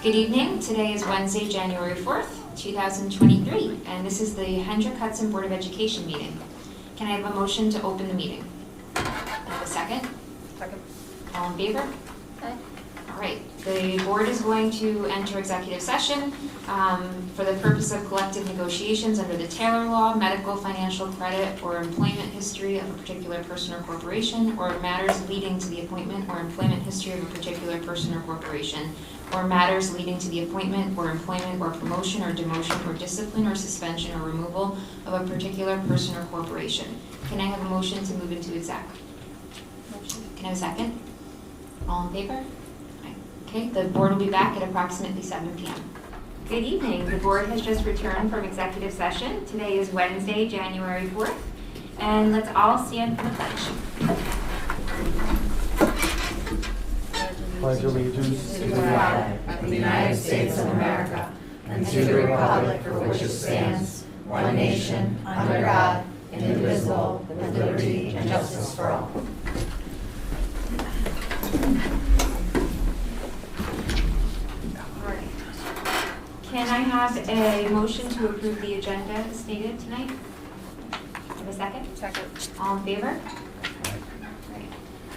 Good evening. Today is Wednesday, January 4th, 2023, and this is the Hendrick Hudson Board of Education meeting. Can I have a motion to open the meeting? Can I have a second? Second. All in favor? Aye. All right. The board is going to enter executive session for the purpose of collective negotiations under the Taylor Law, medical, financial credit, or employment history of a particular person or corporation, or matters leading to the appointment or employment history of a particular person or corporation, or matters leading to the appointment or employment or promotion or demotion or discipline or suspension or removal of a particular person or corporation. Can I have a motion to move into exec? Motion. Can I have a second? All in favor? Aye. Okay, the board will be back at approximately 7 p.m. Good evening. The board has just returned from executive session. Today is Wednesday, January 4th, and let's all stand for the pledge. Pledge allegiance To the flag of the United States of America and to the republic for which it stands, one nation, under God, indivisible, with liberty and justice for all. Alright. Can I have a motion to approve the agenda as stated tonight? Have a second? Second. All in favor? Great.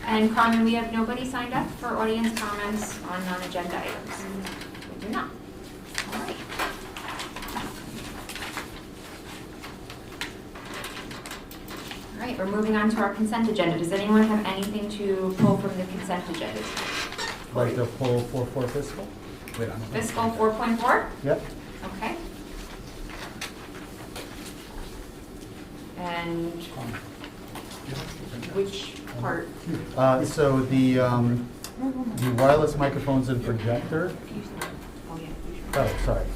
And Carmen, we have nobody signed up for audience comments on non-agenda items? We do not. All right. All right, we're moving on to our consent agenda. Does anyone have anything to pull from the consent agenda? like to pull for fiscal? Wait, I'm Fiscal 4.4? Yep. Okay. And which part? So the wireless microphones and projector. Oh, yeah. Oh, sorry.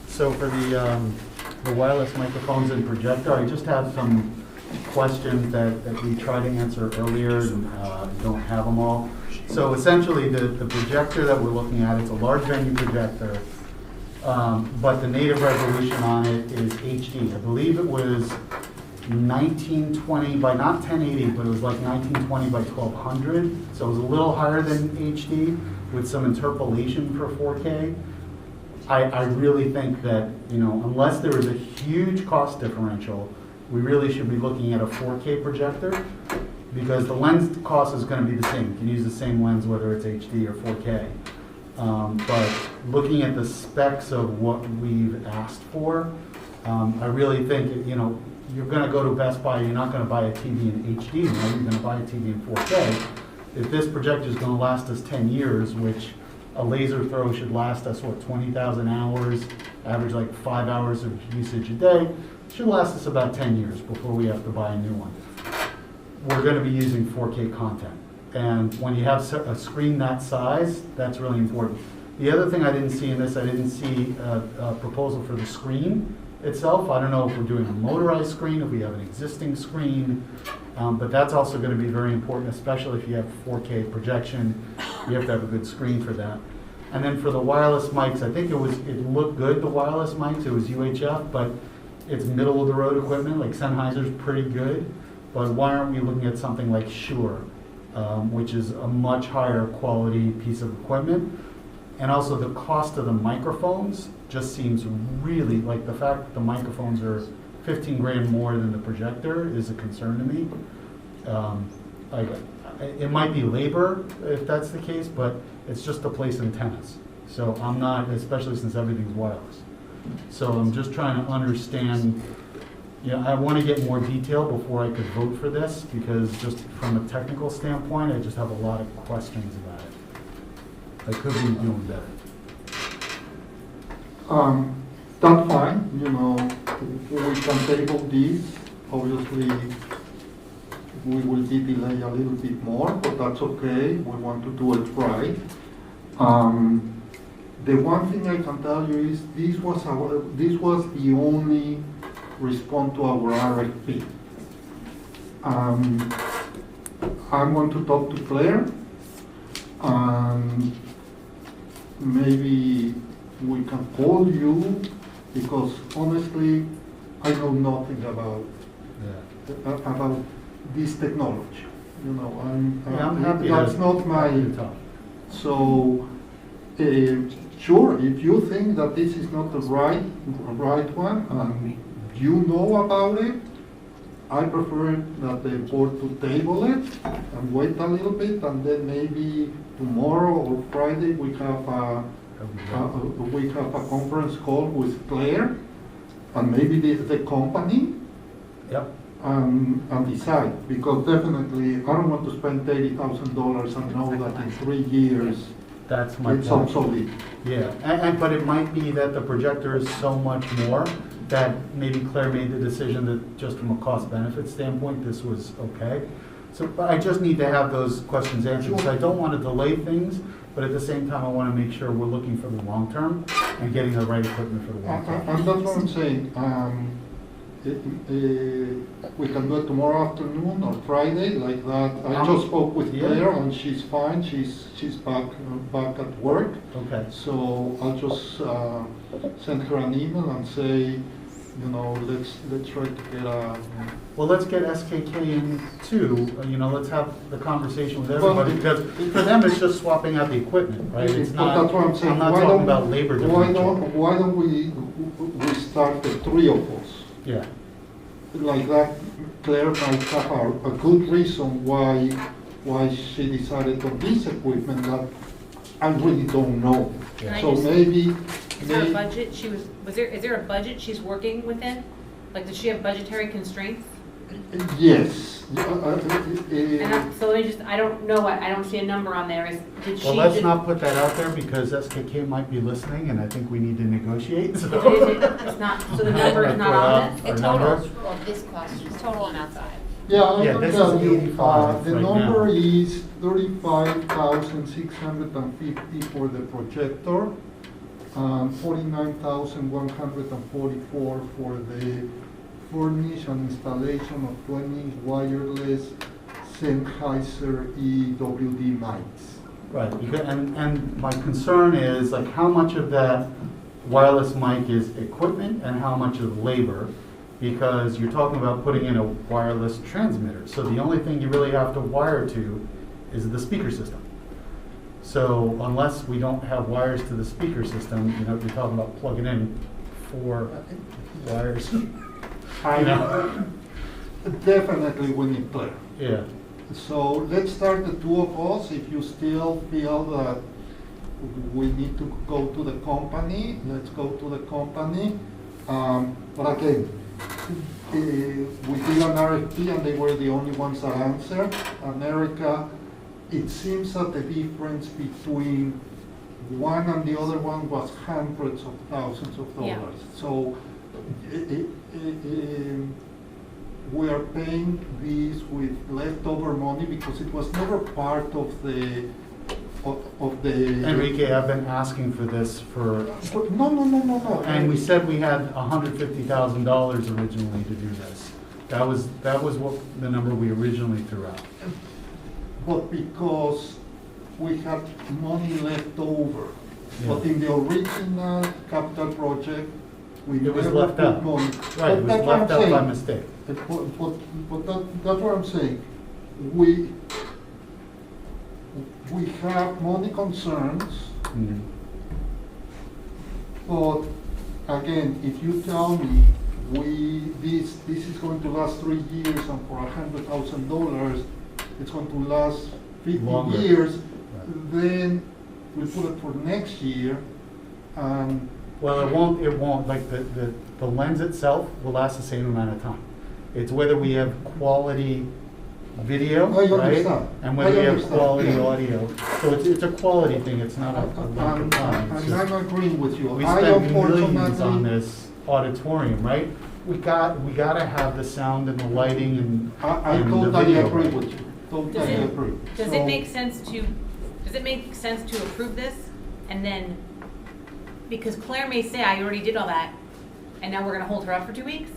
So for the wireless microphones and projector, I just have some questions that we tried to answer earlier and don't have them all. So essentially, the projector that we're looking at, it's a large venue projector, but the native resolution on it is HD. I believe it was 1920 by not 1080, but it was like 1920 by 1200. So it was a little higher than HD with some interpolation for 4K. I really think that, unless there is a huge cost differential, we really should be looking at a 4K projector, because the lens cost is going to be the same. You can use the same lens whether it's HD or 4K. But looking at the specs of what we've asked for, I really think, you're going to go to Best Buy, you're not going to buy a TV in HD, you're going to buy a TV in 4K. If this projector is going to last us 10 years, which a laser throw should last us, 20,000 hours, average like 5 hours of usage a day, should last us about 10 years before we have to buy a new one. We're going to be using 4K content. And when you have a screen that size, that's really important. The other thing I didn't see in this, I didn't see a proposal for the screen itself. I don't know if we're doing a motorized screen, if we have an existing screen, but that's also going to be very important, especially if you have 4K projection. You have to have a good screen for that. And then for the wireless mics, I think it looked good, the wireless mics. It was UHF, but it's middle of the road equipment. Like Sennheiser's pretty good, but why aren't we looking at something like Shure, which is a much higher quality piece of equipment? And also the cost of the microphones just seems really, like the fact that the microphones are 15 grand more than the projector is a concern to me. It might be labor if that's the case, but it's just to place antennas. So I'm not, especially since everything's wireless. So I'm just trying to understand, I want to get more detail before I could vote for this, because just from a technical standpoint, I just have a lot of questions about it. I could be doing better. That's fine, we can table this. Obviously, we will be delayed a little bit more, but that's okay. We want to do it right. The one thing I can tell you is this was the only response to our RFP. I'm going to talk to Claire, and maybe we can call you, because honestly, I know nothing about this technology. I'm happy that's to not my. talk. So sure, if you think that this is not the right one, and you know about it, I prefer that the board to table it and wait a little bit, and then maybe tomorrow or Friday, we have a conference call with Claire, and maybe the company, Yep. and decide, because definitely, I don't want to spend $30,000 and know that in 3 years, That's my it's point. obsolete. Yeah, but it might be that the projector is so much more that maybe Claire made the decision that just from a cost benefit standpoint, this was okay. So, but I just need to have those questions answered, so I don't want to delay things, but at the same time, I want to make sure we're looking for the long term and getting the right equipment for the long term. And that's what I'm saying. We can do it tomorrow afternoon or Friday, like that. I just spoke with Yeah. Claire, and she's fine. She's back at work. Okay, So I'll just send her an email and say, let's try to get a. well, let's get SKK in too, let's have the conversation with everybody, because for them, it's just swapping out the equipment, right? It's But not, that's what I'm saying. I'm not Why talking don't- about labor differential. Why don't we start the 3 of us? Yeah, Like that, Claire might have a good reason why she decided on this equipment that I really don't know. Yeah. So Can I just- maybe, Is there a budget is there a budget she's working within? Like, does she have budgetary constraints? yes. So let me just, I don't see a number on there. Did she? well, let's just- not put that out there, because SKK might be listening, and I think we need to negotiate, so. It's not, so the number is not on this? Our The number? total of this cost is total amount outside. Yeah, I Yeah, can this tell is you, 85 the right number now. is 35,650 for the projector, 49,144 for the furnish and installation of 20 wireless Sennheiser EWD mics. Right, and my concern is, like, how much of that wireless mic is equipment and how much is labor? Because you're talking about putting in a wireless transmitter, so the only thing you really have to wire to is the speaker system. So unless we don't have wires to the speaker system, you're talking about plugging in 4 wires. Definitely we need Claire. Yeah, So let's start the 2 of us. If you still feel that we need to go to the company, let's go to the company. But again, we did an RFP and they were the only ones that answered. And Erica, it seems that the difference between one and the other one was hundreds of thousands of Yeah. dollars. So we are paying this with leftover money because it was never part of the. Enrique, I've been asking for this for, No. and we said we had $150,000 originally to do this. That was what the number we originally threw out. But because we had money left over. But Yeah. in the original capital project, we It was never left put out. money. Right, it But was that's what left I'm out by saying. mistake. But that's what I'm saying. We have money concerns, Mhm. but again, if you tell me this is going to last 3 years and for $100,000, it's going to last 50 Longer. years, Right. then we put it for next year, and Well, it won't, like, the lens itself will last the same amount of time. It's whether we have quality video, I right? understand. And whether I we have understand, quality yeah. audio. So it's a quality thing, it's not a length of time. It's just- I'm agreeing with you. We I spent millions on unfortunately, this auditorium, right? We gotta have the sound and the lighting and I and the totally video. agree with you, Does totally it- agree. Does So- it make sense to approve this and then, because Claire may say, I already did all that, and now we're gonna hold her up for 2 weeks?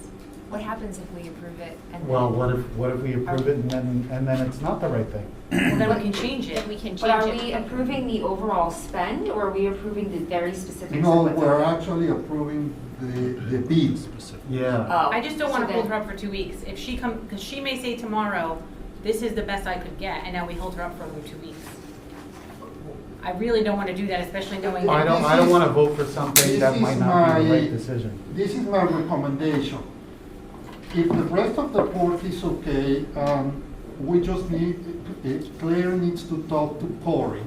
What happens if we approve it and Well, then? what if we approve it and then it's not the right thing? Well, then we can change it. Then we can change it. But are we approving the overall spend, or are we approving the very specifics No, of what's we're on it? actually approving the bids. Yeah, Oh, I just don't so wanna hold then- her up for 2 weeks. If she because she may say tomorrow, this is the best I could get, and now we hold her up for another 2 weeks. I really don't want to do that, especially knowing I that. don't want to vote for something that This might is not be the my- right decision. This is my recommendation. If the rest of the board is okay, we just need, Claire needs to talk to Cory.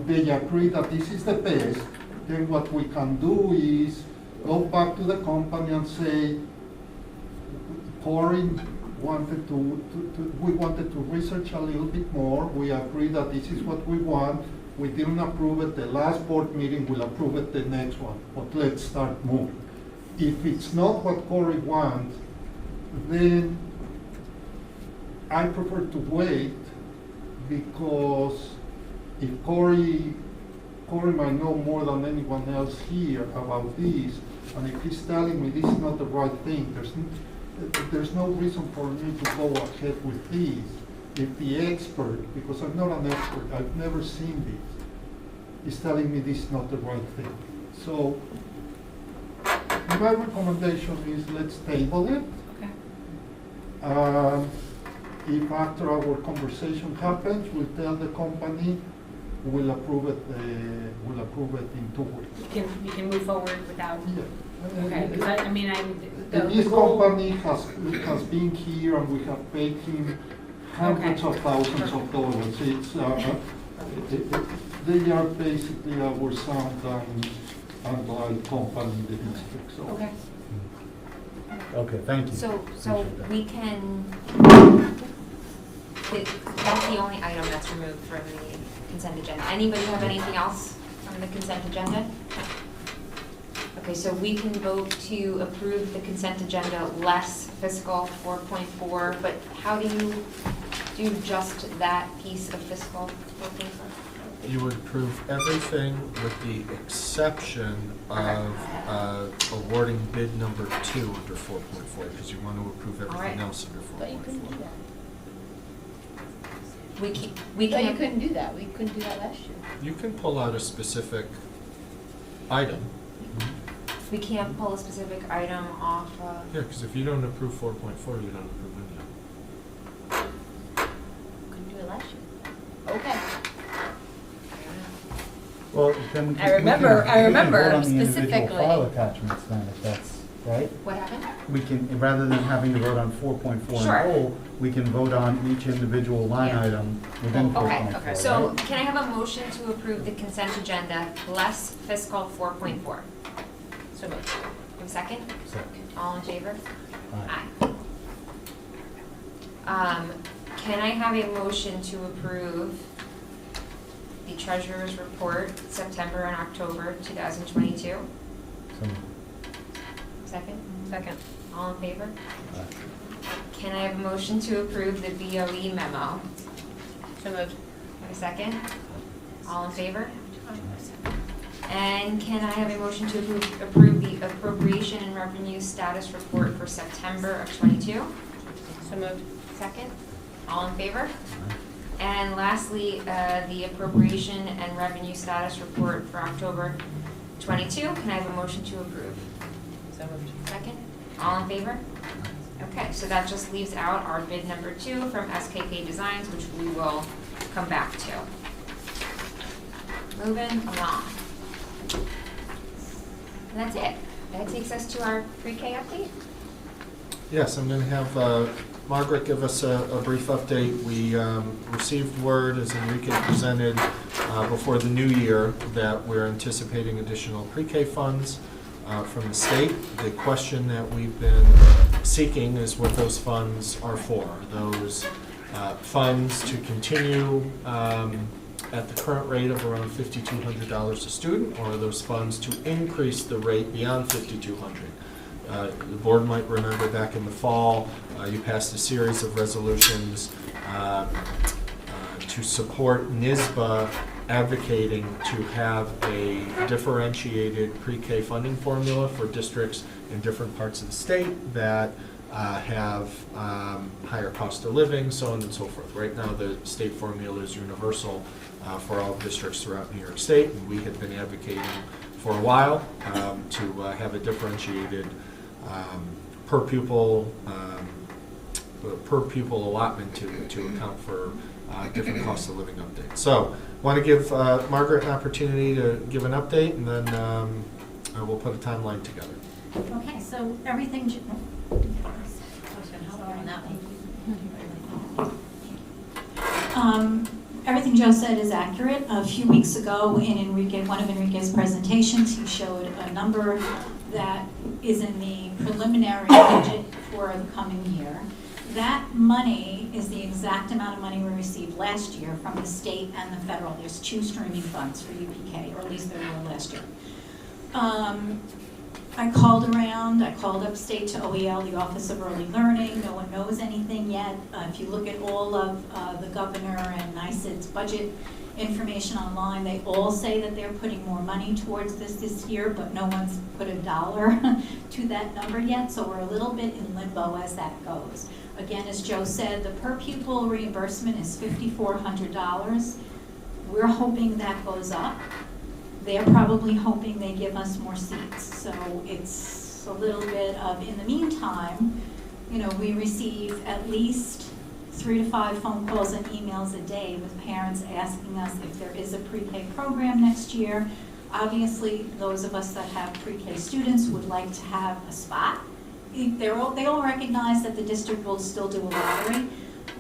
They agree that this is the best, then what we can do is go back to the company and say, Cory wanted we wanted to research a little bit more. We agree that this is what we want. We didn't approve it the last board meeting, we'll approve it the next one, but let's start moving. If it's not what Cory wants, then I prefer to wait, because if Cory might know more than anyone else here about this, and if he's telling me this is not the right thing, there's no reason for me to go ahead with this. If the expert, because I'm not an expert, I've never seen this, is telling me this is not the right thing. So my recommendation is let's table it. Okay. If after our conversation happens, we'll tell the company, we'll approve it in 2 weeks. You can move forward without, Yeah. okay, because I mean, This the goal. company has been here and we have paid him hundreds of thousands of dollars. It's, they are basically our sound and light company in the district, so. Okay. Okay, thank you. So Appreciate that. we can, that's the only item that's removed from the consent agenda. Anybody have anything else on the consent agenda? Okay, so we can vote to approve the consent agenda less fiscal 4.4, but how do you do just that piece of fiscal 4.4? You would approve everything with the exception of awarding bid number 2 under 4.4, because you want to approve All right. everything else under 4.4. But you couldn't do that. We But you can, couldn't do that. We couldn't do that last year. You can pull out a specific item. we can't pull a specific item off of. Yeah, because if you don't approve 4.4, you don't approve any of it. Couldn't do it last year. Okay. Well, then we can. I remember- we can- I we can remember vote on the individual specifically. file attachments then, if that's, right? What happened? We can, rather than having to vote on 4.4 in Sure. whole, we can vote on each individual line Yeah. item within 4.4, Okay, right? so can I have a motion to approve the consent agenda less fiscal 4.4? So moved. Have a second? Second. All in favor? Aye. Can I have a motion to approve the treasurer's report, September and October 2022? So, Second? Second. All in favor? aye. Can I have a motion to approve the BOE memo? So moved. Have a second? All in favor? And can I have a motion to approve the appropriation and revenue status report for September of '22? So moved. Second? All in favor? Aye. And lastly, the appropriation and revenue status report for October '22. Can I have a motion to approve? So moved. Second? All in favor? Okay, so that just leaves out our bid number 2 from SKK Designs, which we will come back to. Moving along. And that's it. That takes us to our pre-K update. Yes, I'm going to have Margaret give us a brief update. We received word, as Enrique presented, before the new year, that we're anticipating additional pre-K funds from the state. The question that we've been seeking is what those funds are for. Those funds to continue at the current rate of around $5,200 a student, or those funds to increase the rate beyond $5,200. The board might remember back in the fall, you passed a series of resolutions to support NYSBA advocating to have a differentiated pre-K funding formula for districts in different parts of the state that have higher cost of living, so on and so forth. Right now, the state formula is universal for all districts throughout New York State, and we had been advocating for a while to have a differentiated per pupil allotment to account for different cost of living updates. So, want to give Margaret an opportunity to give an update, and then we'll put a timeline together. Okay, so everything, everything Joe said is accurate. A few weeks ago in one of Enrique's presentations, he showed a number that is in the preliminary budget for the coming year. That money is the exact amount of money we received last year from the state and the federal. There's 2 streaming funds for UPK, or at least there were last year. I called around, I called upstate to OEL, the Office of Early Learning. No one knows anything yet. If you look at all of the governor and NYSED's budget information online, they all say that they're putting more money towards this year, but no one's put a dollar to that number yet, so we're a little bit in limbo as that goes. Again, as Joe said, the per pupil reimbursement is $5,400. We're hoping that goes up. They're probably hoping they give us more seats. So it's a little bit of, in the meantime, we receive at least 3 to 5 phone calls and emails a day with parents asking us if there is a pre-K program next year. Obviously, those of us that have pre-K students would like to have a spot. They all recognize that the district will still do a lottery,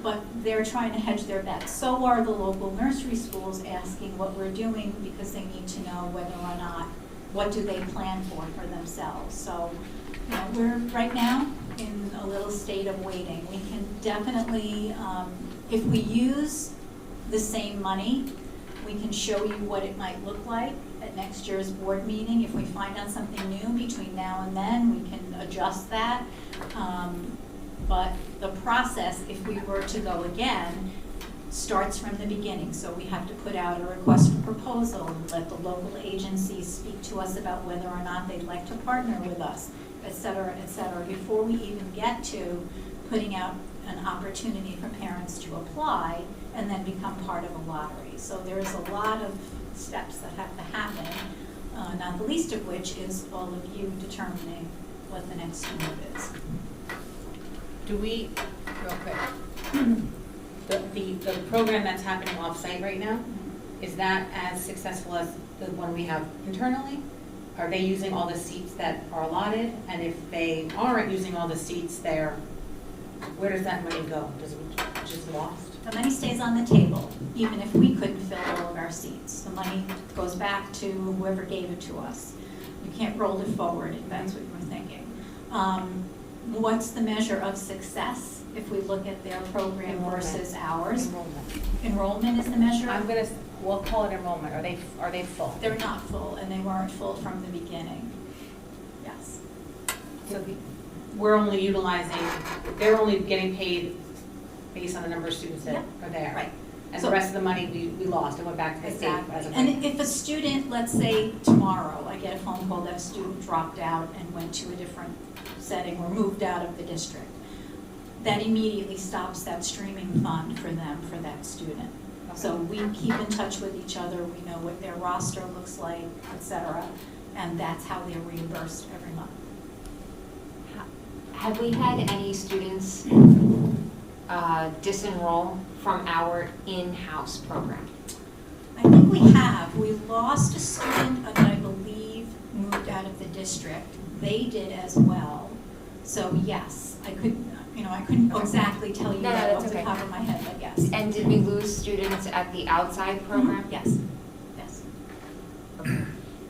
but they're trying to hedge their bets. So are the local nursery schools asking what we're doing because they need to know whether or not, what do they plan for themselves. So, we're right now in a little state of waiting. We can definitely, if we use the same money, we can show you what it might look like at next year's board meeting. If we find out something new between now and then, we can adjust that. But the process, if we were to go again, starts from the beginning. So we have to put out a request for proposal and let the local agencies speak to us about whether or not they'd like to partner with us, et cetera, before we even get to putting out an opportunity for parents to apply and then become part of a lottery. So there's a lot of steps that have to happen, not the least of which is all of you determining what the next move is. Do we, real quick, the program that's happening off-site right now, is that as successful as the one we have internally? Are they using all the seats that are allotted? And if they aren't using all the seats there, where does that money go? Does it just lost? The money stays on the table, even if we couldn't fill all of our seats. The money goes back to whoever gave it to us. You can't roll it forward if that's what you were thinking. What's the measure of success if we look at their program versus ours? Enrollment is the measure? We'll call it enrollment. Are they full? They're not full, and they weren't full from the beginning. Yes. So we're only utilizing, they're only getting paid based on the number of students that are there. Right. And So- the rest of the money we lost and went back to the state Exactly. as a And if a student, let's say tomorrow, I get a phone call that a student dropped out and went to a different setting or moved out of the district, that immediately stops that streaming fund for them, for that student. So we keep in touch with each other, we know what their roster looks like, et cetera, and that's how they're reimbursed every month. Have we had any students disenroll from our in-house program? I think we have. We lost a student that I believe moved out of the district. They did as well. So yes, I couldn't exactly tell you No, that that's off the okay. top of my head, but yes. And did we lose students at the outside program? Yes, yes.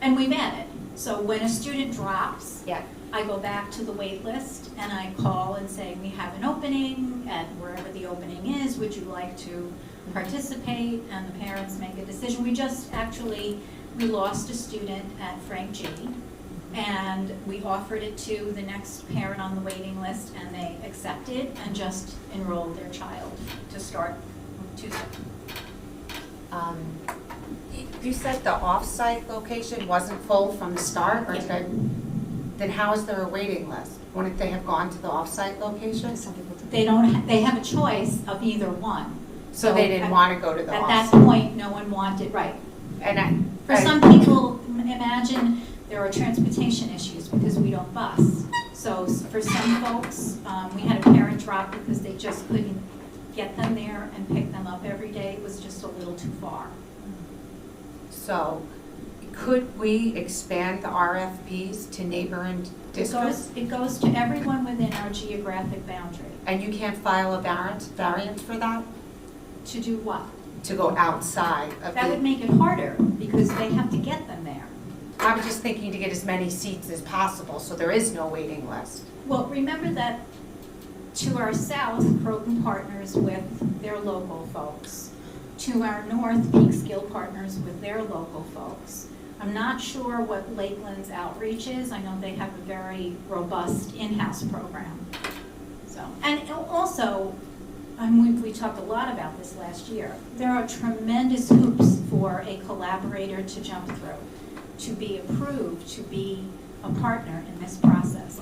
And we've added. So when a student drops, Yeah. I go back to the wait list and I call and say, we have an opening at wherever the opening is, would you like to participate? And the parents make a decision. We lost a student at Frank G. And we offered it to the next parent on the waiting list and they accepted and just enrolled their child to start Tuesday. You said the off-site location wasn't full from the start, or Yes. then how is there a waiting list? Wouldn't they have gone to the off-site location? Some people do. They have a choice of either one. So they didn't want to go to the At that off-site? point, no one wanted, right. For And some people, imagine there are transportation issues because we don't bus. So for some folks, we had a parent drop because they just couldn't get them there and pick them up every day was just a little too far. So could we expand the RFPs to neighboring districts? It goes to everyone within our geographic boundary. And you can't file a variance for that? To do what? To go outside of That would the, make it harder because they have to get them there. I was just thinking to get as many seats as possible, so there is no waiting list. Well, remember that to our south, Croton partners with their local folks. To our north, Peekskill partners with their local folks. I'm not sure what Lakeland's outreach is. I know they have a very robust in-house program. So, and also, we talked a lot about this last year. There are tremendous hoops for a collaborator to jump through, to be approved, to be a partner in this process.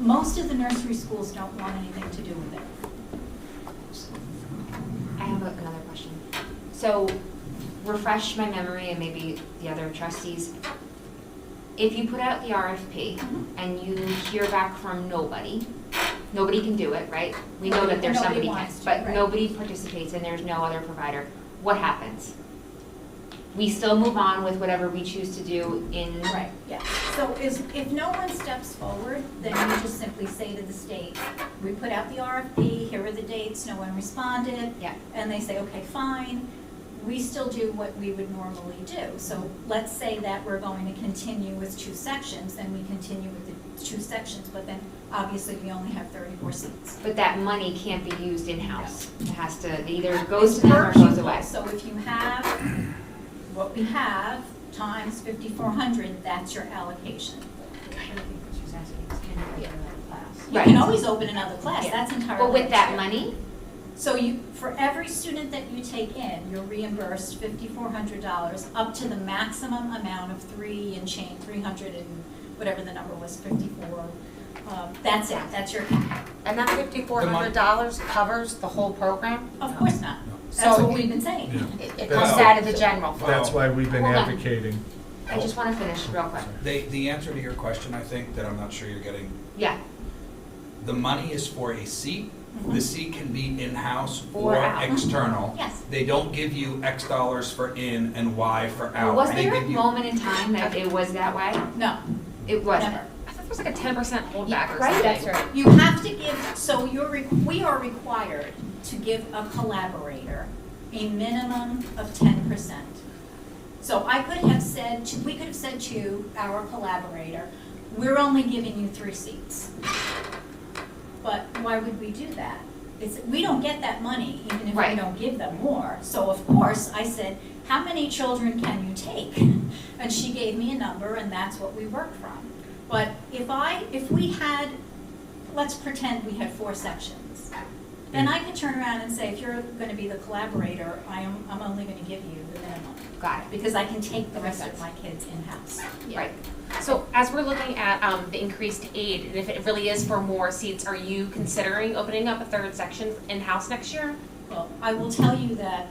Most of the nursery schools don't want anything to do with it. I have another question. So, refresh my memory and maybe the other trustees. If you put out the RFP and you hear back from nobody can do it, right? We know that there's Nobody somebody wants can, to, but right. nobody participates and there's no other provider. What happens? We still move on with whatever we choose to do in. Right, yeah. So if no one steps forward, then you just simply say to the state, we put out the RFP, here are the dates, no one responded. Yeah. And they say, okay, fine. We still do what we would normally do. So let's say that we're going to continue with 2 sections, then we continue with the 2 sections, but then obviously we only have 34 seats. But that money can't be used in-house. It has to, it either goes It's to them or per goes pupil. away. So if you have what we have times 5,400, that's your allocation. You Right. can always open another class, Yeah. that's entirely But with up that to you. money, So for every student that you take in, you're reimbursed $5,400 up to the maximum amount of 300 and whatever the number was, 54. That's it, that's your cap. And that $5,400 covers the whole program? Of course not. So That's what it- we've been saying. It comes out of the general fund? That's why we've been Hold on. advocating. I just want to finish real quick. The answer to your question, I think, that I'm not sure you're getting, Yeah, the money is for a seat. The seat can be in-house Or or out. external. Yes. They don't give you X dollars for in and Y for out. was They there a give you- moment in time that it was that way? No, It wasn't. never. I thought there was like a 10% holdback or Right, something. that's right. You have to give, so we are required to give a collaborator a minimum of 10%. So we could have said to our collaborator, we're only giving you 3 seats. But why would we do that? We don't get that money even if we Right. don't give them more. So of course, I said, how many children can you take? And she gave me a number and that's what we worked from. But if we had, let's pretend we had 4 sections. Then I could turn around and say, if you're going to be the collaborator, I'm only going to give you the minimum. Got it. Because I can take the rest of my kids in-house. Right. So as we're looking at the increased aid, and if it really is for more seats, are you considering opening up a 3rd section in-house next year? Well, I will tell you that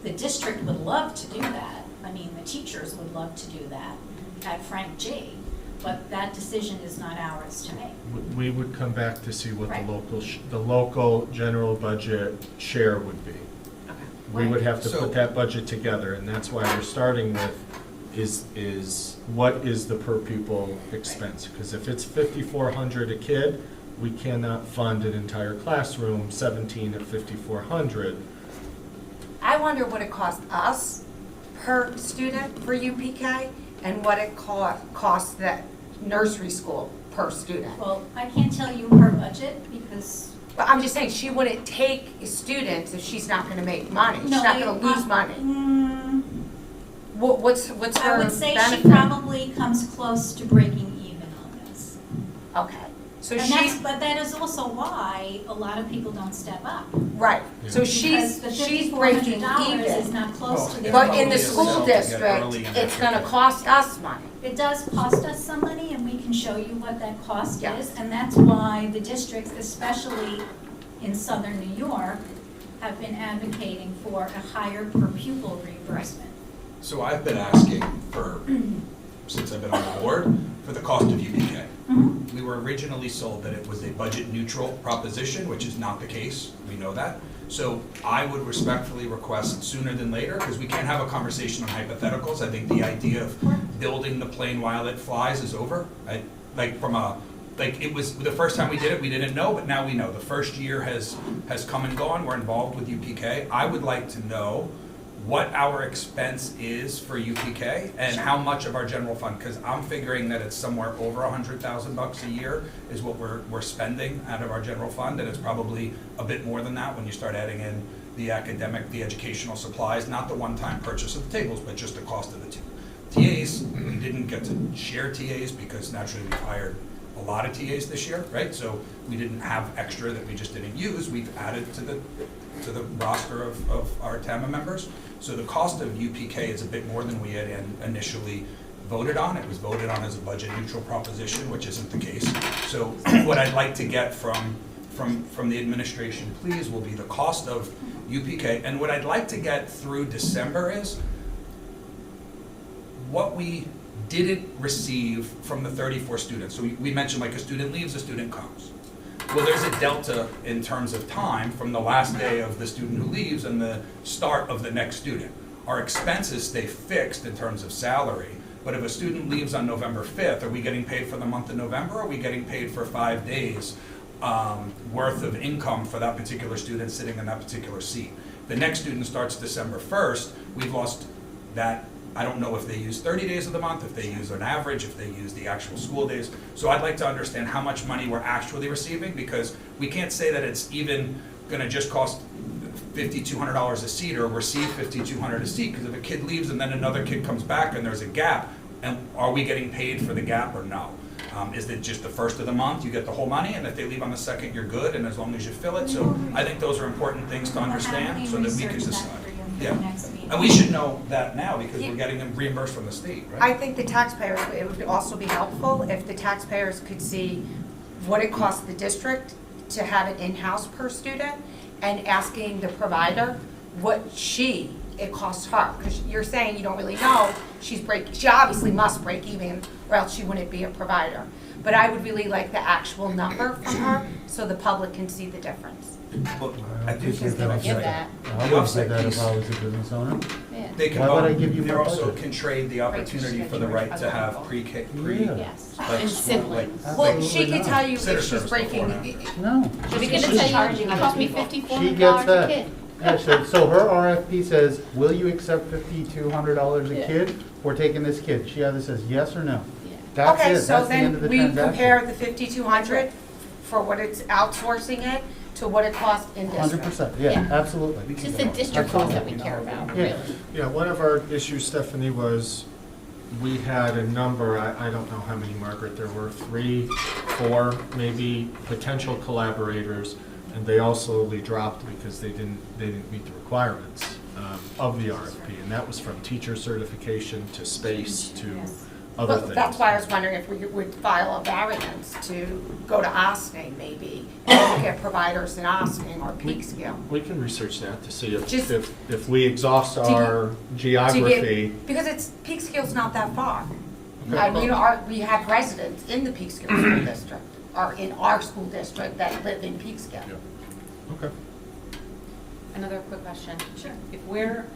the district would love to do that. I mean, the teachers would love to do that at Frank G. But that decision is not ours to make. We would come back to see what Right. the local general budget share would be. We would have to So- put that budget together, and that's why we're starting with is what is the per pupil expense? Because if it's 5,400 a kid, we cannot fund an entire classroom, 17 at 5,400. I wonder what it costs us per student for UPK and what it costs that nursery school per student. Well, I can't tell you her budget because. But I'm just saying, she wouldn't take students if she's not gonna make money. She's No, not gonna lose money. What's I her would say she benefit? probably comes close to breaking even on this. Okay, so But that is also why a lot of people don't step up. right, so Because she's the breaking $5,400 is even. not close to the. But in the Probably school itself to get district, early in it's that gonna year. cost us money. It does cost us some money, and we can show you what that cost Yes. is, and that's why the districts, especially in southern New York, have been advocating for a higher per pupil reimbursement. So I've been asking since I've been on the board, for the cost of UPK. Mhm. We were originally sold that it was a budget neutral proposition, which is not the case, we know that. So I would respectfully request sooner than later, because we can't have a conversation on hypotheticals. I think the idea of building the plane while it flies is over. It was, the first time we did it, we didn't know, but now we know. The first year has come and gone, we're involved with UPK. I would like to know what our expense is for UPK and how much of our general fund, because I'm figuring that it's somewhere over $100,000 a year is what we're spending out of our general fund, and it's probably a bit more than that when you start adding in the academic, the educational supplies, not the one-time purchase of the tables, but just the cost of the two. TAs, we didn't get to share TAs because naturally we've hired a lot of TAs this year, right? So we didn't have extra that we just didn't use. We've added to the roster of our TAMA members. So the cost of UPK is a bit more than we had initially voted on. It was voted on as a budget neutral proposition, which isn't the case. So what I'd like to get from the administration, please, will be the cost of UPK. And what I'd like to get through December is what we didn't receive from the 34 students. So we mentioned like a student leaves, a student comes. Well, there's a delta in terms of time from the last day of the student who leaves and the start of the next student. Our expenses stay fixed in terms of salary, but if a student leaves on November 5th, are we getting paid for the month of November, or are we getting paid for 5 days worth of income for that particular student sitting in that particular seat? The next student starts December 1st, we've lost that. I don't know if they use 30 days of the month, if they use an average, if they use the actual school days. So I'd like to understand how much money we're actually receiving, because we can't say that it's even gonna just cost $5,200 a seat or receive $5,200 a seat, because if a kid leaves and then another kid comes back and there's a gap, and are we getting paid for the gap or no? Is it just the first of the month, you get the whole money, and if they leave on the second, you're good, and as long as you fill it? So I think those are important things to understand so that we can decide. Yeah, and we should know that now because we're getting them reimbursed from the state, right? I think the taxpayers, it would also be helpful if the taxpayers could see what it costs the district to have it in-house per student, and asking the provider what it costs her. Because you're saying you don't really know, she obviously must break even, or else she wouldn't be a provider. But I would really like the actual number from her so the public can see the difference. Well, I think She's gonna give that. I would say that if I was a business owner. Yeah. they can Why would I vote. give you They more also budget? can trade the opportunity for the right to have pre-K, Yes, and siblings. Well, she Absolutely can not. tell you Consider if she's service breaking, before No. She'll be She's gonna tell charging you, it cost me She $5,400 gets a that. kid. Yeah, so her RFP says, will you accept $5,200 a Yeah. kid for taking this kid? She either says yes or no. Yeah. That's okay, it, so that's the end of then the we transaction. compare the 5,200 for what it's outsourcing it to what it costs in district. 100%, yeah, Yeah. absolutely. It's just the district cost that we care about, Yeah. really. Yeah, one of our issues, Stephanie, was we had a number, I don't know how many, Margaret, there were 3, 4, maybe potential collaborators, and they all slowly dropped because they didn't meet the requirements of the RFP, and that was from teacher certification to space to other But things. that's why I was wondering if we would file a variance to go to OSNE maybe, and look at providers in OSNE or Peekskill. We can research that to see Just- if we exhaust our geography. Because Peekskill's not that far. Okay. I mean, we have residents in the Peekskill School District, or in our school district that live in Peekskill. Okay. Another quick question. Sure. If we're,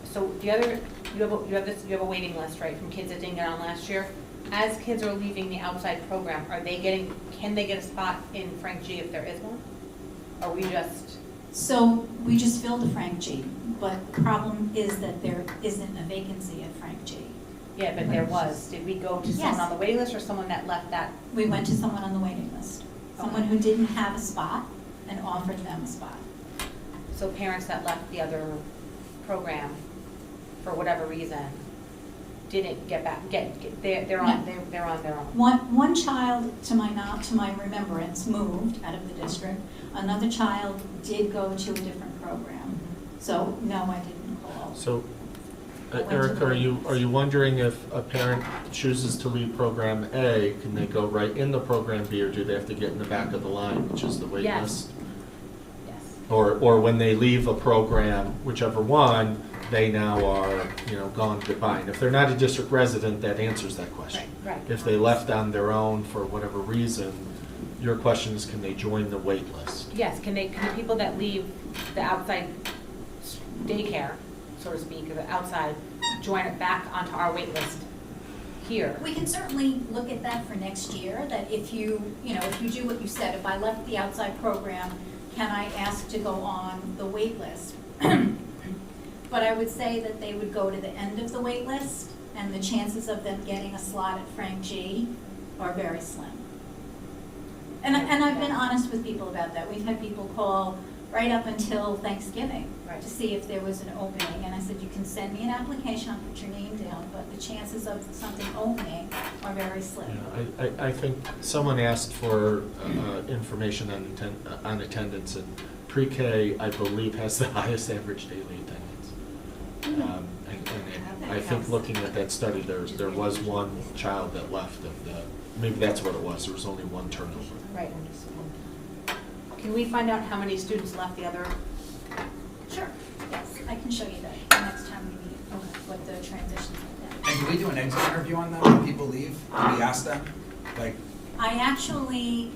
so you have a waiting list, right, from kids that didn't get on last year? As kids are leaving the outside program, can they get a spot in Frank G if there is one? Or we just, So we just filled a Frank G, but the problem is that there isn't a vacancy at Frank G. yeah, but there was. Did we go to someone Yes. on the waiting list or someone that left that? We went to someone on the waiting list, someone who didn't have a spot and offered them a spot. So parents that left the other program for whatever reason didn't get back, they're on their own. One child, to my remembrance, moved out of the district. Another child did go to a different program. So, no, I didn't call. So, I went to Erica, the are you waiting wondering if a parent chooses to leave program A, can they go right in the program B, or do they have to get in the back of the line, which is the wait Yes. list? Yes. Or when they leave a program, whichever one, they now are, gone goodbye. And if they're not a district resident, that answers that question. Right. If they left on their own for whatever reason, your question is, can they join the wait list? Yes, can the people that leave the outside daycare, so to speak, or the outside, join it back onto our wait list here? We can certainly look at that for next year, that if you do what you said, if I left the outside program, can I ask to go on the wait list? But I would say that they would go to the end of the wait list, and the chances of them getting a slot at Frank G are very slim. And I've been honest with people about that. We've had people call right up until Thanksgiving Right. to see if there was an opening. And I said, you can send me an application, I'll put your name down, but the chances of something opening are very slim. I think someone asked for information on attendance, and pre-K, I believe, has the highest average daily attendance. And I think looking at that study, there was one child that left of the, maybe that's what it was, there was only one turnover. Right. Can we find out how many students left the other? Sure, yes, I can show you that the next time we meet, what the transitions have been. And do we do an exit interview on them when people leave? Do we ask them? Like, I actually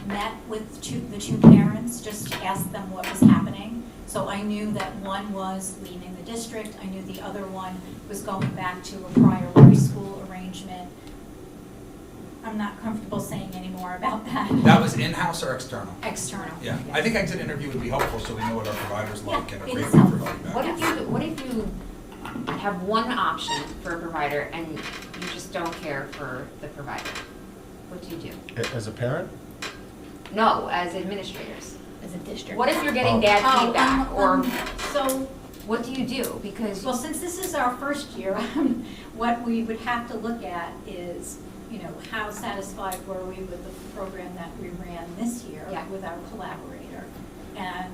met with the two parents just to ask them what was happening. So I knew that one was leaving the district. I knew the other one was going back to a prior preschool arrangement. I'm not comfortable saying any more about that. that was in-house or external? External. Yeah, yes. I think exit interview would be helpful so we know what our providers like Yeah, and it are is grateful for helpful. feedback. What if you have one option for a provider and you just don't care for the provider? What do you do? As a parent? No, as administrators. As a district. What if you're getting Oh. bad feedback, or So, what do you do? Because well, since this is our first year, what we would have to look at is, how satisfied were we with the program that we ran this year Yeah. with our collaborator? And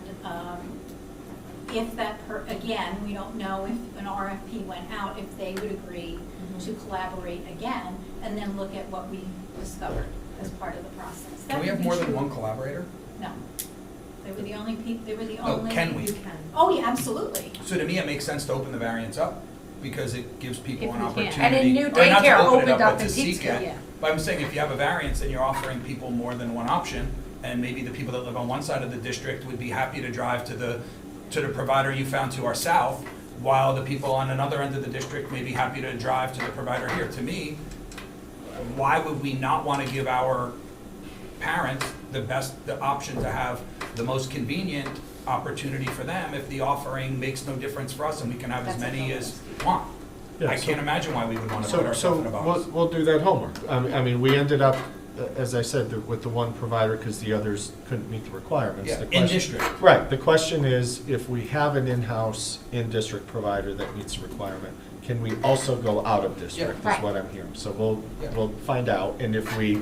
if that, again, we don't know if an RFP went out, if they would agree to collaborate again, and then look at what we discovered as part of the process. That Can we would have be more than true. one collaborator? No. They were the only they were the Oh, only. can we? You can. Oh, yeah, absolutely. So to me, it makes sense to open the variance up, because it gives people If an we can. opportunity. And a new or not to daycare open it opened up but in to seek Peekskill. it. Yeah. But I'm saying if you have a variance and you're offering people more than one option, and maybe the people that live on one side of the district would be happy to drive to the provider you found to our south, while the people on another end of the district may be happy to drive to the provider here. To me, why would we not want to give our parents the option to have the most convenient opportunity for them if the offering makes no difference for us and we can have as That's a many bonus. as we want? Yeah, I so- can't imagine why we would want to put So ourselves in a box. we'll do that homework. I mean, we ended up, as I said, with the one provider because the others couldn't meet the requirements. Yeah, The in question- district. Right, the question is, if we have an in-house, in-district provider that meets the requirement, can we also go out of district, Yeah. is what I'm hearing. So Yeah. we'll find out, and if we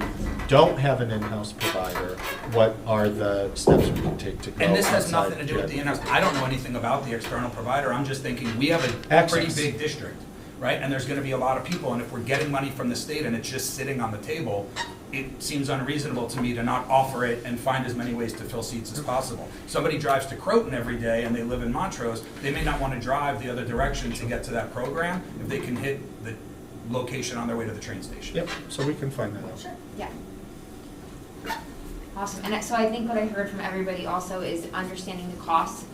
don't have an in-house provider, what are the steps we can take to go And this has outside? nothing to do with the Yeah. in-house. I don't know anything about the external provider. I'm just thinking, we have a pretty Access. big district, right? And there's gonna be a lot of people, and if we're getting money from the state and it's just sitting on the table, it seems unreasonable to me to not offer it and find as many ways to fill seats as possible. Somebody drives to Croton every day and they live in Montrose, they may not wanna drive the other direction to get to that program if they can hit the location on their way to the train station. Yep, so we can find that out. Sure. yeah. Awesome, and so I think what I heard from everybody also is understanding the costs,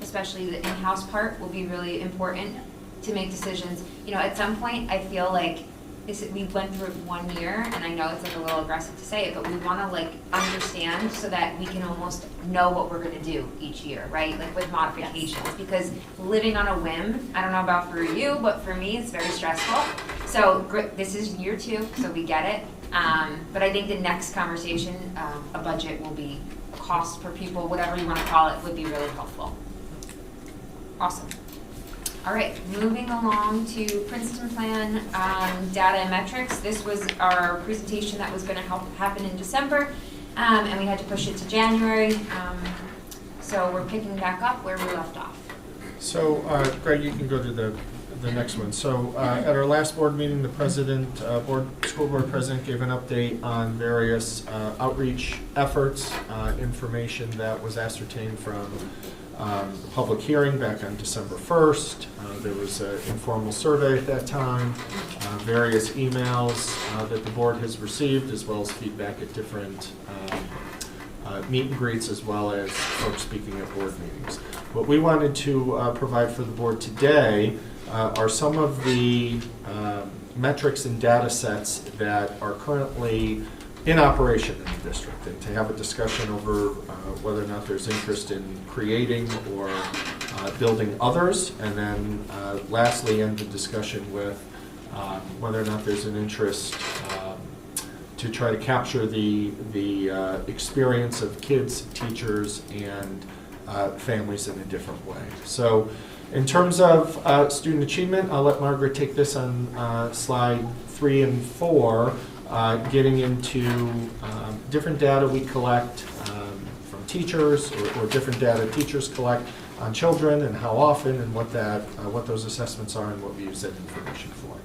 especially the in-house part will be really important to make decisions. At some point, I feel like we went through it 1 year, and I know it's like a little aggressive to say it, but we wanna understand so that we can almost know what we're gonna do each year, right? Like with modifications, because living on a whim, I don't know about for you, but for me, it's very stressful. So this is year 2, so we get it. But I think the next conversation, a budget will be cost per pupil, whatever you wanna call it, would be really helpful. Awesome. All right, moving along to Princeton Plan, data and metrics. This was our presentation that was gonna happen in December, and we had to push it to January. So we're picking back up where we left off. So, Greg, you can go to the next one. So at our last board meeting, the school board president gave an update on various outreach efforts, information that was ascertained from the public hearing back on December 1st. There was an informal survey at that time, various emails that the board has received, as well as feedback at different meet and greets, as well as folks speaking at board meetings. What we wanted to provide for the board today are some of the metrics and data sets that are currently in operation in the district, and to have a discussion over whether or not there's interest in creating or building others, and then lastly end the discussion with whether or not there's an interest to try to capture the experience of kids, teachers, and families in a different way. So in terms of student achievement, I'll let Margaret take this on slide 3 and 4, getting into different data we collect from teachers, or different data teachers collect on children, and how often, and what those assessments are, and what we use that information for.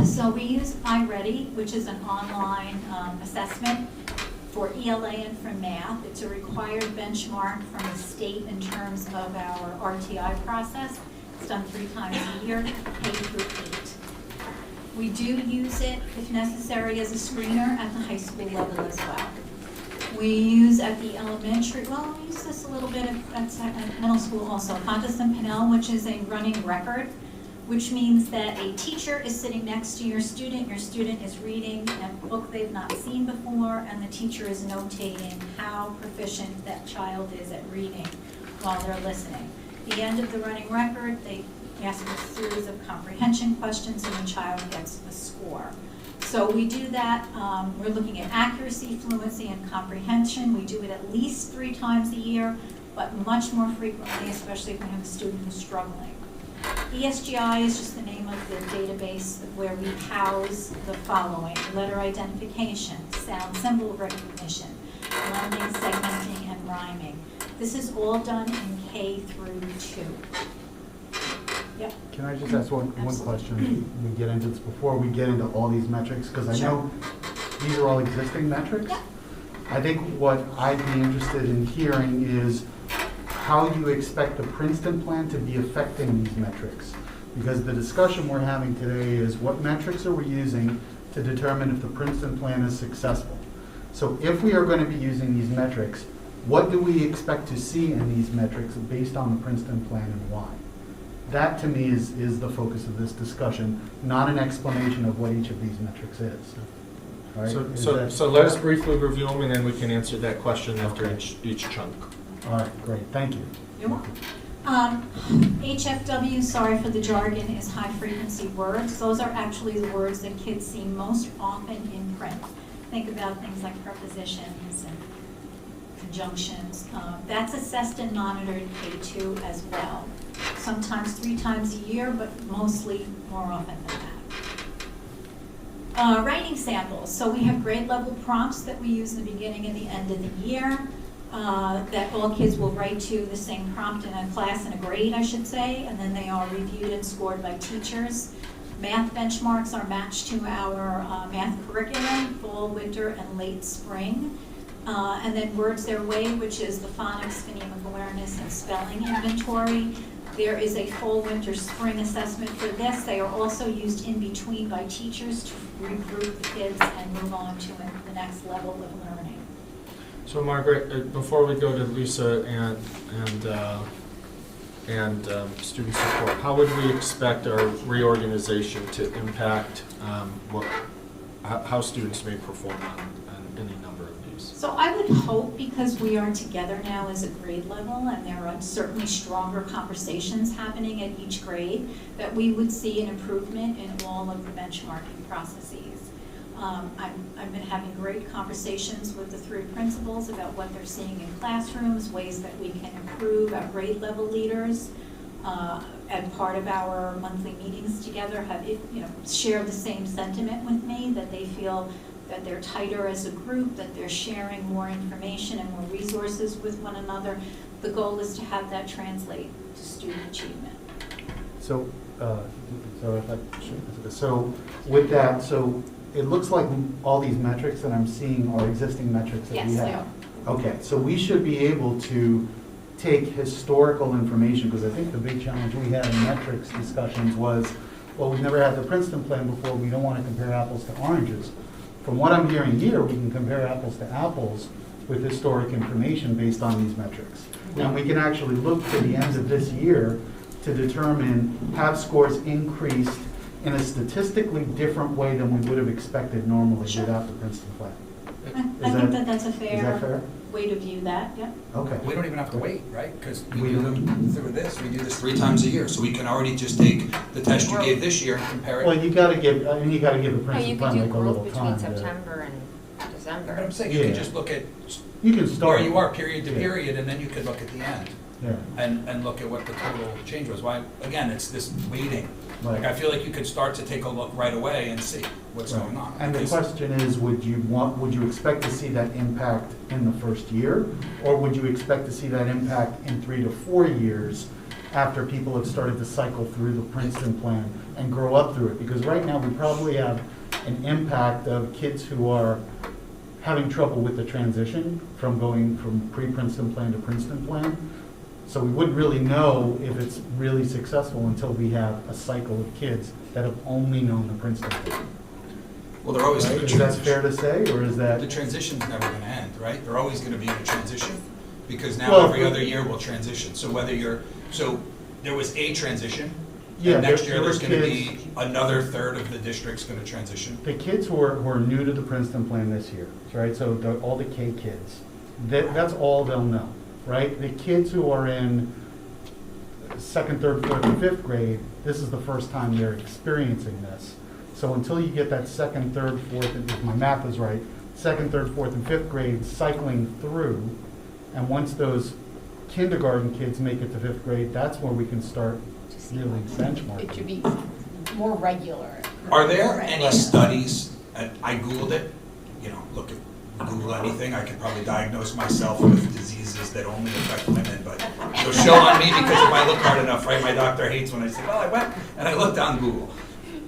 So we use iReady, which is an online assessment for ELA and for math. It's a required benchmark from the state in terms of our RTI process. It's done 3 times a year, K through 8. We do use it, if necessary, as a screener at the high school level as well. We use at the elementary, well, we use this a little bit at middle school also. Pontus and Pinnell, which is a running record, which means that a teacher is sitting next to your student is reading a book they've not seen before, and the teacher is notating how proficient that child is at reading while they're listening. At the end of the running record, they ask a series of comprehension questions, and the child gets a score. So we do that, we're looking at accuracy, fluency, and comprehension. We do it at least 3 times a year, but much more frequently, especially if we have a student who's struggling. ESGI is just the name of the database where we house the following: letter identification, sound symbol recognition, learning, segmenting, and rhyming. This is all done in K through 2. Yep. Can I just ask one question? We get into this before we get into all these metrics, because I know these are all existing metrics. Yeah. I think what I'd be interested in hearing is how you expect the Princeton plan to be affecting these metrics. Because the discussion we're having today is what metrics are we using to determine if the Princeton plan is successful. So if we are going to be using these metrics, what do we expect to see in these metrics based on the Princeton plan, and why? That to me is the focus of this discussion, not an explanation of what each of these metrics is. All right? So let us briefly review them, and then we can answer that question after each chunk. All right, great, thank you. You're welcome. HFW, sorry for the jargon, is high frequency words. Those are actually the words that kids see most often in print. Think about things like prepositions and conjunctions. That's assessed and monitored K2 as well. Sometimes 3 times a year, but mostly more often than that. Writing samples. So we have grade level prompts that we use in the beginning and the end of the year. That all kids will write to the same prompt in a class, in a grade, I should say, and then they are reviewed and scored by teachers. Math benchmarks are matched to our math curriculum, fall, winter, and late spring. And then Words Their Way, which is the phonics, phonemic awareness, and spelling inventory. There is a fall, winter, spring assessment for this. They are also used in between by teachers to regroup the kids and move on to the next level of learning. So Margaret, before we go to Lisa and student support, how would we expect our reorganization to impact how students may perform on any number of these? So I would hope, because we are together now as a grade level, and there are certainly stronger conversations happening at each grade, that we would see an improvement in all of the benchmarking processes. I've been having great conversations with the 3 principals about what they're seeing in classrooms, ways that we can improve. Our grade level leaders, and part of our monthly meetings together, have shared the same sentiment with me, that they feel that they're tighter as a group, that they're sharing more information and more resources with one another. The goal is to have that translate to student achievement. So, so with that, so it looks like all these metrics that I'm seeing are existing metrics that we Yes, they have. Okay, so we should be able to take historical information, because I think the big challenge we had in metrics discussions was, well, we've never had the Princeton plan before, we don't want to compare apples to oranges. From what I'm hearing here, we can compare apples to apples with historic information based on these metrics. And we can actually look to the end of this year to determine, have scores increased in a statistically different way than we would have expected normally Sure. without the Princeton plan. I think that that's a Is that fair? way to view that, yep. Okay. We don't even have to wait, right? Because we We do don't. them through this, we do this 3 times a year, so we can already just take the test you gave this year and compare Well, it. you gotta give, I mean, you gotta give the Oh, Princeton you could plan do like a growth little between time. September and But December. I'm saying, you can Yeah. just look at You can start. where you are period to Yeah. period, and then you could look at the end Yeah, and look at what the total change was. Why, again, it's this waiting. Like, I right. feel like you could start to take a look right away and see what's Right. going on. And the Because- question is, would you expect to see that impact in the first year? Or would you expect to see that impact in 3 to 4 years after people have started to cycle through the Princeton plan and grow up through it? Because right now, we probably have an impact of kids who are having trouble with the transition from going from pre-Princeton plan to Princeton plan. So we wouldn't really know if it's really successful until we have a cycle of kids that have only known the Princeton plan. Well, they're always going Right? to Is that fair to say, or is that? The transition's never going to end, right? They're always going to be in a transition, because now Well, every other year will transition. So whether you're, so there was a transition, Yeah, and next there- year there there's were going to kids- be another third of the district's going to transition. The kids who are new to the Princeton plan this year, right, so all the K kids, that's all they'll know, right? The kids who are in second, third, fourth, and fifth grade, this is the first time they're experiencing this. So until you get that second, third, fourth, and if my math is right, second, third, fourth, and fifth grade cycling through, and once those kindergarten kids make it to fifth grade, that's where we can start really benchmarking. It should be more regular. Are there any Right. studies, and I Googled it, you know, look, if you Google anything, I could probably diagnose myself with diseases that only affect women, but they'll show on me because if I look hard enough, right, my doctor hates when I say, well, I went and I looked on Google.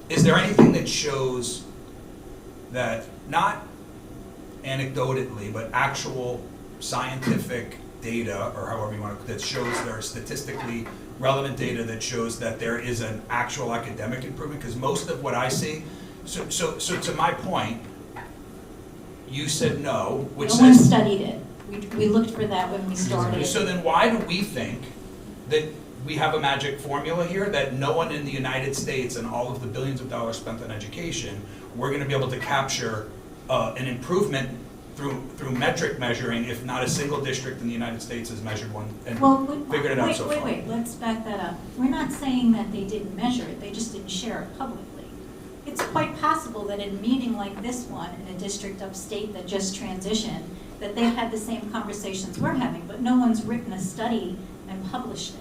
Is there anything that shows that, not anecdotally, but actual scientific data, or however you want to, that shows there are statistically relevant data that shows that there is an actual academic improvement? Because most of what I see, so to my point, you said no, which No one says, studied it. We looked for that when we started. so then why do we think that we have a magic formula here, that no one in the United States and all of the billions of dollars spent on education, we're going to be able to capture an improvement through metric measuring if not a single district in the United States has measured one and Well, figured it out so far? Wait, let's back that up. We're not saying that they didn't measure it, they just didn't share it publicly. It's quite possible that in a meeting like this one, in a district upstate that just transitioned, that they've had the same conversations we're having, but no one's written a study and published it.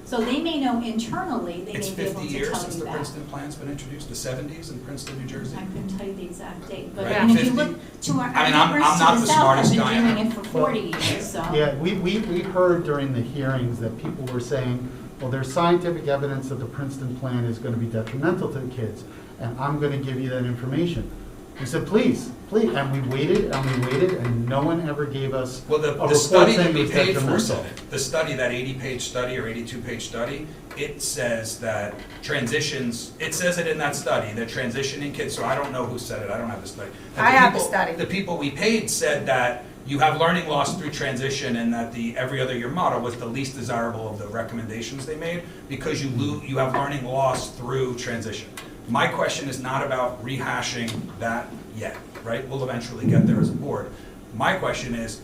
So they may know internally, they It's may be able 50 to years tell since you the that. Princeton plan's been introduced, the 70s in Princeton, New Jersey. I couldn't tell you the exact date, but Right. I mean, if you 50. look to our I mean, I'm neighbors not to the the south, smartest have guy been in doing the- it for 40 years, so. Yeah, we heard during the hearings that people were saying, well, there's scientific evidence that the Princeton plan is going to be detrimental to the kids, and I'm going to give you that information. We said, please, and we waited, and no one ever gave us Well, a the report study saying that it we was paid for detrimental. said it. The study, that 80-page study or 82-page study, it says that transitions, it says it in that study, that transitioning kids, so I don't know who said it, I don't have the study. But I have the people- study. The people we paid said that you have learning loss through transition, and that the every other year model was the least desirable of the recommendations they made, because you have learning loss through transition. My question is not about rehashing that yet, right? We'll eventually get there as a board. My question is,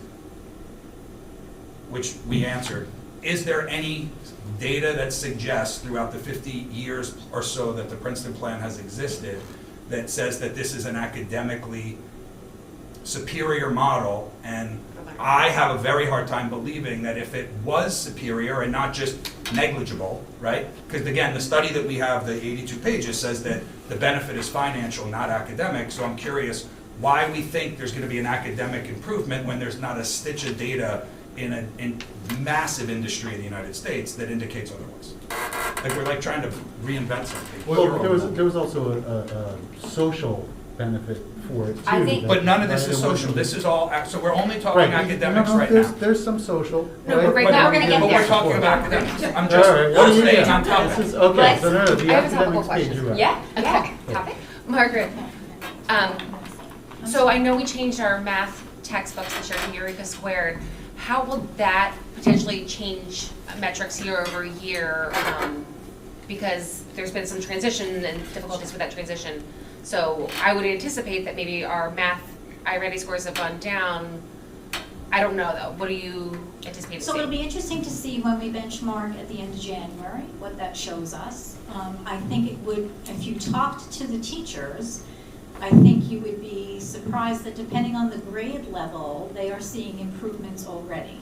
which we answered, is there any data that suggests throughout the 50 years or so that the Princeton plan has existed that says that this is an academically superior model? And I have a very hard time believing that if it was superior and not just negligible, right? Because again, the study that we have, the 82 pages, says that the benefit is financial, not academic. So I'm curious, why we think there's gonna be an academic improvement when there's not a stitch of data in a massive industry in the United States that indicates otherwise. Like, we're like trying to reinvent something. Well, there was also a social benefit for it too. I think- But none of this that is it social, wasn't- this is all, so we're only talking Right. academics No, no, right there's- now. There's some social. No, but right now we're gonna get But there. we're talking about academics, I'm All just, right. we're staying Yeah. on topic. This is- Okay, Let's- so no, I the have a topical academics page, question. you're right. Yeah, Topic. Margaret, so I know we changed our math textbooks this year to Eureka Squared. How will that potentially change metrics year over year? Because there's been some transition and difficulties with that transition. So I would anticipate that maybe our math iReady scores have gone down. I don't know though. What do you anticipate to So it'll see? be interesting to see when we benchmark at the end of January, what that shows us. I think it would, if you talked to the teachers, I think you would be surprised that depending on the grade level, they are seeing improvements already.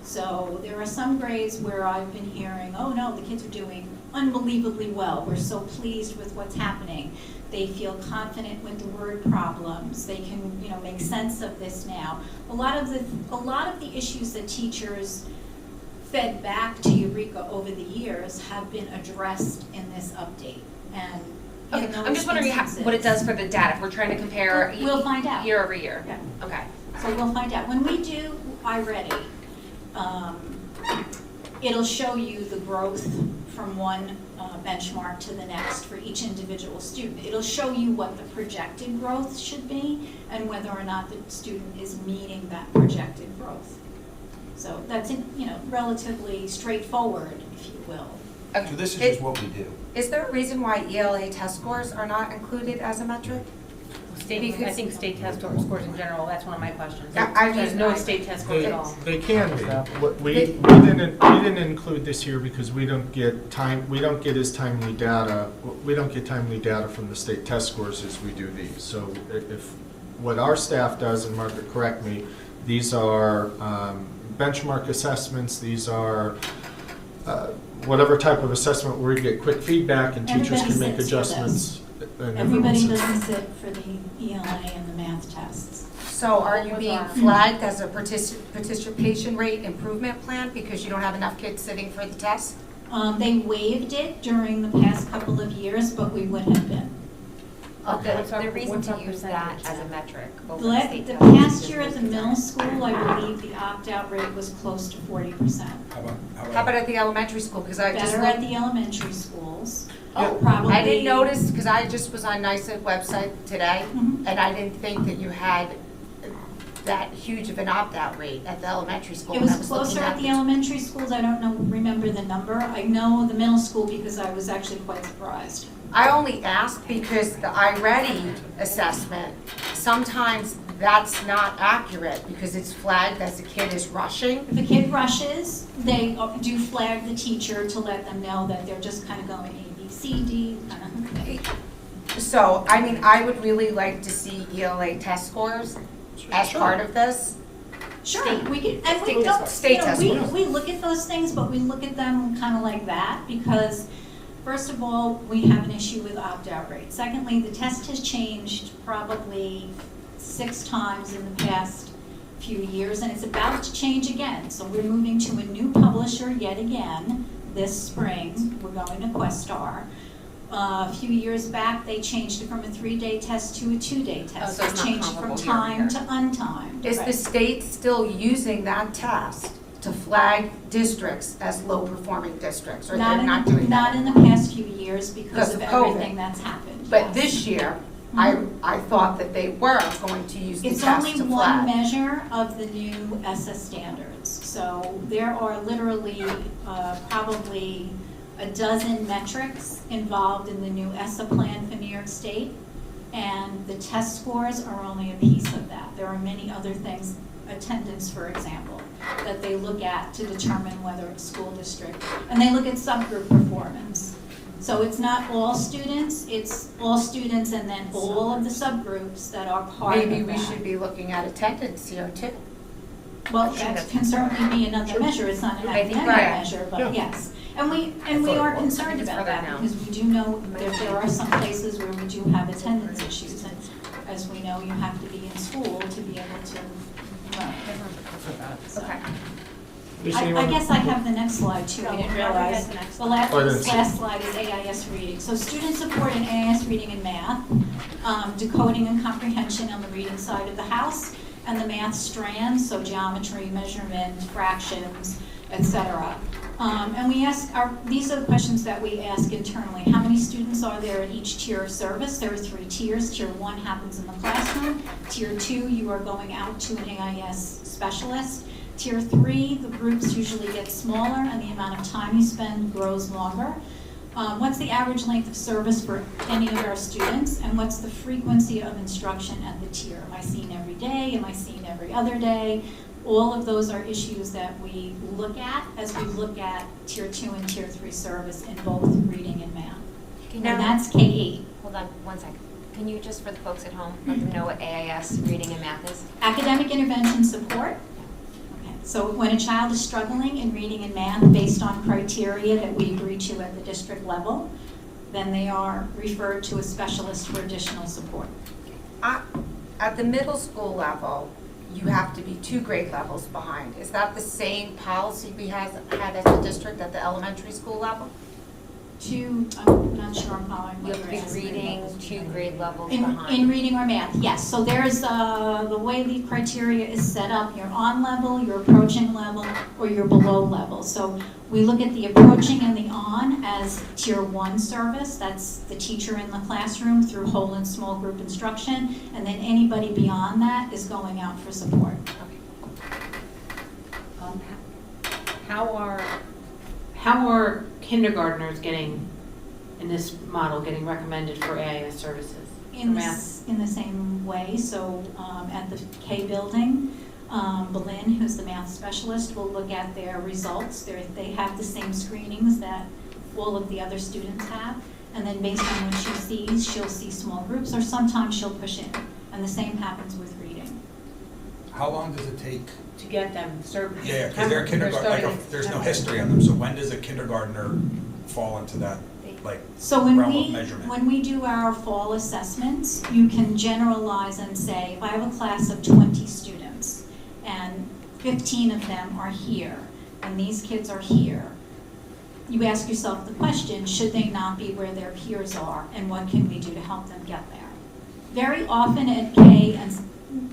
So there are some grades where I've been hearing, oh no, the kids are doing unbelievably well. We're so pleased with what's happening. They feel confident with the word problems. They can, make sense of this now. A lot of the issues that teachers fed back to Eureka over the years have been addressed in this update. And in Okay, I'm those just wondering what it does for the data. If we're trying to compare We'll find out. year over year. Yeah. Okay. So we'll find out. When we do iReady, it'll show you the growth from one benchmark to the next for each individual student. It'll show you what the projected growth should be and whether or not the student is meeting that projected growth. So that's, relatively straightforward, if you will. So this is just what we do. Is there a reason why ELA test scores are not included as a metric? I think state test scores in general, that's one of my questions. Yeah, I There's mean, no state test scores at all. They can be. We didn't include this year because we don't get timely data from the state test scores as we do these. So if, what our staff does, and Margaret, correct me, these are benchmark assessments, these are whatever type of assessment where we get quick feedback and teachers Everybody can make sits for adjustments. And everyone Everybody sits. doesn't sit for the ELA and the math tests. So are you being flagged as a participation rate improvement plan because you don't have enough kids sitting for the test? They waived it during the past couple of years, but we would have been. The reason to use that as a metric over the state The test is past just year at the middle school, I believe the opt-out rate was close to 40%. How about at the elementary school? Because I just Better at looked, the elementary schools. oh, Probably. I didn't notice, because I just was on NYSED website today, Mhm. and I didn't think that you had that huge of an opt-out rate at the elementary school. It when I was looking closer at the the- elementary schools, I don't remember the number. I know the middle school because I was actually quite surprised. I only asked because the iReady assessment, sometimes that's not accurate because it's flagged as a kid is rushing. If a kid rushes, they do flag the teacher to let them know that they're just kind of going A, B, C, D, kind of thing. So, I mean, I would really like to see ELA test scores as Sure. part of this. Sure, State- we could, and we state don't, test- state test we, scores. we look at those things, but we look at them kind of like that, because first of all, we have an issue with opt-out rate. Secondly, the test has changed probably 6 times in the past few years, and it's about to change again. So we're moving to a new publisher yet again this spring. We're going to Questar. A few years back, they changed it from a 3-day test to a 2-day test. so it's They not changed it from comparable year over time to untimed. Is the Right. state still using that test to flag districts as low-performing districts, or they're not doing that? Not in the past few years because Because of of COVID. everything that's happened. But yes. this year, I thought that they were going to use the It's test only to one flag. measure of the new SS standards. So there are literally probably a dozen metrics involved in the new ESSA plan for New York State. And the test scores are only a piece of that. There are many other things, attendance, for example, that they look at to determine whether it's school district. And they look at subgroup performance. So it's not all students, it's all students and then all of the subgroups that are part of that. Maybe we should be looking at attendance here too. Well, that can certainly be another measure, it's not an I think academic right. measure, Yeah. but yes. And we thought are it was. concerned It's about further that, down. because we do know there are some places where we do have attendance issues, and as we know, know you have to be in school to be able to learn. So- Okay. I guess I have the next slide too, I didn't realize. The last, Oh, I didn't this see. last slide is AIS reading. So student support in AIS reading and math, decoding and comprehension on the reading side of the house, and the math strands, so geometry, measurement, fractions, etc. And we ask, these are the questions that we ask internally. How many students are there at each tier of service? There are 3 tiers. Tier 1 happens in the classroom. Tier 2, you are going out to an AIS specialist. Tier 3, the groups usually get smaller and the amount of time you spend grows longer. What's the average length of service for any of our students? And what's the frequency of instruction at the tier? Am I seen every day? Am I seen every other day? All of those are issues that we look at as we look at Tier 2 and Tier 3 service in both reading and math. Can And you- that's K-8. Hold on one second. Can you just, for the folks at home, let them know what AIS reading and math is? Academic intervention support. Okay, so when a child is struggling in reading and math based on criteria that we agree to at the district level, then they are referred to a specialist for additional support. At the middle school level, you have to be 2 grade levels behind. Is that the same policy we had as a district at the elementary school level? I'm not sure I'm following You what have to you're be asking. reading 2 grade levels In behind. reading or math, yes. So there's, the way the criteria is set up, you're on level, you're approaching level, or you're below level. So we look at the approaching and the on as Tier 1 service. That's the teacher in the classroom through whole and small group instruction. And then anybody beyond that is going out for support. How are kindergartners getting, in this model, getting recommended for AIS services? In the same way, so at the K building, Belen, who's the math specialist, will look at their results. They have the same screenings that all of the other students have. And then based on what she sees, she'll see small groups, or sometimes she'll push in. And the same happens with reading. How long does it take? To get them services? Yeah, because they're kindergarten, there's no history on them, so when does a kindergartner fall into that, like, So when realm of measurement? when we do our fall assessments, you can generalize and say, if I have a class of 20 students and 15 of them are here, and these kids are here, you ask yourself the question, should they not be where their peers are, and what can we do to help them get there? Very often at K, and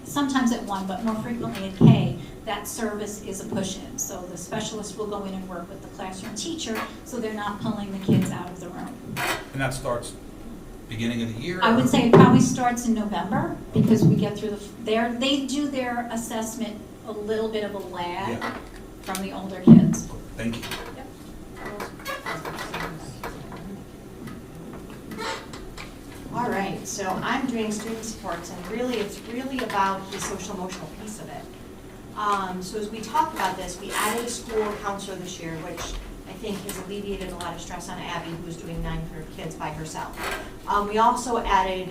sometimes at 1, but more frequently at K, that service is a push-in. So the specialist will go in and work with the classroom teacher, so they're not pulling the kids out of the room. And that starts beginning of the year? I would or- say it probably starts in November, because we get through they do their assessment a little bit of a lag Yeah. from the older kids. Thank you. All right, so I'm doing student supports, and really, it's really about the social emotional piece of it. So as we talk about this, we added a school counselor this year, which I think has alleviated a lot of stress on Abby, who's doing 900 kids by herself. We also added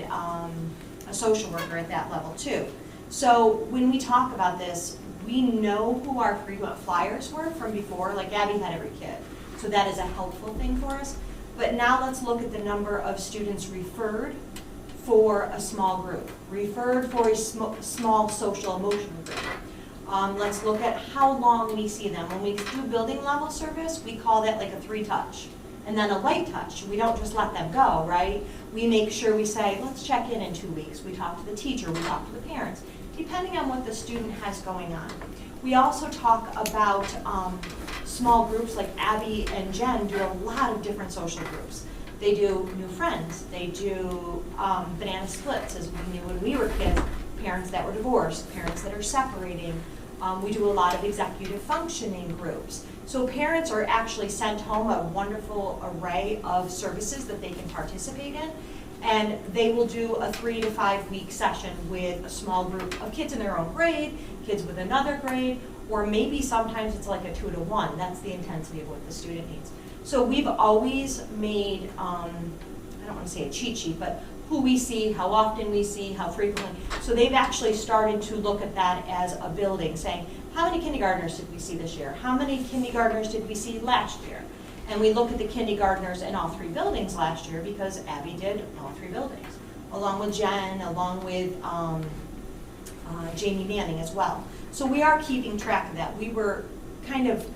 a social worker at that level too. So when we talk about this, we know who our frequent flyers were from before, like Abby had every kid. So that is a helpful thing for us. But now let's look at the number of students referred for a small group, referred for a small social emotional group. Let's look at how long we see them. When we do building level service, we call that like a 3-touch. And then a light touch, we don't just let them go, right? We make sure we say, let's check in 2 weeks. We talk to the teacher, we talk to the parents, depending on what the student has going on. We also talk about small groups, like Abby and Jen do a lot of different social groups. They do new friends, they do banana splits, as we knew when we were kids, parents that were divorced, parents that are separating. We do a lot of executive functioning groups. So parents are actually sent home a wonderful array of services that they can participate in. And they will do a 3 to 5 week session with a small group of kids in their own grade, kids with another grade, or maybe sometimes it's like a 2 to 1. That's the intensity of what the student needs. So we've always made, I don't want to say a cheat sheet, but who we see, how often we see, how frequently. So they've actually started to look at that as a building, saying, how many kindergartners did we see this year? How many kindergartners did we see last year? And we look at the kindergartners in all 3 buildings last year because Abby did all 3 buildings. along with Jen, along with Jamie Manning as well. So we are keeping track of that. We were kind of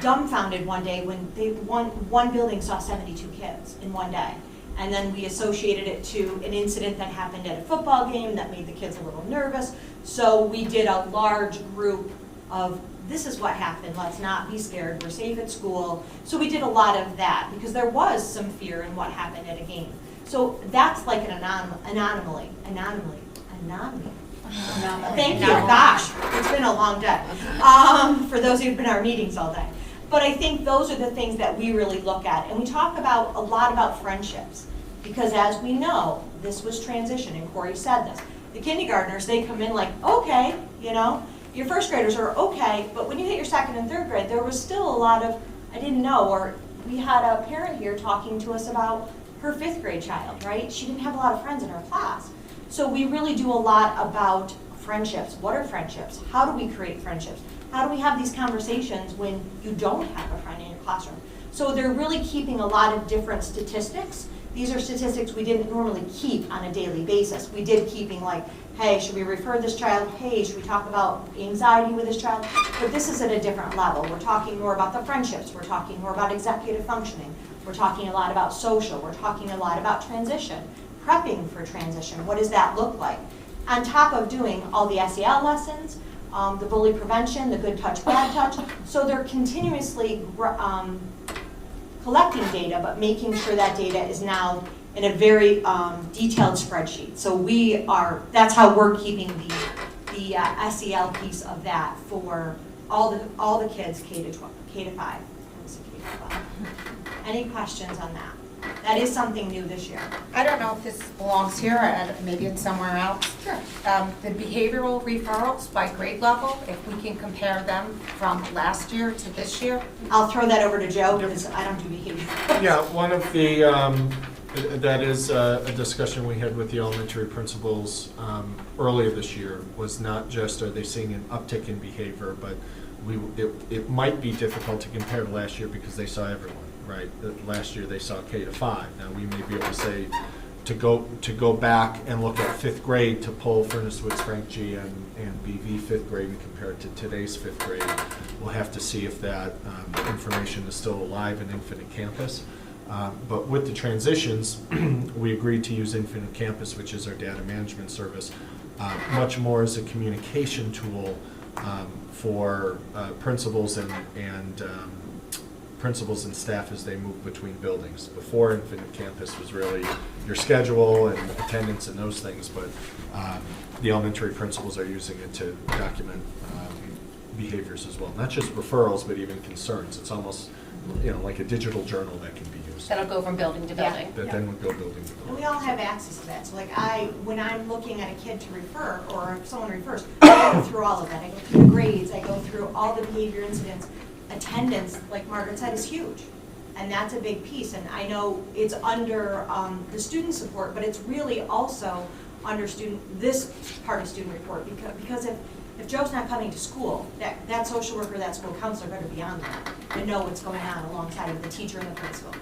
dumbfounded one day when one building saw 72 kids in one day. And then we associated it to an incident that happened at a football game that made the kids a little nervous. So we did a large group of, this is what happened, let's not be scared, we're safe at school. So we did a lot of that because there was some fear in what happened at a game. So that's like an anomaly. Thank you, gosh, it's been a long day, for those who've been in our meetings all day. But I think those are the things that we really look at. And we talk about a lot about friendships, because as we know, this was transition, and Corey said this. The kindergartners, they come in like, okay, you know, your first graders are okay, but when you hit your second and third grade, there was still a lot of, I didn't know, or we had a parent here talking to us about her 5th grade child, right? She didn't have a lot of friends in her class. So we really do a lot about friendships. What are friendships? How do we create friendships? How do we have these conversations when you don't have a friend in your classroom? So they're really keeping a lot of different statistics. These are statistics we didn't normally keep on a daily basis. We did keeping like, hey, should we refer this child? Hey, should we talk about anxiety with this child? But this is at a different level. We're talking more about the friendships. We're talking more about executive functioning. We're talking a lot about social. We're talking a lot about transition, prepping for transition. What does that look like? On top of doing all the SEL lessons, the bully prevention, the good touch, bad touch. So they're continuously collecting data, but making sure that data is now in a very detailed spreadsheet. So that's how we're keeping the SEL piece of that for all the kids K to 5. K to 12. Any questions on that? That is something new this year. I don't know if this belongs here, or maybe it's somewhere else. Sure. The behavioral referrals by grade level, if we can compare them from last year to this year. I'll throw that over to Joe because I don't do behavior. Yeah, one of the, that is a discussion we had with the elementary principals earlier this year, was not just are they seeing an uptick in behavior, but it might be difficult to compare to last year because they saw everyone, right? Last year they saw K to 5. Now we may be able to say, to go back and look at 5th grade to pull Furnace Woods, Frank G, and BV 5th grade and compare it to today's 5th grade. We'll have to see if that information is still alive in Infinite Campus. But with the transitions, we agreed to use Infinite Campus, which is our data management service, much more as a communication tool for principals and principals and staff as they move between buildings. Before, Infinite Campus was really your schedule and attendance and those things, but the elementary principals are using it to document behaviors as well. Not just referrals, but even concerns. It's almost, like a digital journal that can be used. That'll go from building to building. That then would go building to And building. we all have access to that. So like when I'm looking at a kid to refer, or if someone refers, I go through all of that. I go through the grades, I go through all the behavior incidents. Attendance, like Margaret said, is huge. And that's a big piece. And I know it's under the student support, but it's really also under this part of student report. Because if Joe's not coming to school, that social worker, that school counselor better be on that and know what's going on alongside of the teacher and the principal.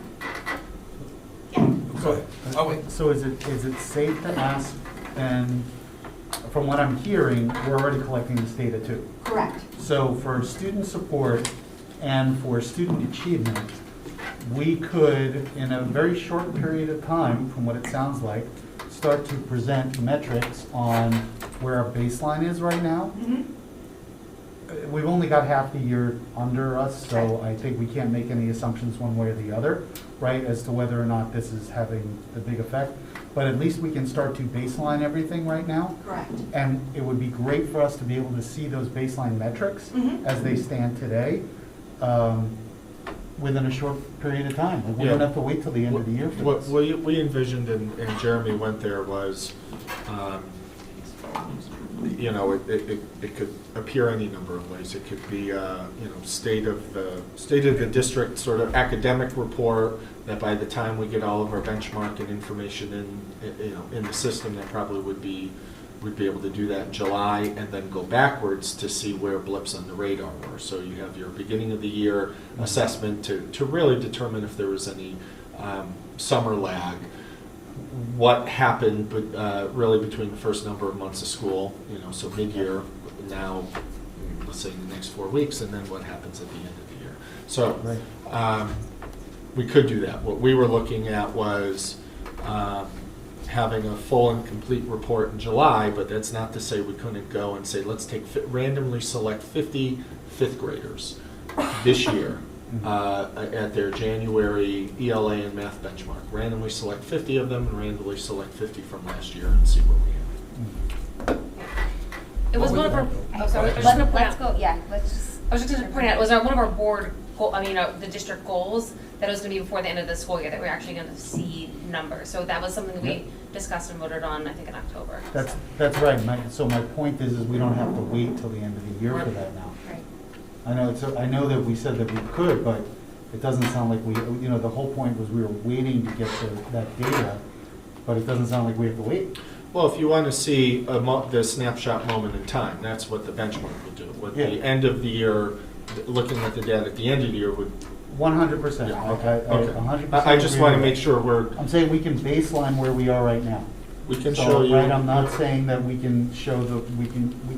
Yeah. Go ahead. Oh, wait. So is it safe to ask, and from what I'm hearing, we're already collecting this data too? Correct. So for student support and for student achievement, we could, in a very short period of time, from what it sounds like, start to present metrics on where our baseline is right now. Mm-hmm. We've only got half the year under us, so I think we can't make any assumptions one way or the other, right, as to whether or not this is having a big effect. But at least we can start to baseline everything right now. Correct. And it would be great for us to be able to see those baseline metrics Mhm. as they stand today within a short period of time. We don't Yeah. have to wait till the end of the year for What this. we envisioned, and Jeremy went there, was, it could appear any number of ways. It could be, state of the district sort of academic report, that by the time we get all of our benchmarking information in the system, that probably we'd be able to do that in July, and then go backwards to see where blips on the radar were. So you have your beginning of the year assessment to really determine if there was any summer lag. what happened, but really between the first number of months of school, so mid-year, now, let's say the next 4 weeks, and then what happens at the end of the year. So, we could do that. What we were looking at was having a full and complete report in July, but that's not to say we couldn't go and say, let's randomly select 50 fifth graders this year at their January ELA and math benchmark. Randomly select 50 of them and randomly select 50 from last year and see what we have. It was one of our, oh, sorry, I was just gonna point out, let's just. I was just gonna point out, it was one of our board goal, the district goals, that it was gonna be before the end of the school year, that we're actually gonna see numbers. So that was something that we discussed and voted on, I think, in October. That's right. So my point is we don't have to wait till the end of the year for that now. Right. I know that we said that we could, but it doesn't sound like the whole point was we were waiting to get that data, but it doesn't sound like we have to wait. Well, if you want to see the snapshot moment in time, that's what the benchmark would do. With the end of the year, looking at the data at the end of the year would. 100%. Yeah, Okay. 100%. 100%. I just agree want to with make that. sure we're. I'm saying we can baseline where we are right now. We can So, show you. Right, I'm not saying that we can show we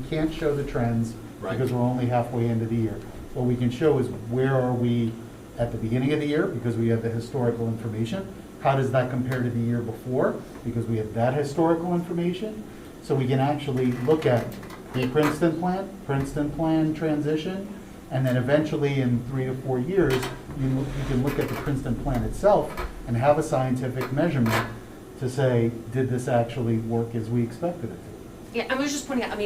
can't show the trends Right. because we're only halfway into the year. What we can show is where are we at the beginning of the year because we have the historical information. How does that compare to the year before? Because we have that historical information. So we can actually look at the Princeton plan transition, and then eventually in 3 to 4 years, you can look at the Princeton plan itself and have a scientific measurement to say, did this actually work as we expected it to? Yeah, I was just pointing out,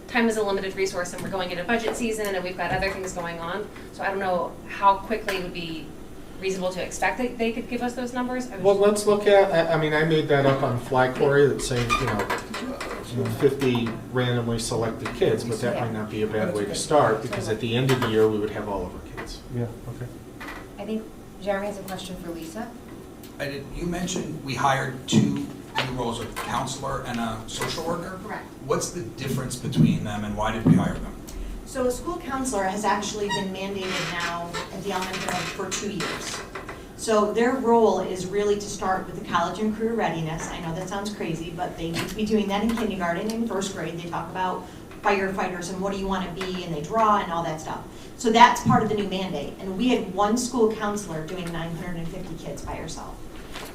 time is a limited resource and we're going into budget season and we've got other things going on. So I don't know how quickly it would be reasonable to expect that they could give us those numbers. Well, let's look at, I made that up on Fly Quarry that's saying, 50 randomly selected kids, but that might not be a bad way to start because at the end of the year, we would have all of our kids. Yeah, okay. I think Jeremy has a question for Lisa. You mentioned we hired 2 new roles, a counselor and a social worker. Correct. What's the difference between them and why did we hire them? So a school counselor has actually been mandated now at the elementary level for 2 years. So their role is really to start with the college and career readiness. I know that sounds crazy, but they need to be doing that in kindergarten and first grade. They talk about firefighters and what do you want to be, and they draw and all that stuff. So that's part of the new mandate. And we had 1 school counselor doing 950 kids by herself.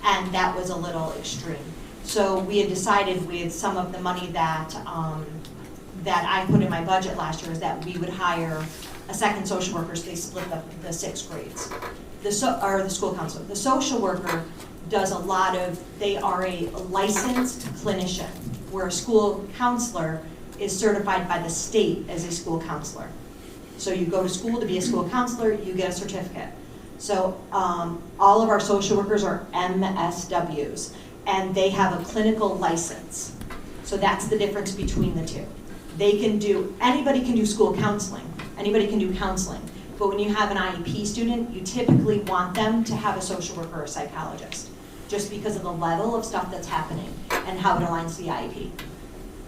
And that was a little extreme. So we had decided with some of the money that that I put in my budget last year is that we would hire a second social worker, so they split the 6 grades. The school counselor. The social worker does a lot of, they are a licensed clinician, where a school counselor is certified by the state as a school counselor. So you go to school to be a school counselor, you get a certificate. So all of our social workers are MSWs, and they have a clinical license. So that's the difference between the two. Anybody can do school counseling, anybody can do counseling, but when you have an IEP student, you typically want them to have a social worker or a psychologist, just because of the level of stuff that's happening and how it aligns to the IEP.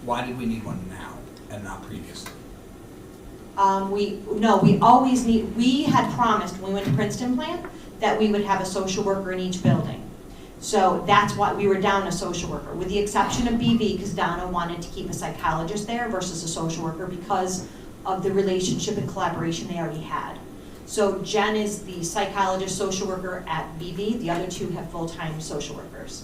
Why did we need one now and not previously? We had promised when we went to Princeton Plan that we would have a social worker in each building. So that's why we were down a social worker, with the exception of BV, because Donna wanted to keep a psychologist there versus a social worker because of the relationship and collaboration they already had. So Jen is the psychologist, social worker at BV. The other 2 have full-time social workers.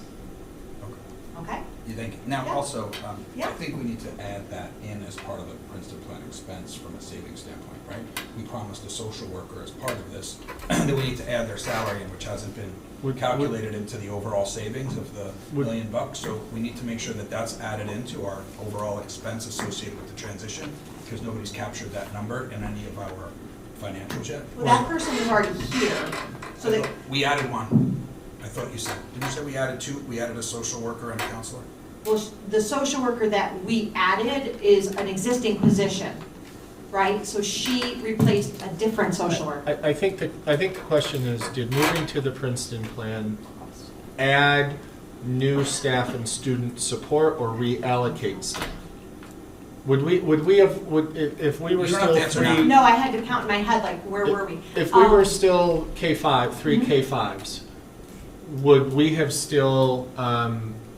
Okay? You think? Now, Yeah. also, Yeah. I think we need to add that in as part of the Princeton Plan expense from a savings standpoint, right? We promised a social worker as part of this, that we need to add their salary in, which hasn't been calculated into the overall savings of the $1 million. So we need to make sure that that's added into our overall expense associated with the transition, because nobody's captured that number in any of our financials yet. Well, that person is already here, so they, We added 1. I thought you said, did you say we added 2? We added a social worker and a counselor? well, the social worker that we added is an existing position, right? So she replaced a different social worker. I think the question is, did moving to the Princeton plan add new staff and student support or reallocate staff? Would we have, if we were You don't have still to answer now. 3? No, I had to count in my head, like, where were we? If we were Um, still K5, 3 Mhm. K5s, would we have still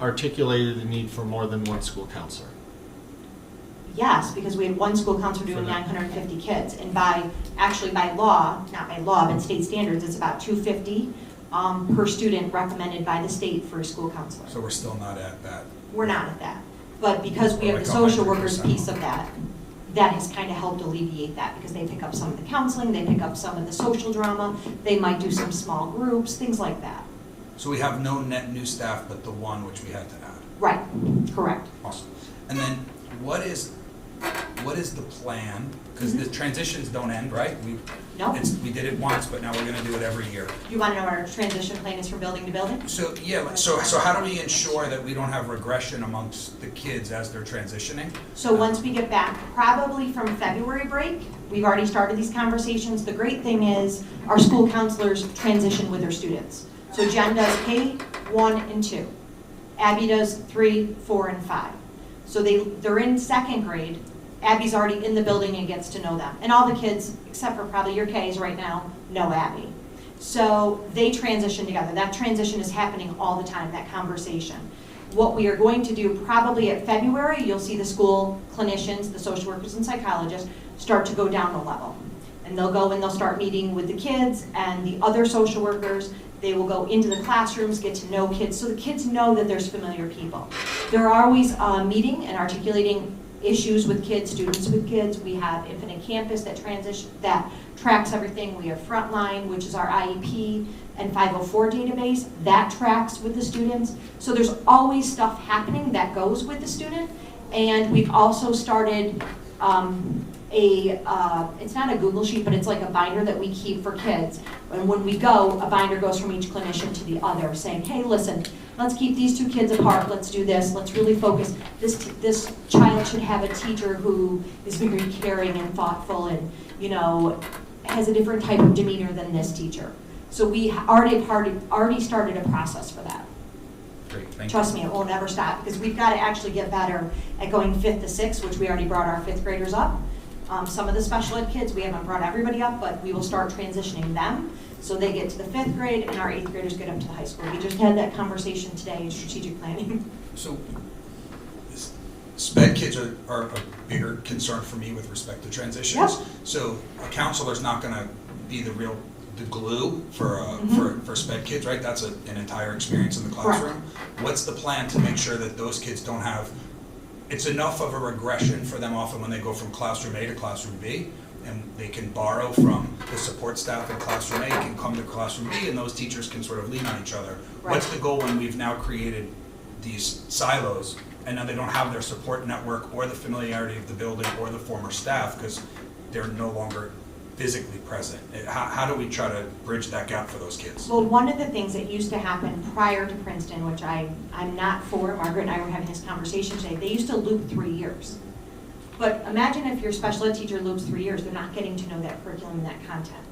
articulated a need for more than one school counselor. Yes, because we had one school counselor doing For that. 950 kids, and by law, not by law, but state standards, it's about 250 per student recommended by the state for a school counselor. So we're still not at that. We're not at that. But because we have Like the social workers 100%. piece of that, that has kind of helped alleviate that, because they pick up some of the counseling, they pick up some of the social drama, they might do some small groups, things like that. So we have no net new staff, but the one which we had to add. Right, correct. Awesome. And then what is the plan? Because the transitions don't end, right? No? We did it once, but now we're gonna do it every year. You want to know what our transition plan is from building to building? So, yeah, so how do we ensure that we don't have regression amongst the kids as they're transitioning? So once we get back, probably from February break, we've already started these conversations. The great thing is our school counselors transition with their students. So Jen does K, 1, and 2. Abby does 3, 4, and 5. So they're in second grade. Abby's already in the building and gets to know them. And all the kids, except for probably your Ks right now, know Abby. So they transition together. That transition is happening all the time, that conversation. What we are going to do probably at February, you'll see the school clinicians, the social workers and psychologists start to go down a level. And they'll go and they'll start meeting with the kids and the other social workers. They will go into the classrooms, get to know kids, so the kids know that there's familiar people. They're always meeting and articulating issues with kids, students with kids. We have Infinite Campus that tracks everything. We have Frontline, which is our IEP and 504 database, that tracks with the students. So there's always stuff happening that goes with the student. And we've also started it's not a Google sheet, but it's like a binder that we keep for kids. And when we go, a binder goes from each clinician to the other, saying, hey, listen, let's keep these two kids apart, let's do this, let's really focus. This child should have a teacher who is very caring and thoughtful and, has a different type of demeanor than this teacher. So we already started a process for that. Great, thank you. Trust me, it won't ever stop, because we've got to actually get better at going 5th to 6th, which we already brought our 5th graders up. Some of the special ed kids, we haven't brought everybody up, but we will start transitioning them, so they get to the 5th grade, and our 8th graders get up to the high school. We just had that conversation today in strategic planning. So, SPED kids are a bigger concern for me with respect to transitions. Yep. So a counselor's not gonna be the glue for SPED kids, right? That's an entire experience in the classroom. What's the plan to make sure that those kids don't have, it's enough of a regression for them often when they go from classroom A to classroom B, and they can borrow from the support staff in classroom A, can come to classroom B, and those teachers can sort of lean on each other. Right. What's the goal when we've now created these silos, and now they don't have their support network or the familiarity of the building or the former staff because they're no longer physically present? How do we try to bridge that gap for those kids? Well, one of the things that used to happen prior to Princeton, which I'm not for, Margaret and I were having this conversation today, they used to loop 3 years. But imagine if your special ed teacher loops 3 years, they're not getting to know that curriculum and that content.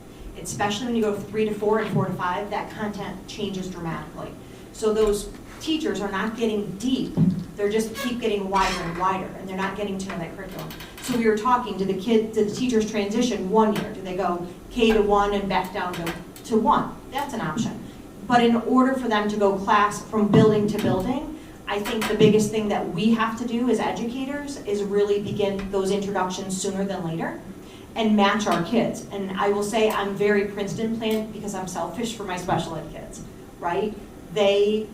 Especially when you go from 3 to 4 and 4 to 5, that content changes dramatically. So those teachers are not getting deep, they're just keep getting wider and wider, and they're not getting to know that curriculum. So we were talking, do the teachers transition 1 year? Do they go K to 1 and back down to 1? That's an option. But in order for them to go class from building to building, I think the biggest thing that we have to do as educators is really begin those introductions sooner than later and match our kids. And I will say I'm very Princeton planned because I'm selfish for my special ed kids, right? They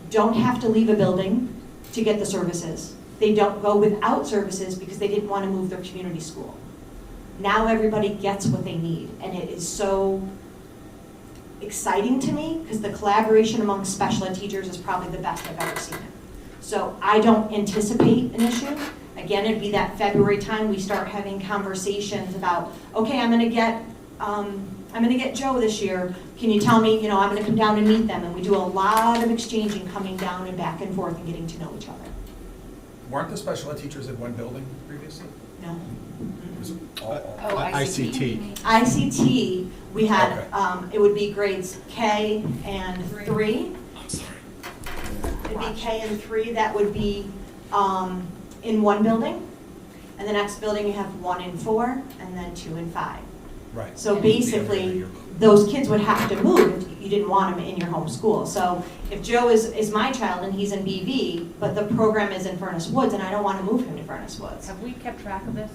don't have to leave a building to get the services. They don't go without services because they didn't want to move their community school. Now everybody gets what they need, and it is so exciting to me because the collaboration among special ed teachers is probably the best I've ever seen it. So I don't anticipate an issue. Again, it'd be that February time we start having conversations about, okay, I'm gonna get Joe this year. Can you tell me, I'm gonna come down and meet them, and we do a lot of exchanging, coming down and back and forth and getting to know each other. Weren't the special ed teachers in one building previously? No. It was all- ICT. ICT, we had, Okay. it would be grades K and 3. I'm sorry. It'd be K and 3, that would be in one building. And the next building you have 1 and 4, and then 2 and 5. Right. So basically, those kids would have to move if you didn't want them in your home school. So if Joe is my child and he's in BV, but the program is in Furnace Woods, and I don't want to move him to Furnace Woods. Have we kept track of this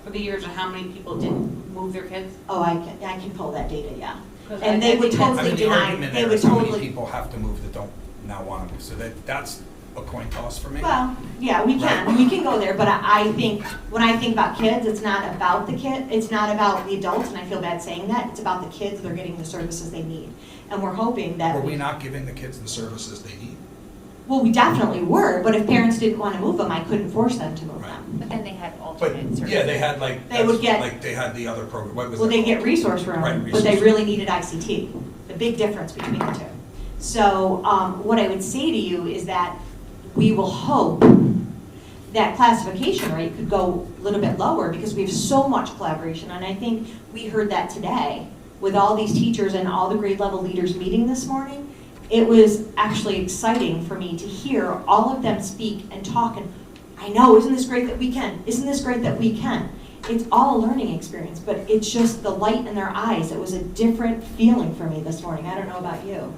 for the years of how many people didn't move their kids? Oh, I can pull that data, yeah. 'Cause And I they would think that's- I mean, totally the deny, argument they there would is how many totally. people have to move that don't now want to move, so that's a coin toss for me. Well, yeah, we can go there, but I think, when I think about kids, it's not about the kid, it's not about the adults, and I feel bad saying that, it's about the kids, they're getting the services they need. And we're hoping that. Were we not giving the kids the services they need? Well, we definitely were, but if parents didn't want to move them, I couldn't force them to move Right. them. But then they had But, alternate services. yeah, they had like, They would get- like they had the other program, what was that Well, they called? get resource room, Right, but they resource. really needed ICT, the big difference between the two. So what I would say to you is that we will hope that classification rate could go a little bit lower because we have so much collaboration. And I think we heard that today with all these teachers and all the grade level leaders meeting this morning. It was actually exciting for me to hear all of them speak and talk and, I know, isn't this great that we can? Isn't this great that we can? It's all a learning experience, but it's just the light in their eyes. It was a different feeling for me this morning. I don't know about you.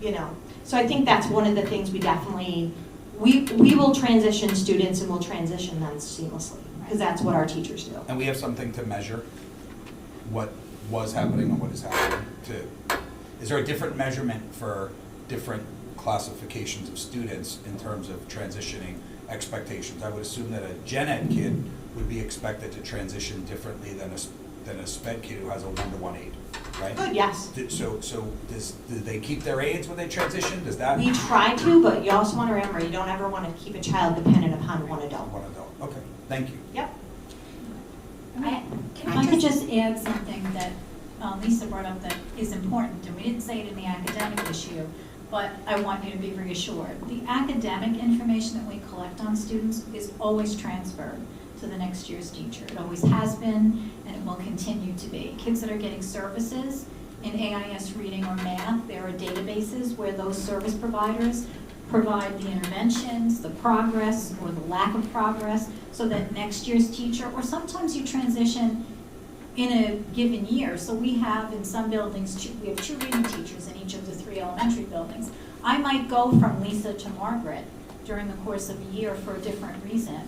You know, so I think that's one of the things we definitely, we will transition students and we'll transition them seamlessly, because that's what our teachers do. And we have something to measure what was happening and what is happening to, is there a different measurement for different classifications of students in terms of transitioning expectations? I would assume that a gen ed kid would be expected to transition differently than a sped kid who has a 1-to-1 aid, right? Good, yes. So do they keep their aids when they transition? Does that? We try to, but you also want to remember, you don't ever want to keep a child dependent upon one adult. One adult, okay, thank you. Yep. Can I just add something that Lisa brought up that is important, and we didn't say it in the academic issue, but I want you to be reassured. The academic information that we collect on students is always transferred to the next year's teacher. It always has been, and it will continue to be. Kids that are getting services in AIS reading or math, there are databases where those service providers provide the interventions, the progress or the lack of progress, so that next year's teacher, or sometimes you transition in a given year. So we have in some buildings, we have 2 reading teachers in each of the 3 elementary buildings. I might go from Lisa to Margaret during the course of a year for a different reason.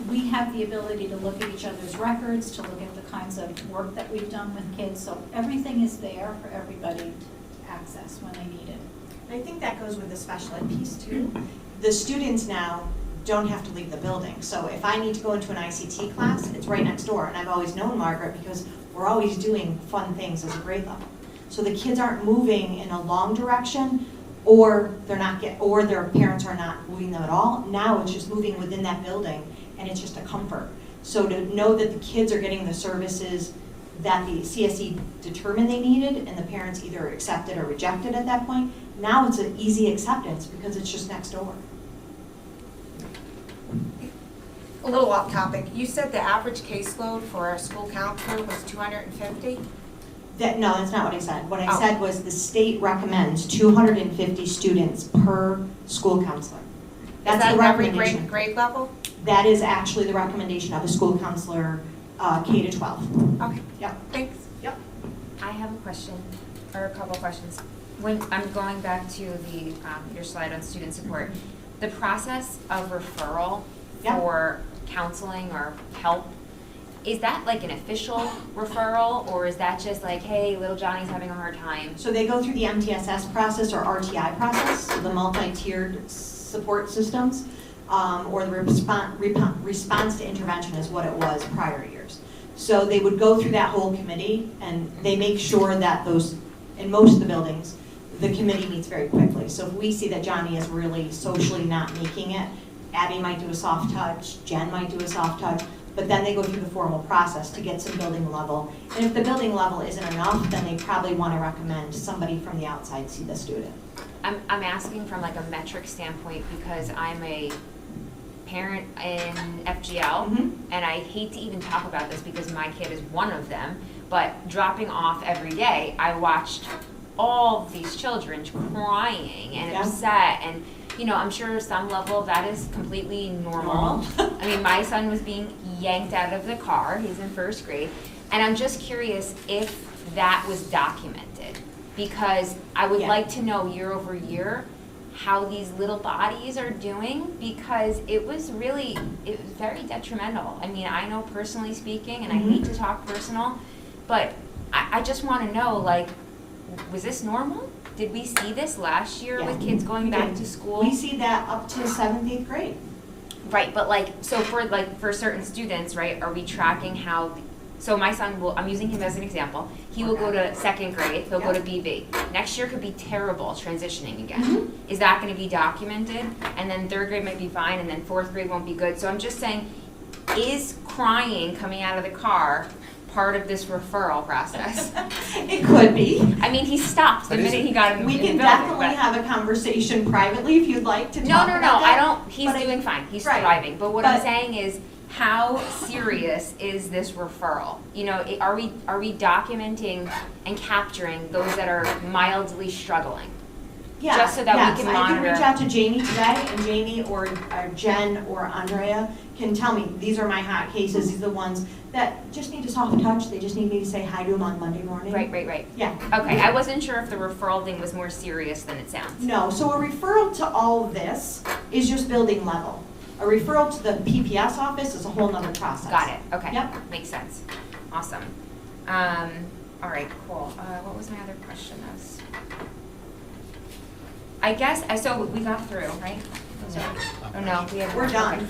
We have the ability to look at each other's records, to look at the kinds of work that we've done with kids, so everything is there for everybody to access when they need it. And I think that goes with the special ed piece too. The students now don't have to leave the building. So if I need to go into an ICT class, it's right next door. And I've always known Margaret because we're always doing fun things as a grade level. So the kids aren't moving in a long direction, or or their parents are not moving them at all. Now it's just moving within that building, and it's just a comfort. So to know that the kids are getting the services that the CSE determined they needed, and the parents either accepted or rejected at that point, now it's an easy acceptance because it's just next door. A little off topic, you said the average caseload for a school counselor was 250? No, that's not what I said. What I Oh. said was the state recommends 250 students per school counselor. That's the Is that every recommendation. grade level? That is actually the recommendation of a school counselor, K to 12. Okay, Yep. thanks. Yep. I have a question, or a couple of questions. When, I'm going back to the, your slide on student support. The process of referral Yeah. for counseling or help, is that like an official referral, or is that just like, hey, little Johnny's having a hard time? So they go through the MTSS process or RTI process, so the multi-tiered support systems, or the response to intervention is what it was prior years. So they would go through that whole committee, and they make sure that those, in most of the buildings, the committee meets very quickly. So if we see that Johnny is really socially not making it, Abby might do a soft touch, Jen might do a soft touch, but then they go through the formal process to get some building level. And if the building level isn't enough, then they probably want to recommend somebody from the outside see the student. I'm asking from like a metric standpoint because I'm a parent in FGL, Mhm. and I hate to even talk about this because my kid is one of them, but dropping off every day, I watched all of these children crying and Yeah. upset, and you know, I'm sure some level of that is completely normal. I mean, my son was being yanked out of the car, he's in first grade, And I'm just curious if that was documented, because I would Yeah. like to know year over year how these little bodies are doing, because it was very detrimental. I mean, I know personally speaking, and I hate to talk personal, but I just wanna know, like, was this normal? Did we see this last year with kids going We back did. to school? We see that up to 7th, 8th grade. Right, but like, so for certain students, right, are we tracking how, so my son will, I'm using him as an example, he will go to second grade, he'll go to BV. Next year could be terrible transitioning again. Is that gonna be documented? And then third grade might be fine, and then fourth grade won't be good. So I'm just saying, is crying coming out of the car part of this referral process? It could be. I mean, he stopped the But is minute it? he got in the We building. can definitely but- have a conversation privately if you'd like to No, talk no, no, about I that. don't, he's But I- doing fine, he's Right. thriving, but what I'm But- saying is, how serious is this referral? You know, are we documenting and capturing those that are mildly struggling? Yeah, just so that we yes, can I can monitor. reach out to Jamie today, and Jamie or Jen or Andrea can tell me, these are my hot cases, these are the ones that just need a soft touch, they just need me to say hi to them on Monday morning. Right. Yeah. Okay, I wasn't sure if the referral thing was more serious than it sounds. No, so a referral to all of this is just building level. A referral to the PPS office is a whole nother process. Got it, okay. Yep. Makes sense. Awesome. All right, cool. What was my other question? I guess, so we got through, right? Oh, no, we have. We're done.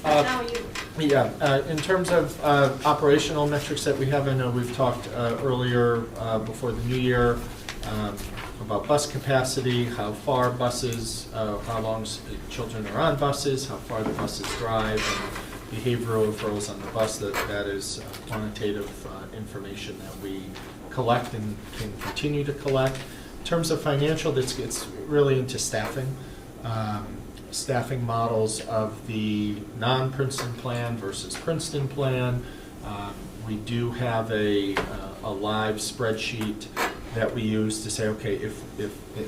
Now you. Yeah, in terms of operational metrics that we have, I know we've talked earlier before the new year about bus capacity, how far buses, how long children are on buses, how far the buses drive, and behavioral referrals on the bus. That is quantitative information that we collect and can continue to collect. In terms of financial, this gets really into staffing. Staffing models of the non-Princeton plan versus Princeton plan. We do have a live spreadsheet that we use to say, okay, if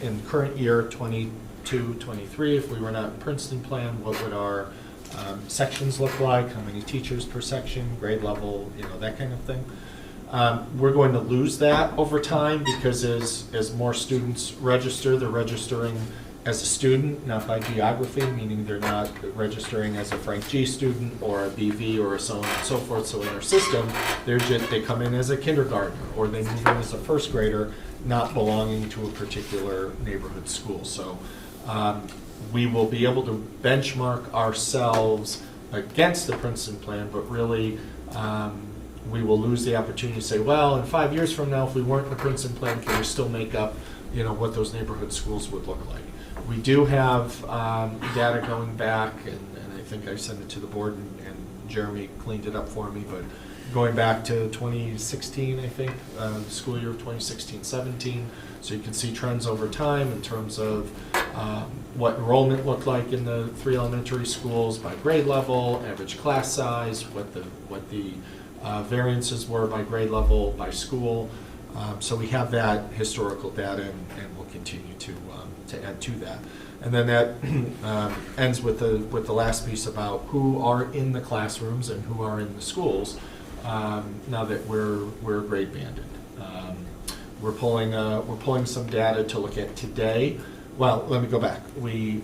in current year 22, 23, if we were not in Princeton plan, what would our sections look like? How many teachers per section, grade level, that kind of thing. We're going to lose that over time because as more students register, they're registering as a student, not by geography, meaning they're not registering as a Frank G student or a BV or so on and so forth. So in our system, they come in as a kindergartner or they move in as a first grader, not belonging to a particular neighborhood school. So we will be able to benchmark ourselves against the Princeton plan, but really we will lose the opportunity to say, well, in 5 years from now, if we weren't in the Princeton plan, can we still make up, what those neighborhood schools would look like? We do have data going back, and I think I sent it to the board, and Jeremy cleaned it up for me, but going back to 2016, I think, school year of 2016-17, so you can see trends over time in terms of what enrollment looked like in the 3 elementary schools by grade level, average class size, what the variances were by grade level, by school. So we have that historical data, and we'll continue to add to that. And then that ends with the last piece about who are in the classrooms and who are in the schools now that we're grade banded. We're pulling some data to look at today. Well, let me go back. New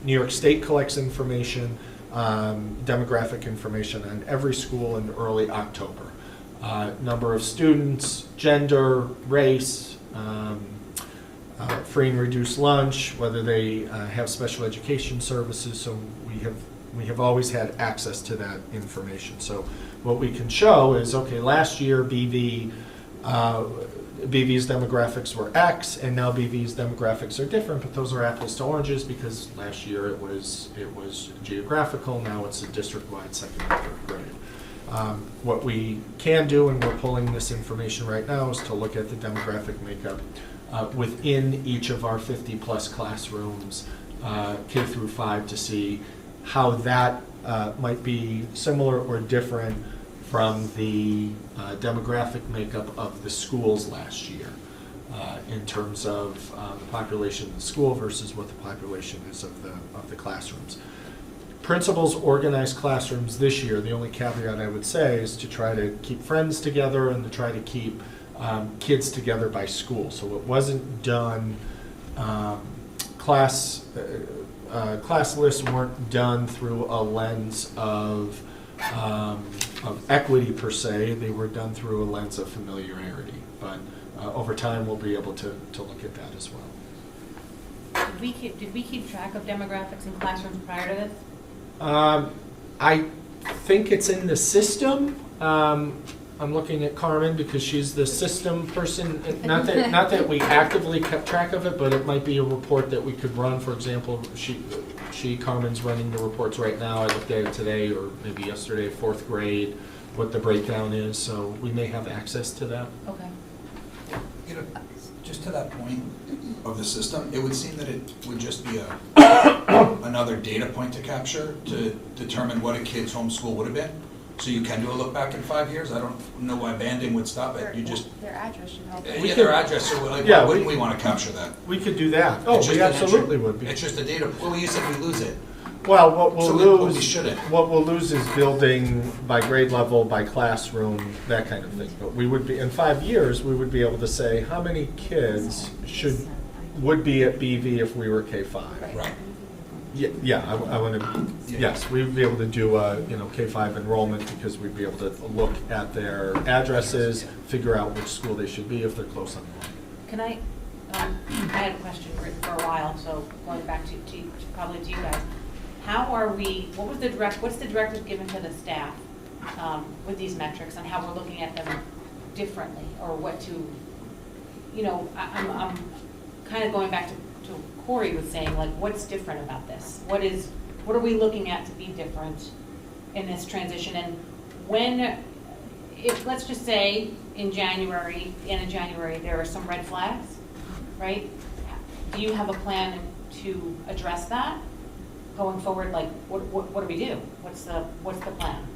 York State collects information, demographic information on every school in early October. Number of students, gender, race, free and reduced lunch, whether they have special education services. So we have always had access to that information. So what we can show is, okay, last year BV's demographics were X, and now BV's demographics are different, but those are apples to oranges because last year it was geographical, now it's a district-wide second and third grade. What we can do, and we're pulling this information right now, is to look at the demographic makeup within each of our 50-plus classrooms, K through 5, to see how that might be similar or different from the demographic makeup of the schools last year in terms of the population of the school versus what the population is of the classrooms. principals organized classrooms this year. The only caveat I would say is to try to keep friends together and to try to keep kids together by school. So it wasn't done, class lists weren't done through a lens of equity per se. They were done through a lens of familiarity. But over time, we'll be able to look at that as well. Did we keep track of demographics in classrooms prior to this? I think it's in the system. I'm looking at Carmen because she's the system person. Not that we actively kept track of it, but it might be a report that we could run. For example, Carmen's running the reports right now. I looked at it today or maybe yesterday, 4th grade, what the breakdown is. So we may have access to that. Okay. You know, just to that point of the system, it would seem that it would just be another data point to capture to determine what a kid's homeschool would have been. So you can do a look back in 5 years. I don't know why banding would stop it. You just Their address should help. yeah, their address. So like, Yeah, why wouldn't we want to capture that? We could do that. Oh, It's just we an absolutely entry. would be. It's just a data. Well, you said we lose it. Well, what we'll So lose, we shouldn't. what we'll lose is building by grade level, by classroom, that kind of thing. But we would be, in 5 years, we would be able to say how many kids would be at BV if we were K-5. Right. Yeah, I want to, yes, we'd be able to do a, K-5 enrollment because we'd be able to look at their addresses, figure out which school they should be if they're close on the line. Can I had a question for a while, so going back to probably to you guys. How are we, what's the directive given to the staff with these metrics and how we're looking at them differently or what to, I'm kind of going back to Corey was saying, like, what's different about this? What are we looking at to be different in this transition? And if let's just say in January, there are some red flags, right? Do you have a plan to address that going forward? Like, what do we do? What's the plan?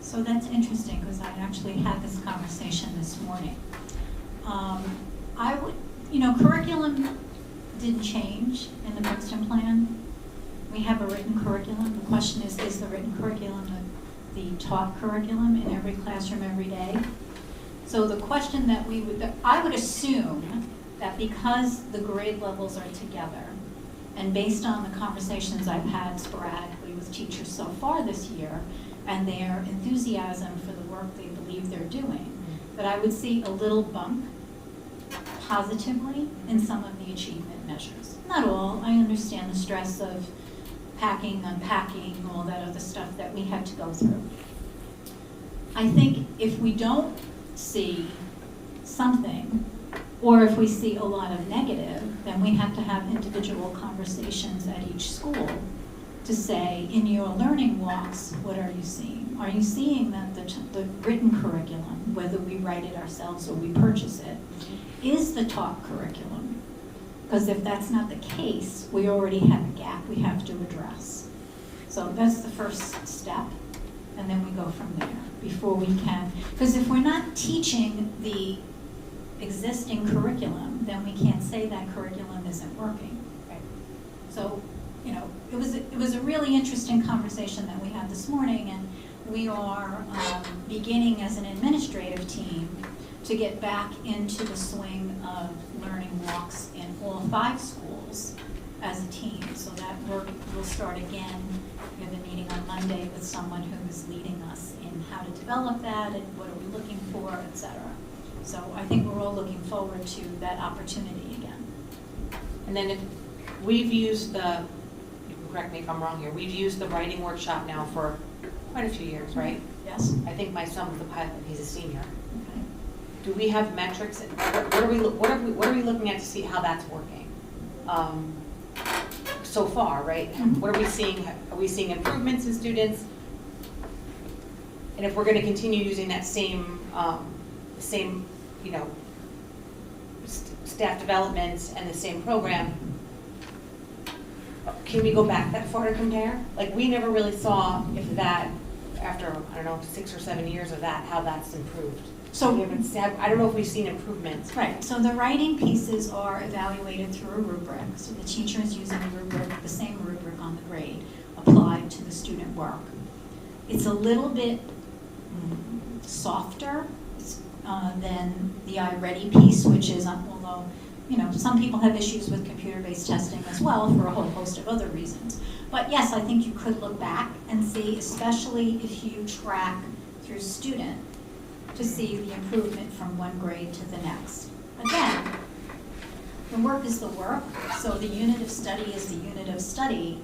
So that's interesting because I actually had this conversation this morning. Curriculum didn't change in the Princeton plan. We have a written curriculum. The question is the written curriculum the taught curriculum in every classroom every day? So the question that I would assume that because the grade levels are together, and based on the conversations I've had sporadically with teachers so far this year, and their enthusiasm for the work they believe they're doing, that I would see a little bump positively in some of the achievement measures. Not all. I understand the stress of packing, unpacking, all that other stuff that we had to go through. I think if we don't see something, or if we see a lot of negative, then we have to have individual conversations at each school to say, in your learning walks, what are you seeing? Are you seeing that the written curriculum, whether we write it ourselves or we purchase it, is the taught curriculum? Because if that's not the case, we already have a gap we have to address. So that's the first step, and then we go from there before we can. Because if we're not teaching the existing curriculum, then we can't say that curriculum isn't working. Right. So, it was a really interesting conversation that we had this morning, and we are beginning as an administrative team to get back into the swing of learning walks in all 5 schools as a team. So that work will start again. We have a meeting on Monday with someone who is leading us in how to develop that and what are we looking for, et cetera. So I think we're all looking forward to that opportunity again. And then if we've used you can correct me if I'm wrong here, we've used the writing workshop now for quite a few years, right? Yes? I think my son was a pilot, he's a senior. Okay. Do we have metrics? What are we looking at to see how that's working? So far, right? Mhm. What are we seeing? Are we seeing improvements in students? And if we're going to continue using that same staff development and the same program, can we go back that far to compare? Like, we never really saw if that, after, 6 or 7 years of that, how that's improved. So We haven't said, I don't know if we've seen improvements. Right, so the writing pieces are evaluated through a rubric, so the teacher is using a rubric, the same rubric on the grade, applied to the student work. It's a little bit softer than the iReady piece, which is, although, you know, some people have issues with computer-based testing as well for a whole host of other reasons. But yes, I think you could look back and see, especially if you track through student, to see the improvement from one grade to the next. Again, the work is the work, so the unit of study is the unit of study.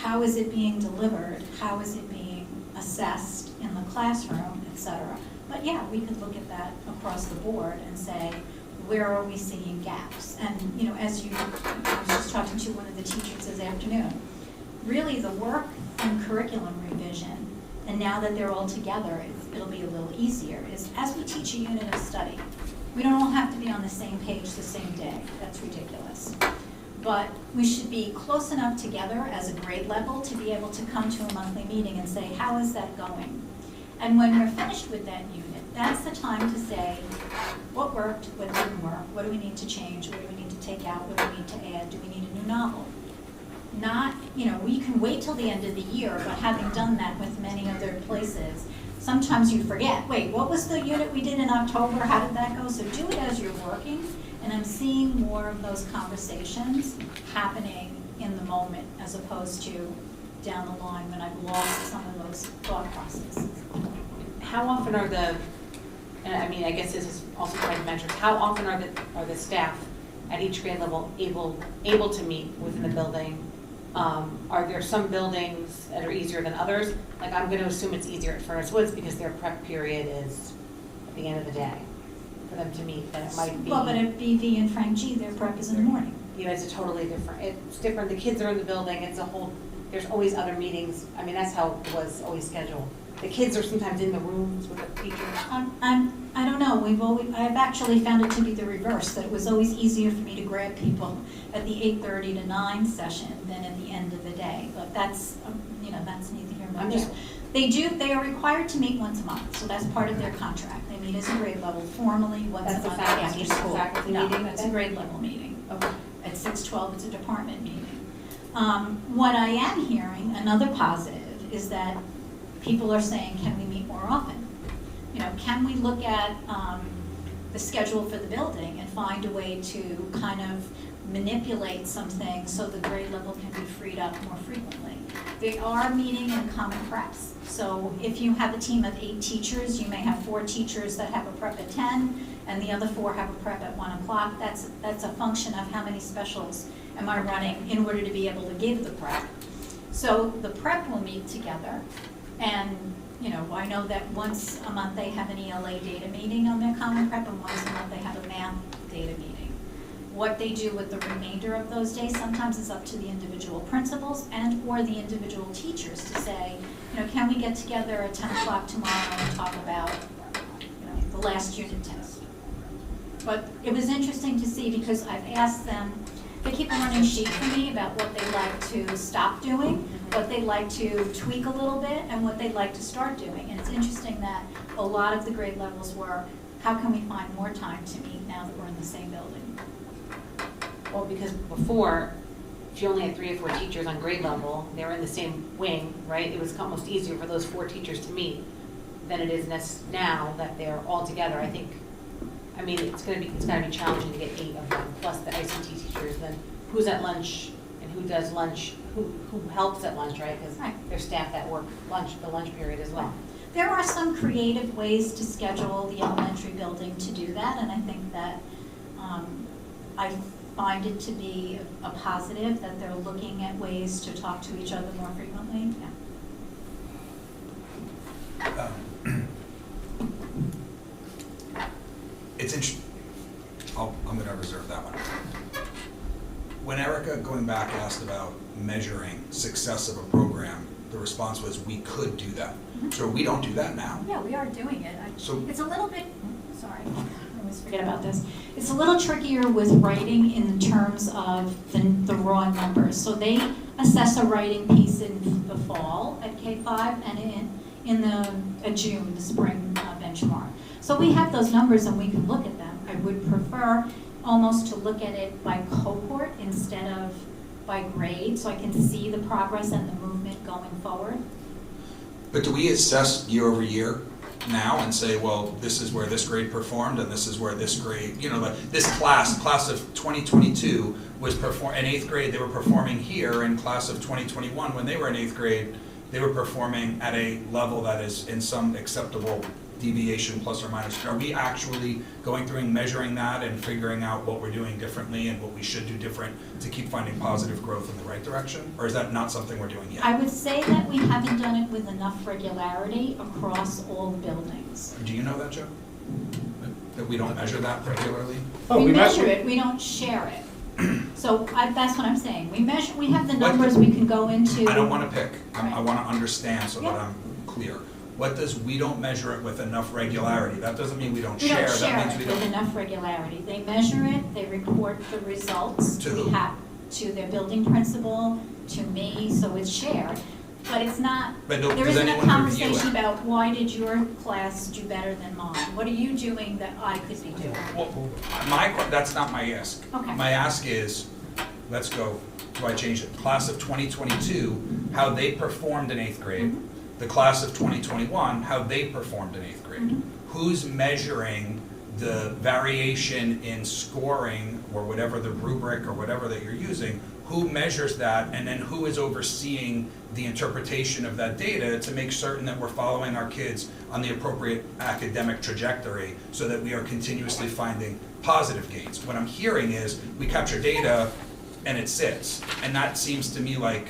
How is it being delivered? How is it being assessed in the classroom, et cetera? But yeah, we could look at that across the board and say, where are we seeing gaps? And, you know, as you, I was just talking to one of the teachers this afternoon, really the work and curriculum revision, and now that they're all together, it'll be a little easier, is as we teach a unit of study, we don't all have to be on the same page the same day. That's ridiculous. But we should be close enough together as a grade level to be able to come to a monthly meeting and say, how is that going? And when we're finished with that unit, that's the time to say, what worked, what didn't work, what do we need to change, what do we need to take out, what do we need to add, do we need a new novel? Not, you know, we can wait till the end of the year, but having done that with many other places, sometimes you forget, wait, what was the unit we did in October, how did that go? So do it as you're working, and I'm seeing more of those conversations happening in the moment as opposed to down the line when I've lost some of those thought processes. How often are the, and I mean, I guess this is also part of metrics, how often are the staff at each grade level able to meet within the building? Are there some buildings that are easier than others? Like, I'm gonna assume it's easier at Furnace Woods because their prep period is at the end of the day for them to meet, than it might be. Well, but at BV and Frank G, their prep is in the morning. You know, it's a totally different, it's different, the kids are in the building, it's a whole, there's always other meetings. I mean, that's how it was always scheduled. The kids are sometimes in the rooms with the teachers. I don't know, I've actually found it to be the reverse, that it was always easier for me to grab people at the 8:30 to 9 session than at the end of the day, but that's, you know, that's neither here nor I'm there. just- They are required to meet once a month, so that's part of their contract. They meet as a grade level formally once That's a a month faculty- after just a school. faculty No, meeting, that's a okay. grade level meeting. Okay. At 6:12, it's a department meeting. What I am hearing, another positive, is that people are saying, can we meet more often? You know, can we look at the schedule for the building and find a way to kind of manipulate some things so the grade level can be freed up more frequently? They are meeting in common preps. So if you have a team of 8 teachers, you may have 4 teachers that have a prep at 10 and the other 4 have a prep at 1 o'clock. That's a function of how many specials am I running in order to be able to give the prep. So the prep will meet together, and you know, I know that once a month they have an ELA data meeting on their common prep, and once a month they have a math data meeting. What they do with the remainder of those days sometimes is up to the individual principals and or the individual teachers to say, you know, can we get together at 10 o'clock tomorrow and talk about, you know, the last unit test. But it was interesting to see because I've asked them, they keep a running sheet for me about what they like to stop doing, what they like to tweak a little bit, and what they'd like to start doing. And it's interesting that a lot of the grade levels were, how can we find more time to meet now that we're in the same building? Well, because before, if you only had 3 or 4 teachers on grade level, they were in the same wing, right? It was almost easier for those 4 teachers to meet than it is now that they're all together. I think, I mean, it's gonna be challenging to get 8 of them, plus the ICT teachers, then who's at lunch and who does lunch, who helps at lunch, right? Because Right. there's staff that work the lunch period as well. There are some creative ways to schedule the elementary building to do that, and I think that I find it to be a positive that they're looking at ways to talk to each other more frequently. Yeah. It's interesting. I'm going to reserve that one. When Erica, going back, asked about measuring success of a program, the response was, we could do that. So we don't do that now. Yeah, we are doing it. So- It's a little bit, sorry, I always forget about this. It's a little trickier with writing in terms of the raw numbers. So they assess a writing piece in the fall at K-5 and in June, the spring benchmark. So we have those numbers and we can look at them. I would prefer almost to look at it by cohort instead of by grade, so I can see the progress and the movement going forward. But do we assess year over year now and say, well, this is where this grade performed and this is where this grade, like this class of 2022 was in 8th grade, they were performing here, in class of 2021, when they were in 8th grade, they were performing at a level that is in some acceptable deviation, plus or minus. Are we actually going through and measuring that and figuring out what we're doing differently and what we should do different to keep finding positive growth in the right direction? Or is that not something we're doing yet? I would say that we haven't done it with enough regularity across all buildings. Do you know that, Joe? That we don't measure that regularly? Oh, We we measure measure- it, we don't share it. So that's what I'm saying. We have the numbers we can go into. I don't want to pick. I Right. want to understand so that Yeah. I'm clear. What does we don't measure it with enough regularity? That doesn't mean we don't We share. don't That share means we it with don't. enough regularity. They measure it, they report the results To we who? have, to their building principal, to me, so it's shared. But it's not, But there does isn't a anyone review conversation it? about why did your class do better than mine? What are you doing that I could be doing? Well, that's not my ask. Okay. My ask is, let's go, do I change it? Class of 2022, how they performed in 8th grade. Mhm. The class of 2021, how they performed in 8th grade. Mhm. Who's measuring the variation in scoring or whatever the rubric or whatever that you're using? Who measures that, and then who is overseeing the interpretation of that data to make certain that we're following our kids on the appropriate academic trajectory so that we are continuously finding positive gains? What I'm hearing is we capture data and it sits, and that seems to me like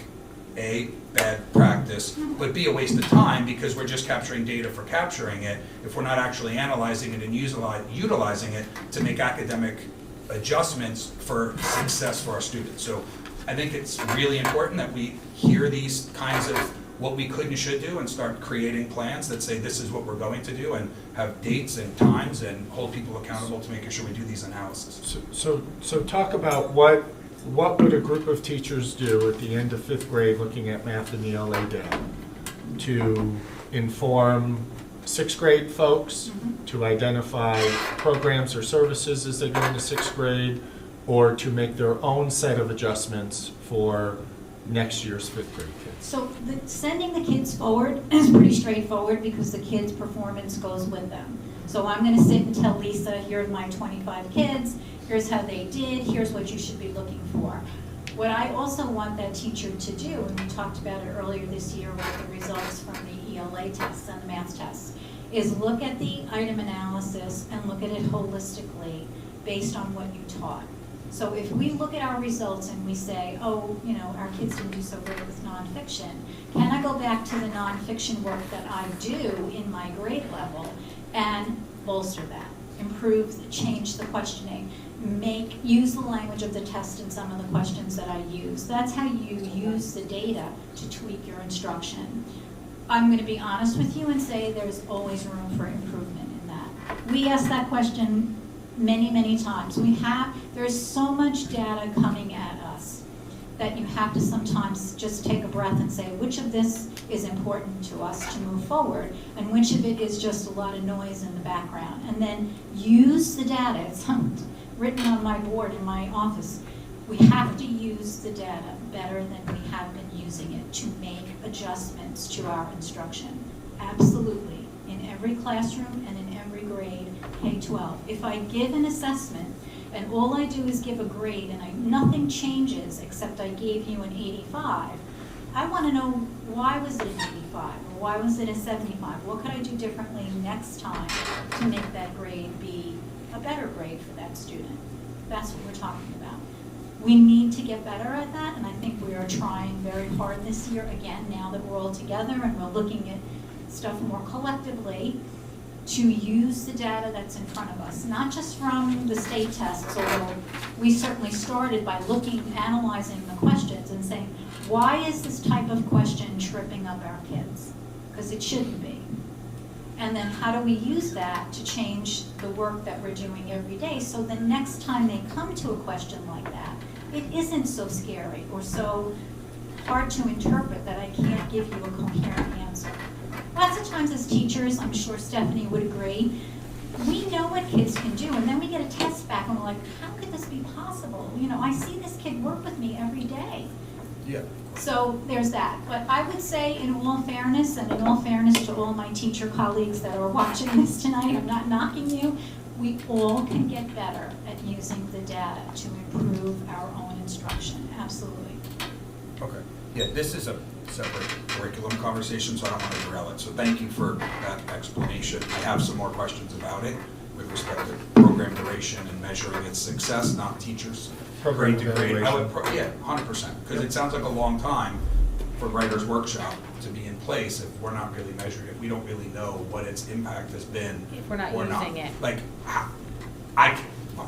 A, bad practice, but B, a waste of time because we're just capturing data for capturing it if we're not actually analyzing it and utilizing it to make academic adjustments for success for our students. So I think it's really important that we hear these kinds of what we could and should do and start creating plans that say this is what we're going to do and have dates and times and hold people accountable to making sure we do these analyses. So talk about what would a group of teachers do at the end of 5th grade looking at math and ELA data to inform 6th grade folks, to identify programs or services as they go into 6th grade, or to make their own set of adjustments for next year's 5th grade kids? So sending the kids forward is pretty straightforward because the kids' performance goes with them. So I'm going to sit and tell Lisa, here's my 25 kids, here's how they did, here's what you should be looking for. What I also want that teacher to do, and we talked about it earlier this year with the results from the ELA tests and the math tests, is look at the item analysis and look at it holistically based on what you taught. So if we look at our results and we say, oh, our kids didn't do so great with nonfiction, can I go back to the nonfiction work that I do in my grade level and bolster that, improve, change the questioning, use the language of the test in some of the questions that I use. That's how you use the data to tweak your instruction. I'm going to be honest with you and say there's always room for improvement in that. We ask that question many, many times. There's so much data coming at us that you have to sometimes just take a breath and say, which of this is important to us to move forward, and which of it is just a lot of noise in the background. And then use the data. It's written on my board in my office. We have to use the data better than we have been using it to make adjustments to our instruction. Absolutely. In every classroom and in every grade, K-12. If I give an assessment and all I do is give a grade and nothing changes except I gave you an 85, I want to know why was it an 85 or why was it a 75? What could I do differently next time to make that grade be a better grade for that student? That's what we're talking about. We need to get better at that, and I think we are trying very hard this year, again, now that we're all together and we're looking at stuff more collectively, to use the data that's in front of us, not just from the state tests, although we certainly started by analyzing the questions and saying, why is this type of question tripping up our kids? Because it shouldn't be. And then how do we use that to change the work that we're doing every day so the next time they come to a question like that, it isn't so scary or so hard to interpret that I can't give you a coherent answer. Lots of times as teachers, I'm sure Stephanie would agree, we know what kids can do, and then we get a test back, and we're like, how could this be possible? You know, I see this kid work with me every day. Yeah. So there's that. But I would say, in all fairness, and in all fairness to all my teacher colleagues that are watching this tonight, I'm not knocking you, we all can get better at using the data to improve our own instruction, absolutely. Okay. Yeah, this is a separate curriculum conversation, so I don't want to derail it. So thank you for that explanation. I have some more questions about it with respect to program duration and measuring its success, not teachers' Program grade to grade. evaluation. Yeah, 100%, because it sounds like a long time for Writer's Workshop to be in place if we're not really measuring it. We don't really know what its impact has been. If we're not or using it. Like,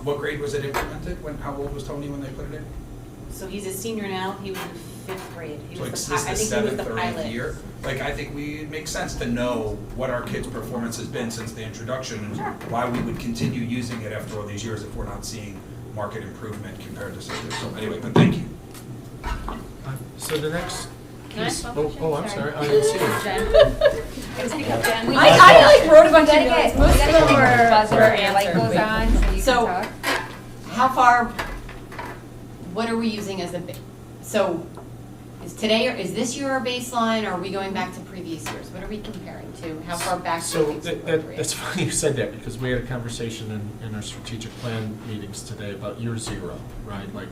what grade was it implemented? How old was Tony when they put it in? So he's a senior now, he was in 5th grade. He So like was this the, I the think he was the 7th or 8th pilot. year? Like, I think it makes sense to know what our kids' performance has been since the introduction and why we would continue using it after all these years if we're not seeing market improvement compared to Sisters. So anyway, but thank you. So the next Can I piece, ask one question? I'm Sorry. sorry, I didn't see you. Jen? I like wrote a bunch of notes. Most You of gotta them keep were. your buzzer and your light goes on so you So- can talk. How far, what are we using as so is today, or is this year our baseline, or are we going back to previous years? What are we comparing to? How far back do So you think is appropriate? that's funny you said that, because we had a conversation in our strategic plan meetings today about year zero, right? Like,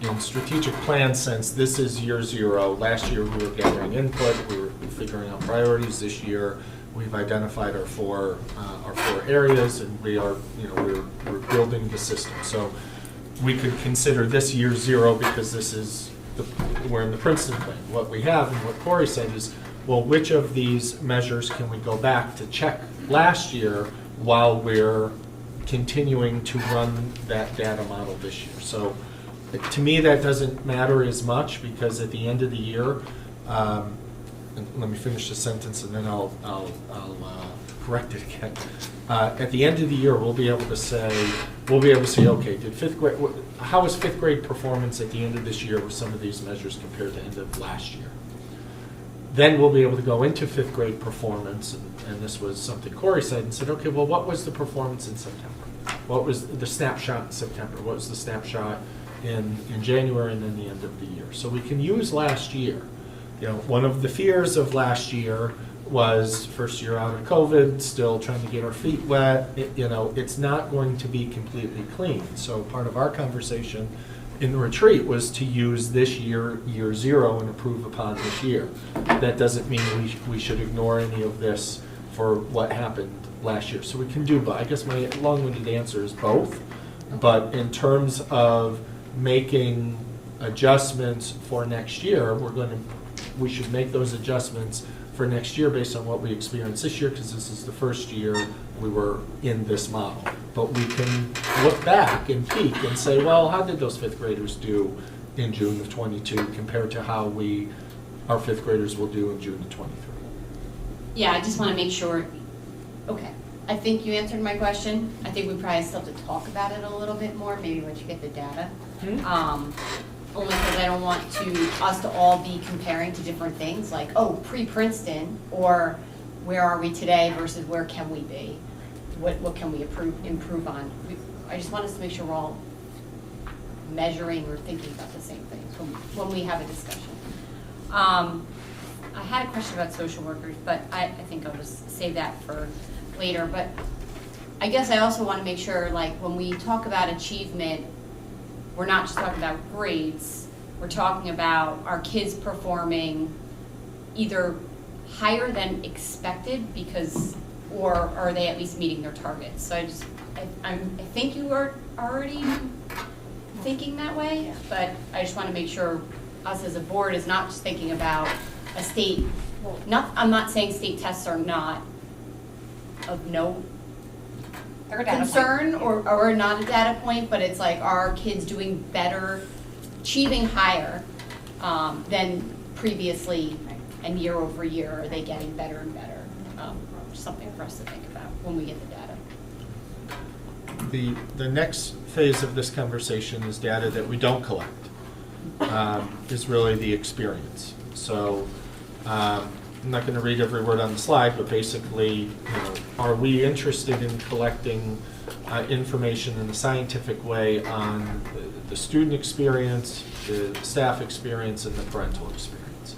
in strategic plan sense, this is year zero. Last year, we were gathering input, we were figuring out priorities. This year, we've identified our four areas, and we are, we're building the system. So we could consider this year zero because this is, we're in the Princeton plan. What we have, and what Corey said is, well, which of these measures can we go back to check last year while we're continuing to run that data model this year? So to me, that doesn't matter as much, because at the end of the year, and let me finish the sentence and then I'll correct it again. At the end of the year, we'll be able to say, okay, did fifth grade, how was fifth grade performance at the end of this year with some of these measures compared to end of last year? Then we'll be able to go into fifth grade performance, and this was something Corey said, and said, okay, well, what was the performance in September? What was the snapshot in September? What was the snapshot in January, and then the end of the year? So we can use last year. One of the fears of last year was first year out of COVID, still trying to get our feet wet. It's not going to be completely clean. So part of our conversation in the retreat was to use this year, year zero, and improve upon this year. That doesn't mean we should ignore any of this for what happened last year. So we can do both. I guess my long-winded answer is both. But in terms of making adjustments for next year, we should make those adjustments for next year based on what we experienced this year, because this is the first year we were in this model. But we can look back and peek and say, well, how did those fifth graders do in June of '22 compared to how our fifth graders will do in June of '23? Yeah, I just want to make sure, okay. I think you answered my question. I think we probably still have to talk about it a little bit more, maybe once you get the data. Only because I don't want us to all be comparing to different things, like, oh, pre-Princeton, or where are we today versus where can we be? What can we improve on? I just want us to make sure we're all measuring or thinking about the same things when we have a discussion. I had a question about social workers, but I think I'll just save that for later. But I guess I also want to make sure, like, when we talk about achievement, we're not just talking about grades. We're talking about our kids performing either higher than expected or are they at least meeting their targets? So I think you are already thinking that way, but I just want to make sure us as a board is not just thinking about a state, I'm not saying state tests are not of no concern or not a data point, but it's like, are kids doing better, achieving higher than previously, and year over year, are they getting better and better? Something for us to think about when we get the data. The next phase of this conversation is data that we don't collect, is really the experience. So I'm not gonna read every word on the slide, but basically, you know, are we interested in collecting information in a scientific way on the student experience, the staff experience, and the parental experience?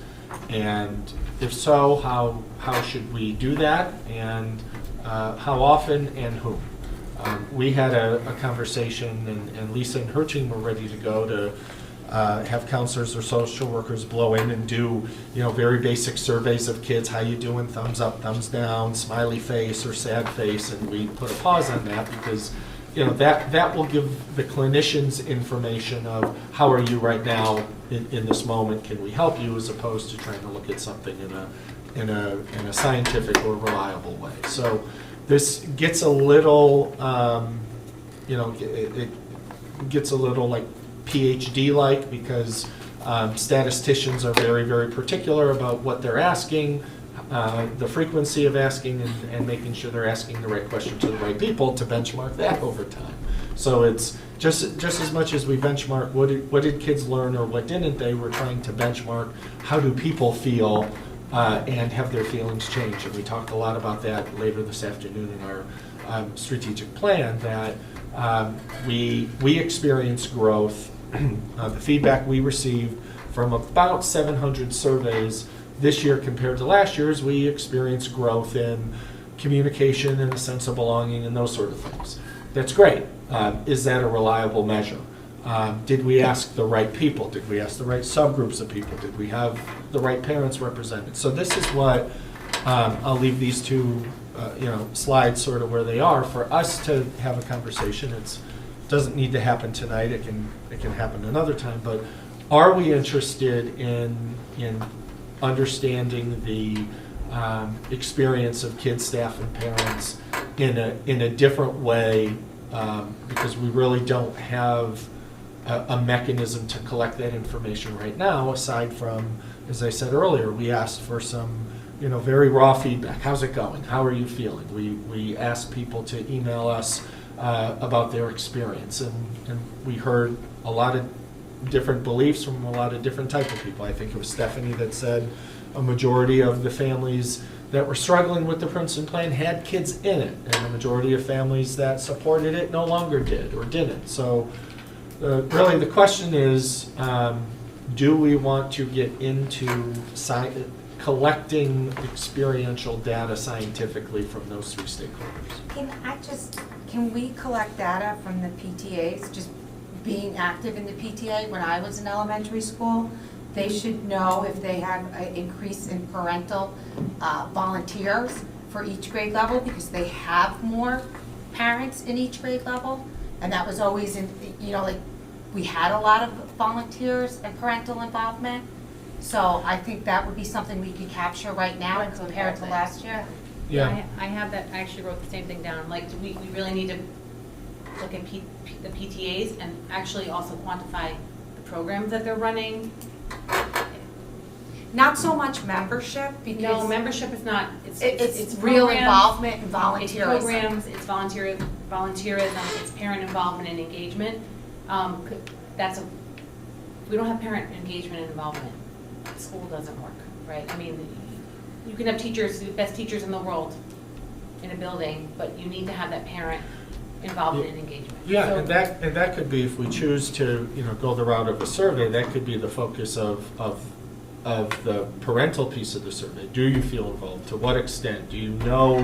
And if so, how should we do that, and how often and whom? We had a conversation, and Lisa and her team were ready to go to have counselors or social workers blow in and do, you know, very basic surveys of kids. How you doing? Thumbs up, thumbs down, smiley face or sad face, and we put a pause on that because, you know, that will give the clinicians information of how are you right now in this moment, can we help you, as opposed to trying to look at something in a scientific or reliable way. So this gets a little, you know, it gets a little like PhD-like, because statisticians are very, very particular about what they're asking, the frequency of asking, and making sure they're asking the right question to the right people to benchmark that over time. So it's just as much as we benchmark what did kids learn or what didn't they, we're trying to benchmark how do people feel and have their feelings change. And we talked a lot about that later this afternoon in our strategic plan, that we experience growth. The feedback we received from about 700 surveys this year compared to last year is we experience growth in communication and a sense of belonging and those sort of things. That's great. Is that a reliable measure? Did we ask the right people? Did we ask the right subgroups of people? Did we have the right parents represented? So this is what I'll leave these two you know, slides sort of where they are for us to have a conversation. It doesn't need to happen tonight. It can happen another time. But are we interested in understanding the experience of kids, staff, and parents in a different way? Because we really don't have a mechanism to collect that information right now, aside from, as I said earlier, we asked for some, you know, very raw feedback. How's it going? How are you feeling? We asked people to email us about their experience, and we heard a lot of different beliefs from a lot of different type of people. I think it was Stephanie that said a majority of the families that were struggling with the Princeton plan had kids in it, and the majority of families that supported it no longer did or didn't. So really the question is, do we want to get into collecting experiential data scientifically from those three stakeholders? Can we collect data from the PTAs, just being active in the PTA? When I was in elementary school, they should know if they have an increase in parental volunteers for each grade level, because they have more parents in each grade level. And that was always in, you know, like, we had a lot of volunteers and parental involvement. So I think that would be something we could capture right now compared to last year. Yeah. I have that, I actually wrote the same thing down. Like, we really need to look at the PTAs and actually also quantify the programs that they're running. Not so much membership, because No, membership is not, it's real programs, involvement and it's volunteerism. programs, it's volunteerism, it's parent involvement and engagement. If we don't have parent engagement and involvement, school doesn't work, right? I mean, you can have teachers, the best teachers in the world in a building, but you need to have that parent involvement and engagement. Yeah, So- and that could be, if we choose to, you know, go the route of a survey, that could be the focus of the parental piece of the survey. Do you feel involved? To what extent? Do you know,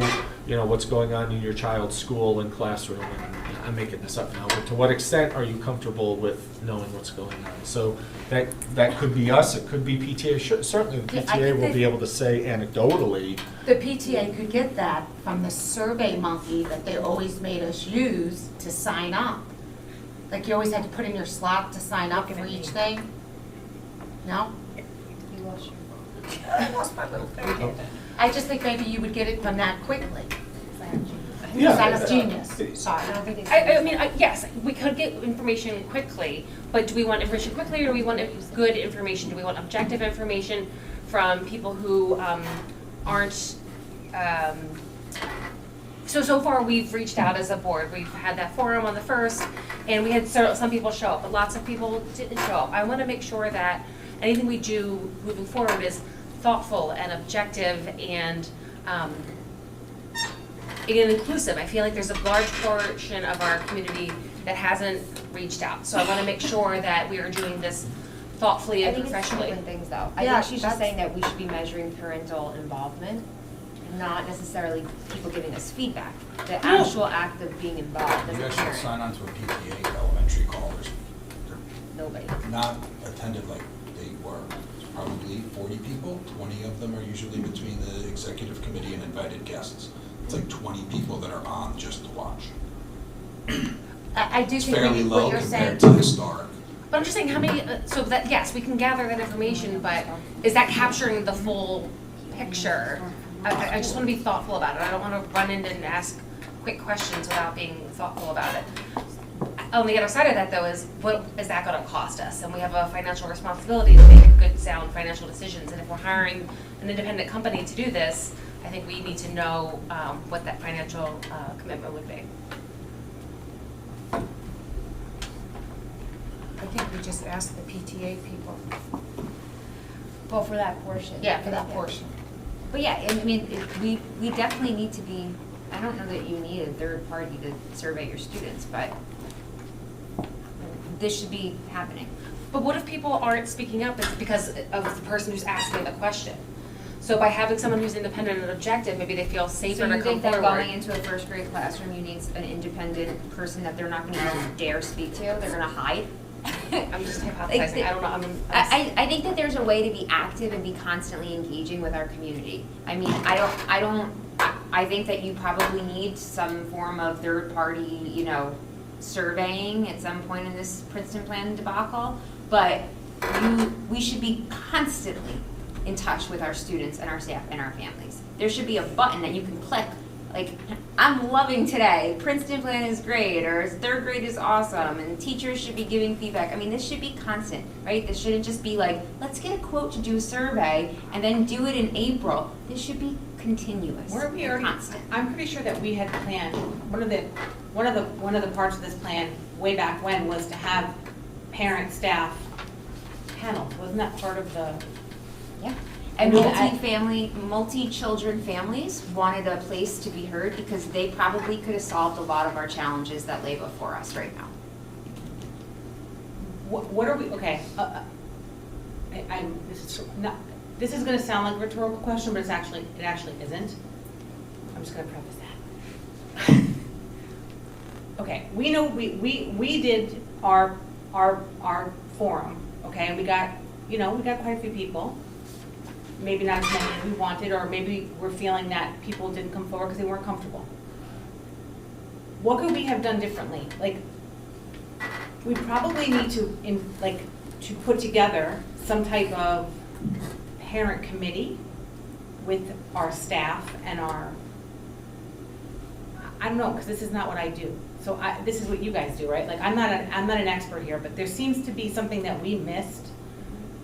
what's going on in your child's school and classroom? And I'm making this up now, but to what extent are you comfortable with knowing what's going on? So that could be us, it could be PTA. Certainly the Yeah, I PTA think will that- be able to say anecdotally. The PTA could get that from the Survey Monkey that they always made us use to sign up. Like, you always had to put in your slot to sign up for each thing. No? You lost your I lost my little thing. I just think maybe you would get it from that quickly. Sign Up Genius, sorry. I mean, yes, we could get information quickly, but do we want information quickly, or do we want good information? Do we want objective information from people who aren't, so far we've reached out as a board. We've had that forum on the 1st, and we had some people show up, but lots of people didn't show up. I want to make sure that anything we do moving forward is thoughtful and objective and inclusive. I feel like there's a large portion of our community that hasn't reached out. So I want to make sure that we are doing this thoughtfully I and think it's professionally. different things though. I Yeah, think she's just saying that we should be measuring parental involvement, not necessarily people giving us feedback. The actual act of being involved as You a guys should parent. sign on to a PTA elementary call. They're Nobody. not attended like they were. It's probably 40 people, 20 of them are usually between the executive committee and invited guests. It's like 20 people that are on just to watch. I do It's think fairly what low you're compared saying. to historic. But I'm just saying how many, so that, yes, we can gather that information, but is that capturing the full picture? I just want to be thoughtful about it. I don't want to run in and ask quick questions without being thoughtful about it. On the other side of that though is, what is that going to cost us? And we have a financial responsibility to make good, sound financial decisions. And if we're hiring an independent company to do this, I think we need to know what that financial commitment would be. I think we just asked the PTA people. Well, for that portion. Yeah, for that portion. But yeah, I mean, we definitely need to be, I don't know that you need a third party to survey your students, but this should be happening. But what if people aren't speaking up? It's because of the person who's asking the question. So by having someone who's independent and objective, maybe they feel safer So to you come think that forward. going into a first grade classroom, you need an independent person that they're not gonna even dare speak to, they're gonna hide? I'm just hypothesizing. I don't know. I think that there's a way to be active and be constantly engaging with our community. I mean, I think that you probably need some form of third-party, surveying at some point in this Princeton Plan debacle, but we should be constantly in touch with our students and our staff and our families. There should be a button that you can click, like, I'm loving today, Princeton Plan is great, or third grade is awesome, and teachers should be giving feedback. I mean, this should be constant, right? This shouldn't just be like, let's get a quote to do a survey and then do it in April. This should be continuous, Weren't we already, constant. I'm pretty sure that we had planned, one of the parts of this plan way back when was to have parent, staff panels. Wasn't that part of the? Yeah. And I mean, multi-children families wanted a place to be heard because they probably could have solved a lot of our challenges that lay before us right now. What are we, okay, this is gonna sound like a rhetorical question, but it actually isn't. I'm just gonna preface that. Okay, we know, we did our forum, okay, and we got quite a few people. Maybe not as many as we wanted, or maybe we're feeling that people didn't come forward because they weren't comfortable. What could we have done differently? Like, we probably need to put together some type of parent committee with our staff and I don't know, because this is not what I do. So this is what you guys do, right? Like, I'm not an expert here, but there seems to be something that we missed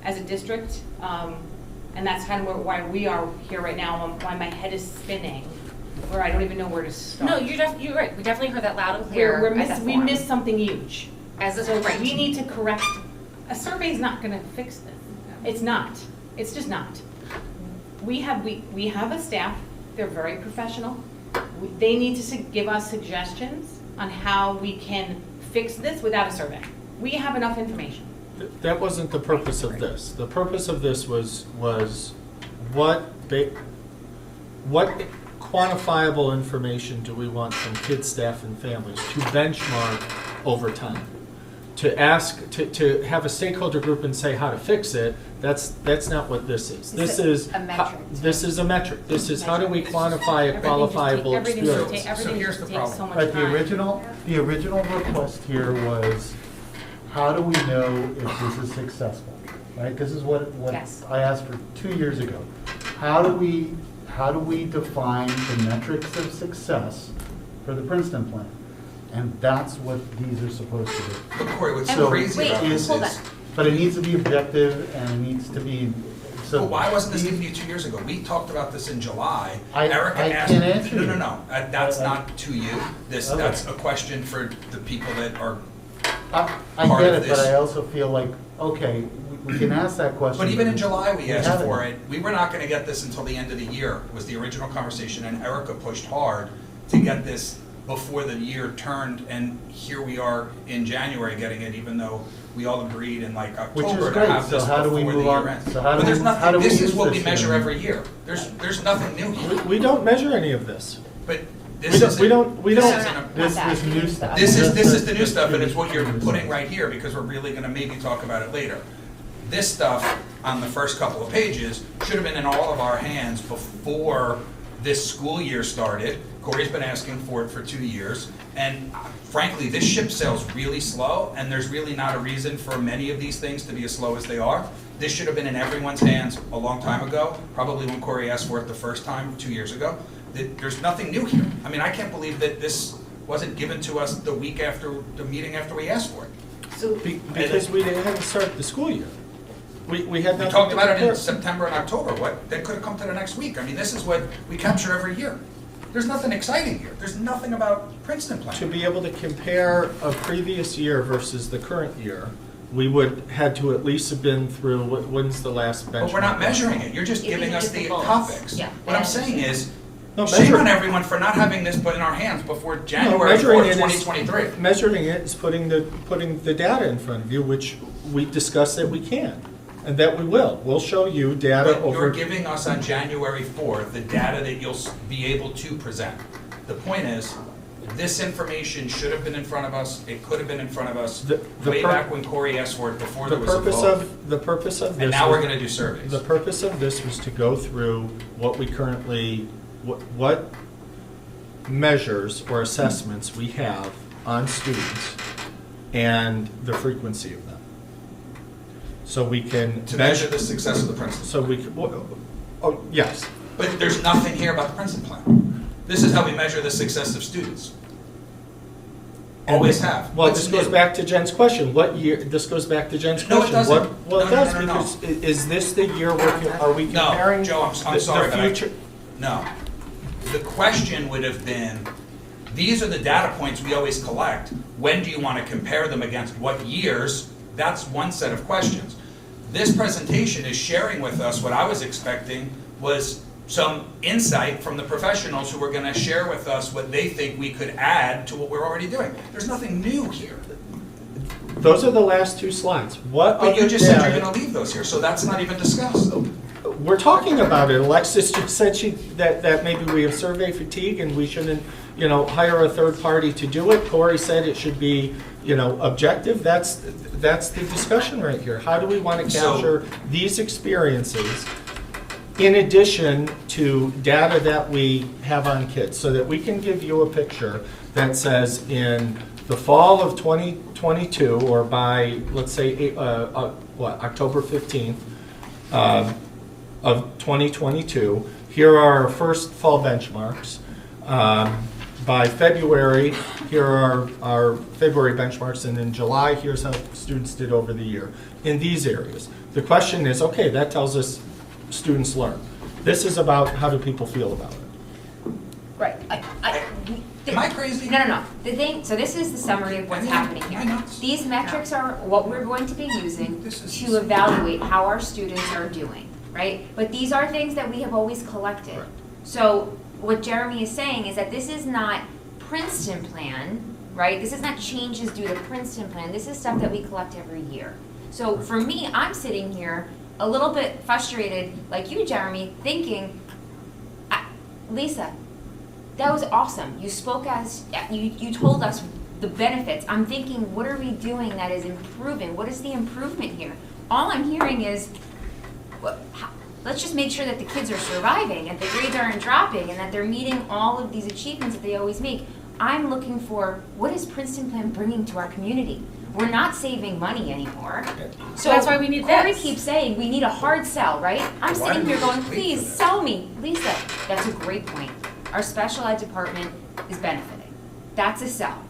as a district. And that's kind of why we are here right now, why my head is spinning, where I don't even know where to start. No, you're right. We definitely heard that loud and clear. We missed something huge. So We need to correct, a survey is not gonna fix this. It's not. It's just not. We have a staff, they're very professional. They need to give us suggestions on how we can fix this without a survey. We have enough information. That wasn't the purpose of this. The purpose of this was what quantifiable information do we want from kids, staff, and families to benchmark over time? To ask, to have a stakeholder group and say how to fix it, that's not what this is. This is a metric. This is a metric. This is how do we quantify a qualifiable experience? So here's the problem. So much But time. the original request here was, how do we know if this is successful? Right, this is what Yes. I asked for 2 years ago. How do we define the metrics of success for the Princeton plan? And that's what these are supposed to do. But Corey, what's So crazy wait, about this hold is, But it needs to be objective and it needs to be, so. well, why wasn't this these- given to you 2 years ago? We talked about this in July. I Erica asked. can't answer you. No, that's not to you. Okay. That's a question for the people that are, I part get of it, but this. I also feel like, okay, We can ask that question. But even in July, we asked haven't. for it. We were not gonna get this until the end of the year, was the original conversation, and Erica pushed hard to get this before the year turned, and here we are in January getting it, even though we all agreed in like Which is October to great. have So this how do we before the move on? year ends. So how do But there's we- how do nothing, we this is use what we this measure then? every year. There's nothing new here. We don't measure any of this. But We this don't, isn't. we don't, we this don't. isn't a- This new stuff. This is the new stuff, and it's what you're putting right here, because we're really gonna maybe talk about it later. This stuff on the first couple of pages should have been in all of our hands before this school year started. Corey's been asking for it for 2 years, and frankly, this ship sails really slow, and there's really not a reason for many of these things to be as slow as they are. This should have been in everyone's hands a long time ago, probably when Corey asked for it the first time, 2 years ago. There's nothing new here. I mean, I can't believe that this wasn't given to us the week after, the meeting after we asked for it. So, Because we hadn't started the school year. We had We nothing talked to about it in compare. September and October, what, that could have come to the next week. I mean, this is what we capture every year. There's nothing exciting here. There's nothing about Princeton To plan. be able to compare a previous year versus the current year, we would, had to at least have been through, when's the last benchmark? But we're not measuring it. You're just If you giving did us the the goals. topics. Yeah. What I'm saying is, No, shame measure- on everyone for not having this put in our hands before January measuring 4th, it is- 2023. Measuring it is putting the data in front of you, which we discussed that we can, and that we will. We'll show you data But you're over. giving us on January 4th the data that you'll be able to present. The point is, this information should have been in front of us, it could have been in front of us The way pur- back when Corey asked for it, before The there was a purpose vote. the purpose of this. And now we're was- gonna do surveys. The purpose of this was to go through what we currently, what measures or assessments we have on students and the frequency of them. So we can. To measure the success of the Princeton. So we, oh, yes. But there's nothing here about the Princeton plan. This is how we measure the success of students. Always have. Well, What's this goes new? back to Jen's question. What year, this goes back to Jen's No, it question. doesn't. What- Well, it No, no, does, no, no, no. because is this the year are we No, comparing? Joe, I'm the sorry, but I, future? no. The question would have been, these are the data points we always collect. When do you want to compare them against what years? That's one set of questions. This presentation is sharing with us what I was expecting was some insight from the professionals who were going to share with us what they think we could add to what we're already doing. There's nothing new here. Those are the last two slides. What But you other just said data- you're going to leave those here, so that's not even discussed. We're talking about it. Alexis just said that maybe we have survey fatigue and we shouldn't, hire a third party to do it. Corey said it should be, objective. That's the discussion right here. How do we want to So- capture these experiences in addition to data that we have on kids, so that we can give you a picture that says in the fall of 2022, or by, let's say, October 15th, of 2022, here are our first fall benchmarks. By February, here are our February benchmarks, and in July, here's how students did over the year in these areas. The question is, okay, that tells us students learn. This is about how do people feel about it. Right. Am I crazy? No. So this is the summary of what's happening Am I here. nuts? These metrics are what we're going to be using This is- to evaluate how our students are doing, right? But these are things that we have always collected. Right. So what Jeremy is saying is that this is not Princeton plan, right? This is not changes due to Princeton plan. This is stuff that we collect every year. So for me, I'm sitting here a little bit frustrated, like you, Jeremy, thinking, Lisa, that was awesome. You spoke as, you told us the benefits. I'm thinking, what are we doing that is improving? What is the improvement here? All I'm hearing is, let's just make sure that the kids are surviving, and the grades aren't dropping, and that they're meeting all of these achievements that they always make. I'm looking for, what is Princeton Plan bringing to our community? We're not saving money anymore. So that's why we need Corey this. keeps saying, we need a hard sell, right? I'm Why sitting do here we going, wait for please, that? sell me. Lisa, that's a great point. Our special ed department is benefiting. That's a sell,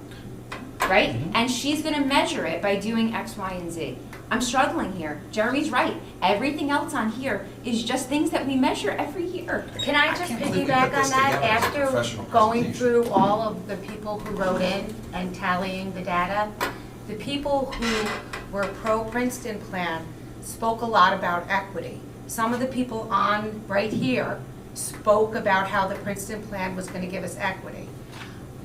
right? And she's gonna measure it by doing X, Y, and Z. I'm struggling here. Jeremy's right. Everything else on here is just things that we measure every year. Can I just can't believe we piggyback put this on that? together as a After professional going presentation. through all of the people who wrote in and tallying the data, the people who were pro Princeton plan spoke a lot about equity. Some of the people on right here spoke about how the Princeton plan was gonna give us equity.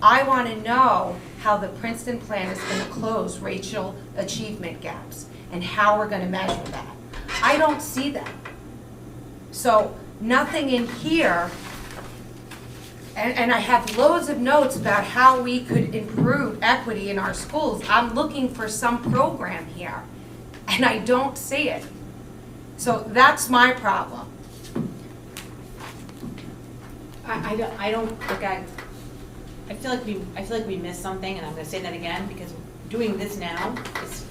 I wanna know how the Princeton plan is gonna close racial achievement gaps and how we're gonna measure that. I don't see that. So nothing in here, and I have loads of notes about how we could improve equity in our schools. I'm looking for some program here, and I don't see it. So that's my problem. I don't think I feel like we missed something, and I'm gonna say that again, because doing this now is,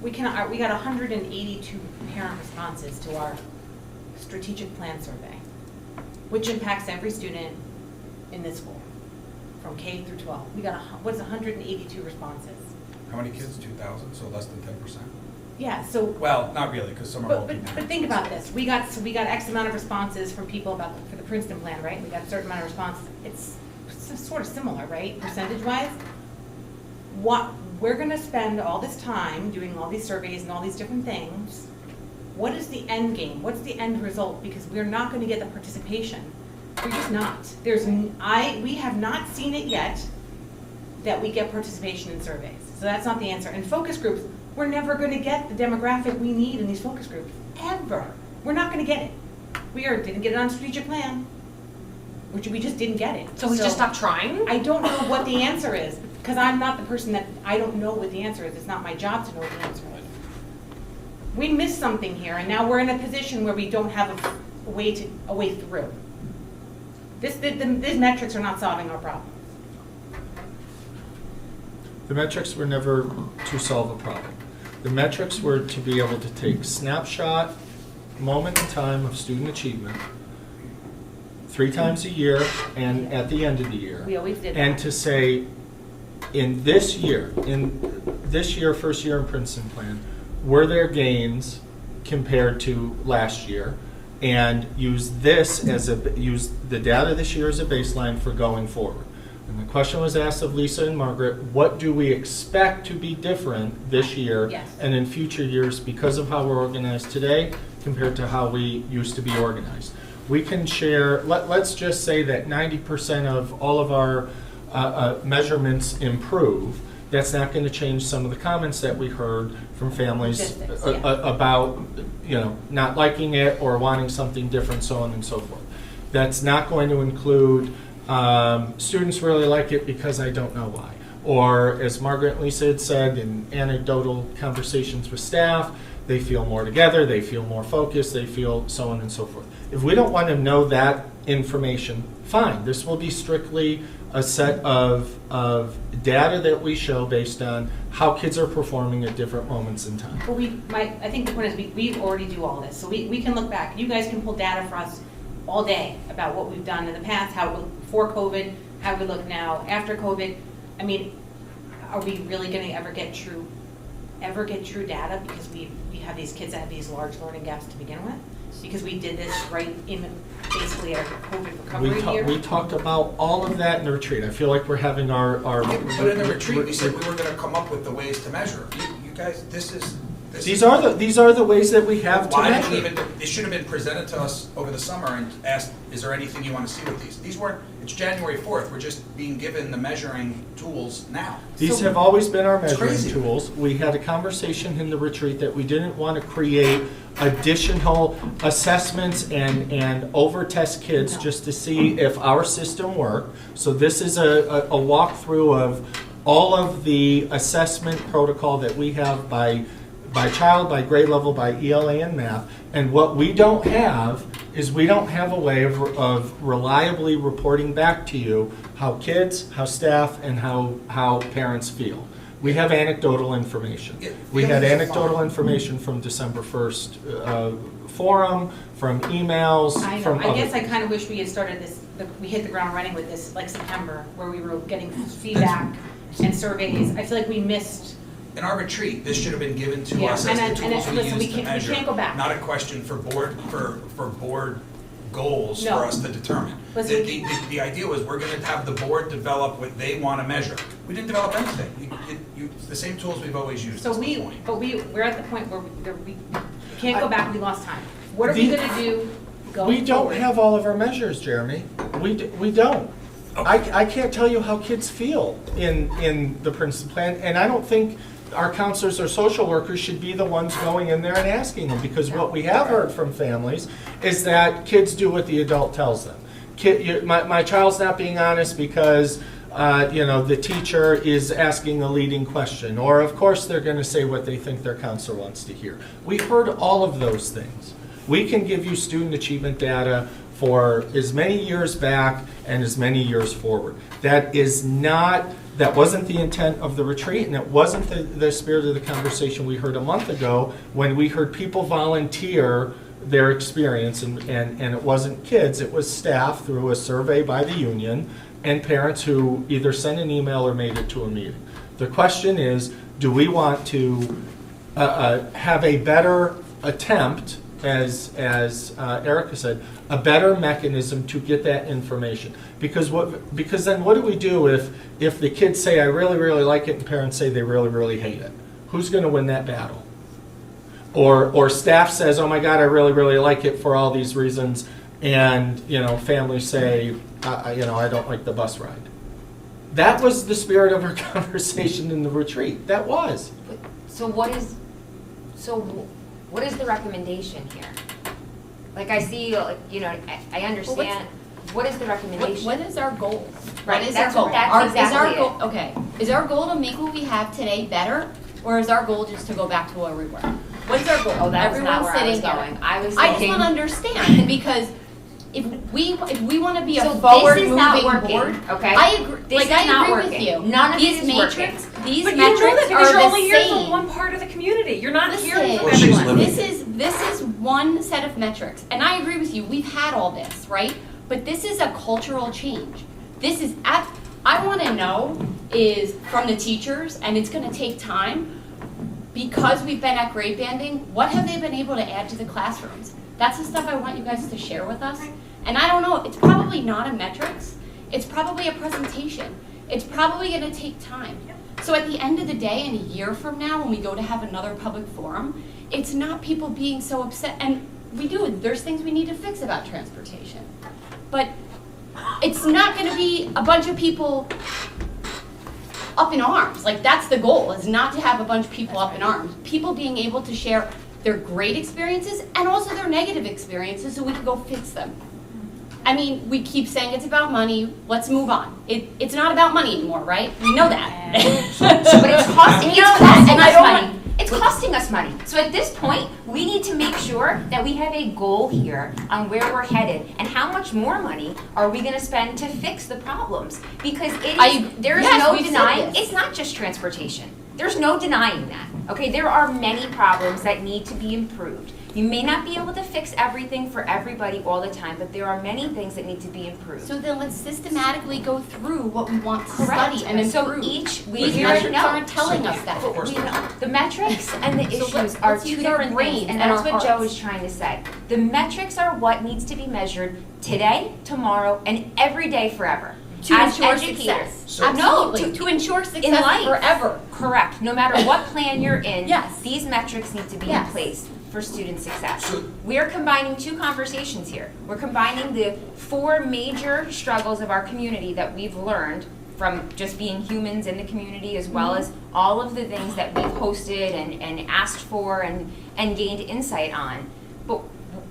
we got 182 parent responses to our strategic plan survey, which impacts every student in this school, from K through 12. We got, 182 responses? How many kids? 2,000, so less than 10%? Yeah, so. Well, not really, because some are But multi-parent. think about this, we got X amount of responses from people for the Princeton plan, right? We got a certain amount of responses. It's sort of similar, right, percentage-wise? We're gonna spend all this time doing all these surveys and all these different things. What is the end game? What's the end result? Because we're not gonna get the participation. We're just not. We have not seen it yet that we get participation in surveys. So that's not the answer. And focus groups, we're never gonna get the demographic we need in these focus groups, ever. We're not gonna get it. Didn't get it on strategic plan, which we just didn't get it. So we just stopped trying? I don't know what the answer is, because I'm not the person I don't know what the answer is. It's not my job to know what the answer is. We missed something here, and now we're in a position where we don't have a way through. These metrics are not solving our problems. The metrics were never to solve a problem. The metrics were to be able to take snapshot, moment in time of student achievement, 3 times a year and at the end of the year. We always did that. And to say, in this year, first year in Princeton plan, were there gains compared to last year? And use the data this year as a baseline for going forward. And the question was asked of Lisa and Margaret, what do we expect to be different this year Yes. and in future years because of how we're organized today compared to how we used to be organized? We can share, let's just say that 90% of all of our measurements improve. That's not going to change some of the comments that we heard from families Statistics, yeah. about, not liking it or wanting something different, so on and so forth. That's not going to include students really like it because I don't know why. Or as Margaret and Lisa had said in anecdotal conversations with staff, they feel more together, they feel more focused, they feel so on and so forth. If we don't want to know that information, fine. This will be strictly a set of data that we show based on how kids are performing at different moments in time. But I think the point is we already do all this. So we can look back. You guys can pull data for us all day about what we've done in the past, how it looked before COVID, how we look now after COVID. I mean, are we really going to ever get true data because we have these kids that have these large learning gaps to begin with? Because we did this right in basically our COVID recovery year. We talked about all of that in the retreat. I feel like we're having our But in the retreat, we said we were gonna come up with the ways to measure. You guys, These are the ways that we have to Why measure. didn't it should have been presented to us over the summer and asked, is there anything you want to see with these? These weren't, it's January 4th, we're just being given the measuring tools now. These have always been our measuring crazy. tools. We had a conversation in the retreat that we didn't want to create additional assessments and over-test kids No. just to see if our system worked. So this is a walkthrough of all of the assessment protocol that we have by child, by grade level, by ELA and math. And what we don't have is we don't have a way of reliably reporting back to you how kids, how staff, and how parents feel. We have anecdotal information. We had anecdotal information from December 1st forum, from emails, I know. from I guess other- I kind of wish we had started this, we hit the ground running with this, like September, where we were getting feedback and surveys. I feel like we missed. In our retreat, this should have been given to Yeah, us and as the then- tools we listen, we use to can't measure. go back. Not a question for board goals for No. us to determine. Listen- The idea was we're gonna have the board develop what they wanna measure. We didn't develop anything. The same tools we've always used So is the point. we're at the point where we can't go back, we lost time. What are we gonna do going We don't forward? have all of our measures, Jeremy. We don't. I can't tell you how kids feel in the Princeton plan, and I don't think our counselors or social workers should be the ones going in there and asking them, because what we have heard from families is that kids do what the adult tells them. My child's not being honest because the teacher is asking a leading question, or of course they're going to say what they think their counselor wants to hear. We heard all of those things. We can give you student achievement data for as many years back and as many years forward. That wasn't the intent of the retreat, and it wasn't the spirit of the conversation we heard a month ago when we heard people volunteer their experience, and it wasn't kids, it was staff through a survey by the union and parents who either sent an email or made it to a meeting. The question is, do we want to have a better attempt, as Erica said, a better mechanism to get that information? Because then what do we do if the kids say, I really, really like it, and parents say they really, really hate it? Who's going to win that battle? Or staff says, oh my God, I really, really like it for all these reasons, and families say, I don't like the bus ride. That was the spirit of our conversation in the retreat. That was. So what is the recommendation here? Like, I see, I understand, what is the recommendation? What is our goal? Right, What is that's our goal? that's Is our exactly goal, okay, is our goal to make what we have today better, or is our goal just to go back to where we were? What's our goal? Oh, that was not Everyone's where I was sitting here. going. I was I just thinking. want to understand, because if we want to be a So this is not forward-moving working, board, okay? I agree. This is I not agree with working. you. None of These it is matrix, working. these But you know metrics that because are you're only the here same. for one part of the community. You're not hearing Listen, from Well, she's everyone. living. this is one set of metrics, and I agree with you. We've had all this, right? But this is a cultural change. I want to know is from the teachers, and it's going to take time, because we've been at grade banding, what have they been able to add to the classrooms? That's the stuff I want you guys to share with us. And I don't know, it's probably not a metrics. It's probably a presentation. It's probably going to take time. So at the end of the day, in a year from now, when we go to have another public forum, it's not people being so upset. And there's things we need to fix about transportation. But it's not going to be a bunch of people up in arms. Like, that's the goal, is not to have a bunch of people up in arms. People being able to share their great experiences and also their negative experiences so we can go fix them. I mean, we keep saying it's about money. Let's move on. It's not about money anymore, right? We know that. But it's costing You know us that, and I don't money. It's costing us money. So at this point, we need to make sure that we have a goal here on where we're headed and how much more money are we gonna spend to fix the problems? Because there is yes, no we've said denying, this. it's not just transportation. There's no denying that, okay? There are many problems that need to be improved. You may not be able to fix everything for everybody all the time, but there are many things that need to be improved. So then let's systematically go through what we want to Correct. study and So improve. these These already metrics know. aren't telling us that. Of course We not. know. The metrics and the So issues let's are use two our different brains things, and and that's our what Joe hearts. is trying to say. The metrics are what needs to be measured today, tomorrow, and every day forever. To As ensure educators. success. So- Absolutely, No, to ensure In success life. forever. Correct. No matter what plan you're in, Yes. these metrics need to be in Yes. place for student success. So- We are combining two conversations here. We're combining the 4 major struggles of our community that we've learned from just being humans in the community, as well as all of the things that we've hosted and asked for and gained insight on. But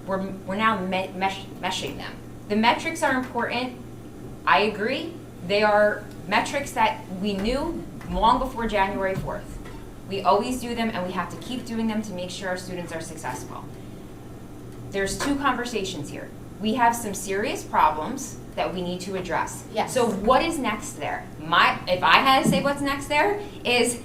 we're now meshing them. The metrics are important. I agree. They are metrics that we knew long before January 4th. We always do them, and we have to keep doing them to make sure our students are successful. There's 2 conversations here. We have some serious problems that we need to address. Yes. So what is next there? If I had to say what's next there is,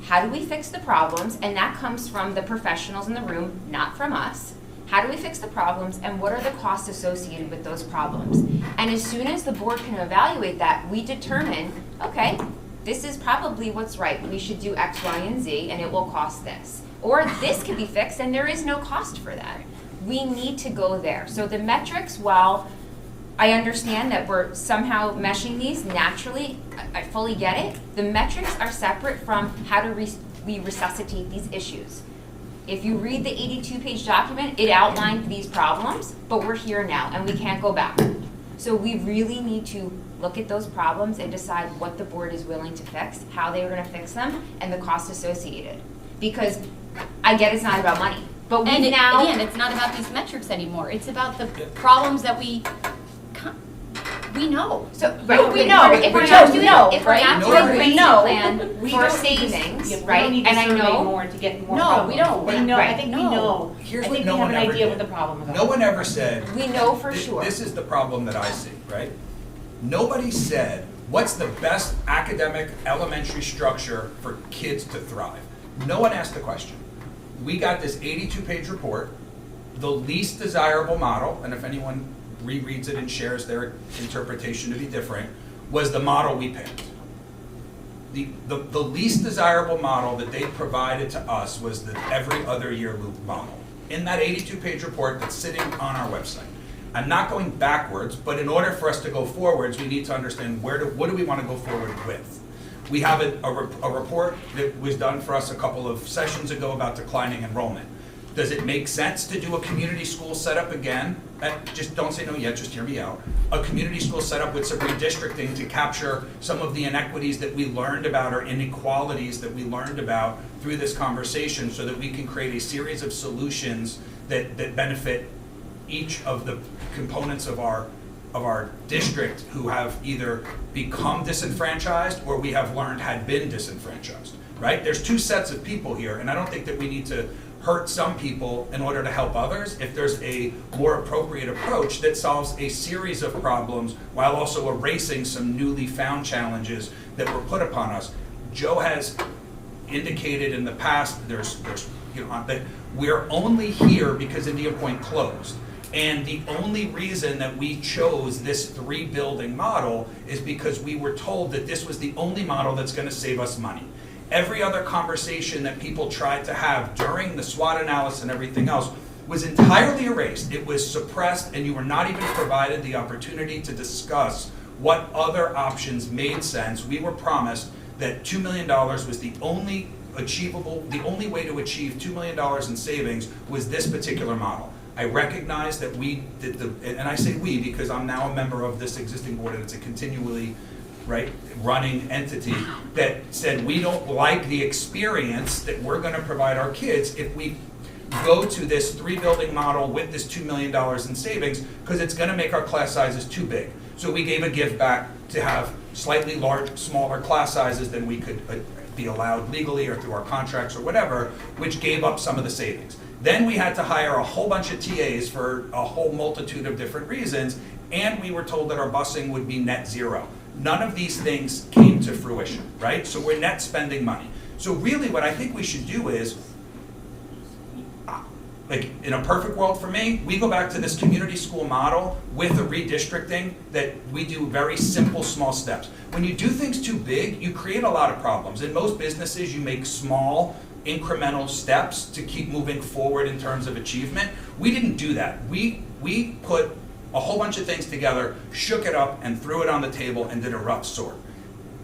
how do we fix the problems? And that comes from the professionals in the room, not from us. How do we fix the problems, and what are the costs associated with those problems? And as soon as the board can evaluate that, we determine, okay, this is probably what's right. We should do X, Y, and Z, and it will cost this. Or this could be fixed, and there is no cost for that. we need to go there. So the metrics, while I understand that we're somehow meshing these naturally, I fully get it. The metrics are separate from how do we resuscitate these issues. If you read the 82-page document, it outlined these problems, but we're here now and we can't go back. So we really need to look at those problems and decide what the board is willing to fix, how they are gonna fix them, and the cost associated. Because I get it's not about money, but And we now. again, it's not about these metrics anymore. It's about the problems that we know. So, We right, know. if we're We not know, doing, no, if we're right? not No, doing a we great know. plan We for don't need to- savings, yeah, we right? don't need to And I survey know, more to get more No, problems. we don't. We know, I Right. think we No. know. Here's I what think no we have one an ever idea did. what the problem is. No one ever said, we know for sure. this is the problem that I see, right? Nobody said, what's the best academic elementary structure for kids to thrive? No one asked the question. We got this 82-page report, the least desirable model, and if anyone rereads it and shares their interpretation to be different, was the model we picked. The least desirable model that they provided to us was the every other year loop model. In that 82-page report that's sitting on our website. I'm not going backwards, but in order for us to go forwards, we need to understand what do we want to go forward with. We have a report that was done for us a couple of sessions ago about declining enrollment. Does it make sense to do a community school setup again? Just don't say no yet, just hear me out. A community school setup with some redistricting to capture some of the inequities that we learned about or inequalities that we learned about through this conversation so that we can create a series of solutions that benefit each of the components of our district who have either become disenfranchised or we have learned had been disenfranchised, right? There's two sets of people here, and I don't think that we need to hurt some people in order to help others if there's a more appropriate approach that solves a series of problems while also erasing some newly found challenges that were put upon us. Joe has indicated in the past that we're only here because Indian Point closed. And the only reason that we chose this 3-building model is because we were told that this was the only model that's going to save us money. Every other conversation that people tried to have during the SWOT analysis and everything else was entirely erased. It was suppressed, and you were not even provided the opportunity to discuss what other options made sense. We were promised that $2 million was the only way to achieve $2 million in savings was this particular model. I recognize that we did and I say we because I'm now a member of this existing board and it's a continually running entity that said we don't like the experience that we're going to provide our kids if we go to this 3-building model with this $2 million in savings because it's going to make our class sizes too big. So we gave a give back to have slightly smaller class sizes than we could be allowed legally or through our contracts or whatever, which gave up some of the savings. Then we had to hire a whole bunch of TAs for a whole multitude of different reasons, and we were told that our busing would be net zero. None of these things came to fruition, right? So we're net spending money. So really what I think we should do is, in a perfect world for me, we go back to this community school model with a redistricting that we do very simple, small steps. When you do things too big, you create a lot of problems. In most businesses, you make small, incremental steps to keep moving forward in terms of achievement. We didn't do that. We put a whole bunch of things together, shook it up, and threw it on the table and did a rough sort.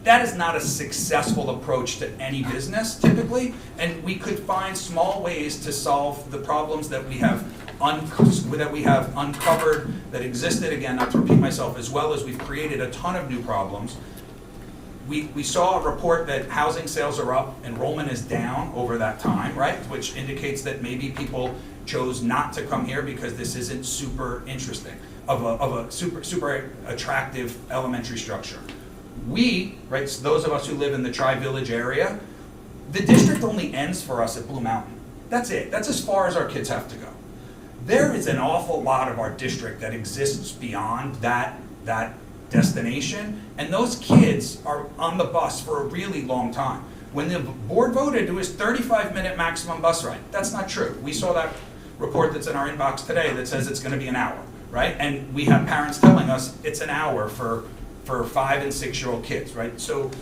That is not a successful approach to any business, typically, and we could find small ways to solve the problems that we have uncovered that existed, again, not to repeat myself, as well as we've created a ton of new problems. We saw a report that housing sales are up, enrollment is down over that time, right? Which indicates that maybe people chose not to come here because this isn't super interesting, of a super attractive elementary structure. So those of us who live in the Tri-Village area, the district only ends for us at Blue Mountain. That's it. That's as far as our kids have to go. There is an awful lot of our district that exists beyond that destination, and those kids are on the bus for a really long time. When the board voted, it was 35-minute maximum bus ride. That's not true. We saw that report that's in our inbox today that says it's going to be an hour, right? And we have parents telling us it's an hour for 5 and 6-year-old kids, right? So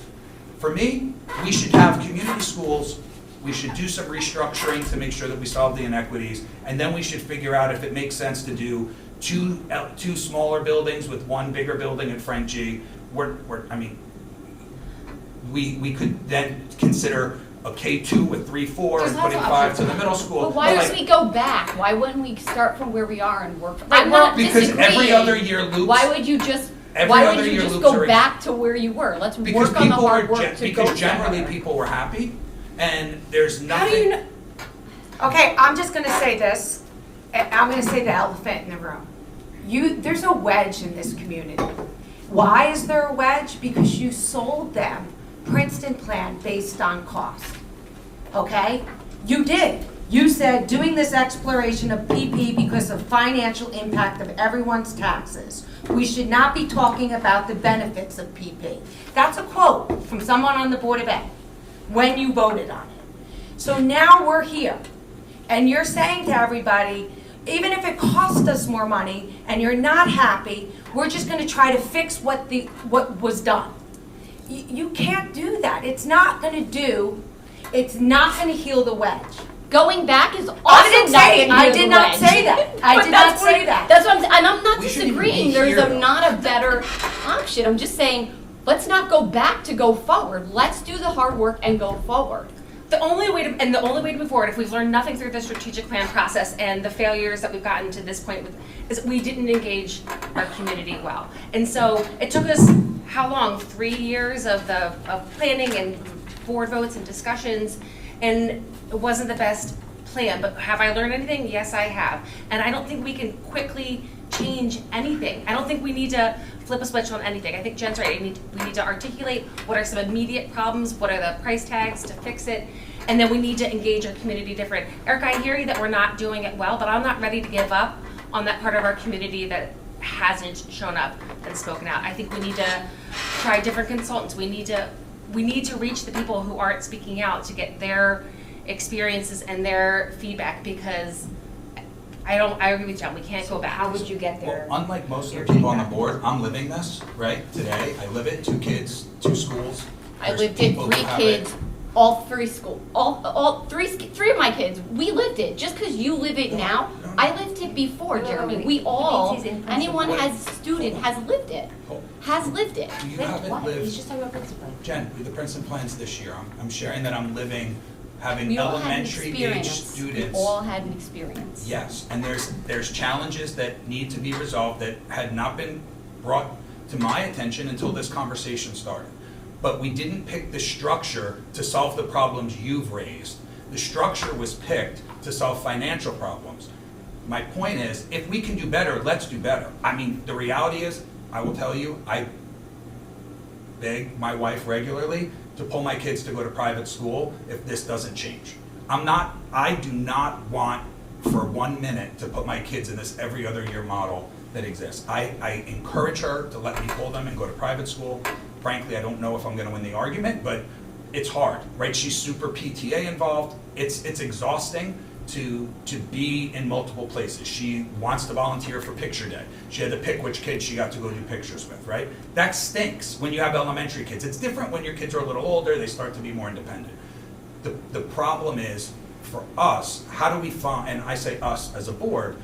for me, we should have community schools we should do some restructuring to make sure that we solve the inequities, and then we should figure out if it makes sense to do two smaller buildings with one bigger building at Frank G. We could then consider a K2 with 3, 4, There's and lots putting of 5 options. to the middle school. But why But don't we go back? Why wouldn't we start from where we are and work? Right, I'm not because disagreeing. every other year loops. Why would you just, Every why other would you year just loops go are- back to where you were? Let's Because work on the people hard are, work to go because generally somewhere. people were happy, and there's nothing. How do you know? Okay, I'm just gonna say this, I'm gonna say the elephant in the room. There's a wedge in this community. Why is there a wedge? Because you sold them Princeton plan based on cost, okay? You did. You said doing this exploration of PP because of financial impact of everyone's taxes. We should not be talking about the benefits of PP. That's a quote from someone on the Board of Ed when you voted on it. So now we're here, and you're saying to everybody, even if it costs us more money and you're not happy, we're just gonna try to fix what was done. You can't do that. It's not gonna heal the wedge. Going back is also I didn't not say, gonna I heal did the not wedge. say that. I But did not that's what- say that. That's what I'm saying, and I'm not We shouldn't disagreeing, be there's here, though. not a better option, I'm just saying, let's not go back to go forward, let's do the hard work and go forward. The only way to move forward, if we've learned nothing through the strategic plan process and the failures that we've gotten to this point with, is we didn't engage our community well. And so it took us, how long? 3 years of planning and board votes and discussions, and it wasn't the best plan. But have I learned anything? Yes, I have. And I don't think we can quickly change anything. I don't think we need to flip a switch on anything. I think Jen's right. We need to articulate what are some immediate problems, what are the price tags to fix it, and then we need to engage our community different. Erica, I hear you that we're not doing it well, but I'm not ready to give up on that part of our community that hasn't shown up and spoken out. I think we need to try different consultants. We need to reach the people who aren't speaking out to get their experiences and their feedback, because I agree with John, we can't go back. How would you get there? Well, unlike most of the people on the board, I'm living this, right, today. I live it, 2 kids, 2 schools. I There's lived it, people who 3 have kids, all 3 school, all 3 of my kids, we lived it. Just because you live it now, I lived it before, Jeremy. We all, anyone student has lived it, has lived it. You haven't lived, He's just talking about Princeton. Jen, with the Princeton plans this year, I'm sharing that I'm living, having We all had an elementary age experience. students. We all had an experience. Yes, and there's challenges that need to be resolved that had not been brought to my attention until this conversation started. But we didn't pick the structure to solve the problems you've raised. The structure was picked to solve financial problems. My point is, if we can do better, let's do better. I mean, the reality is, I will tell you, I beg my wife regularly to pull my kids to go to private school if this doesn't change. I do not want for 1 minute to put my kids in this every other year model that exists. I encourage her to let me pull them and go to private school. Frankly, I don't know if I'm gonna win the argument, but it's hard, right? She's super PTA involved. It's exhausting to be in multiple places. She wants to volunteer for picture day. She had to pick which kids she got to go do pictures with, right? That stinks when you have elementary kids. It's different when your kids are a little older, they start to be more independent. The problem is, for us, how do we find, and I say us as a board,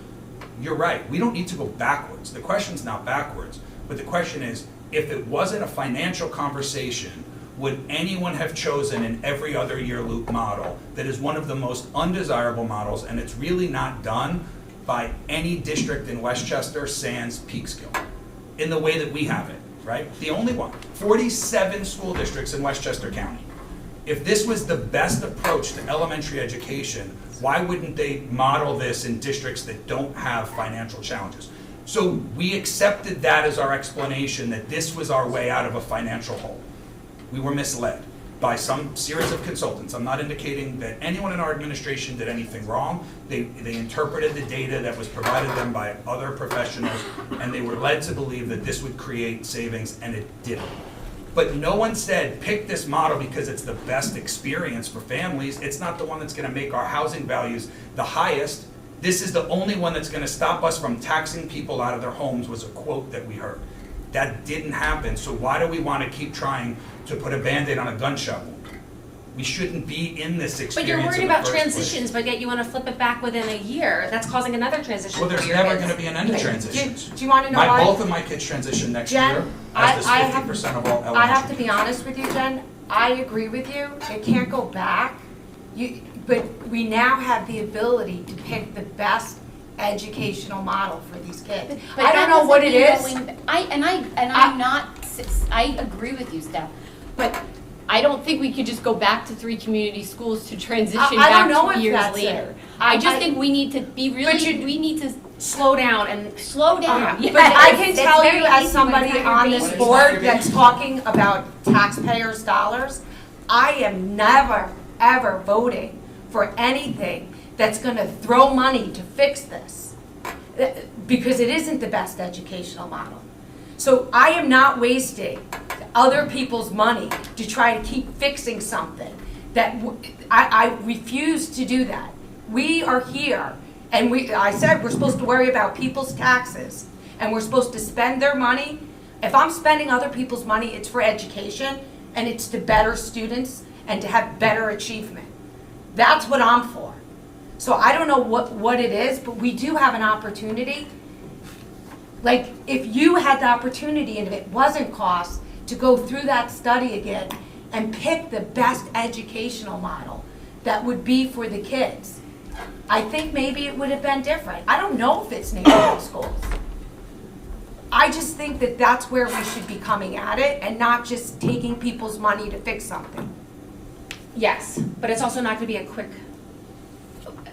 you're right, we don't need to go backwards. The question's not backwards, but the question is, if it wasn't a financial conversation, would anyone have chosen an every other year loop model that is one of the most undesirable models, and it's really not done by any district in Westchester sans Peekskill in the way that we have it, right? The only one. 47 school districts in Westchester County. If this was the best approach to elementary education, why wouldn't they model this in districts that don't have financial challenges? So we accepted that as our explanation, that this was our way out of a financial hole. We were misled by some series of consultants. I'm not indicating that anyone in our administration did anything wrong. They interpreted the data that was provided them by other professionals, and they were led to believe that this would create savings, and it didn't. But no one said, pick this model because it's the best experience for families. It's not the one that's gonna make our housing values the highest. This is the only one that's gonna stop us from taxing people out of their homes, was a quote that we heard. That didn't happen, so why do we wanna keep trying to put a Band-Aid on a gunshot wound? we shouldn't be in this experience But you're worried in the about first place. transitions, but yet you wanna flip it back within a year, that's causing another transition Well, for there's your never kids. gonna be an end to transitions. Do you want to know why? Both of my kids transition next Jen, year, I- as does I have- 50% of all elementary. I have to be honest with you, Jen, I agree with you, it can't go back. But we now have the ability to pick the best educational model for these kids. But I that don't know what it doesn't is. mean I'm not, I agree with you, Steph, but I don't think we could just go back to 3 community schools to transition I don't back know 2 if years that's it. later. I just think we need to be really, we need to Slow down and slow down. But I can It's tell very you as easy somebody when it's not on your this baby. board that's talking about taxpayers' dollars, I am never, ever voting for anything that's gonna throw money to fix this. Because it isn't the best educational model. So I am not wasting other people's money to try to keep fixing something that, I refuse to do that. We are here, and I said we're supposed to worry about people's taxes, and we're supposed to spend their money. If I'm spending other people's money, it's for education, and it's to better students and to have better achievement. That's what I'm for. So I don't know what it is, but we do have an opportunity. Like, if you had the opportunity, and if it wasn't cost, to go through that study again and pick the best educational model that would be for the kids, I think maybe it would have been different. I don't know if it's neighborhood schools. I just think that that's where we should be coming at it and not just taking people's money to fix something. Yes, but it's also not gonna be a quick,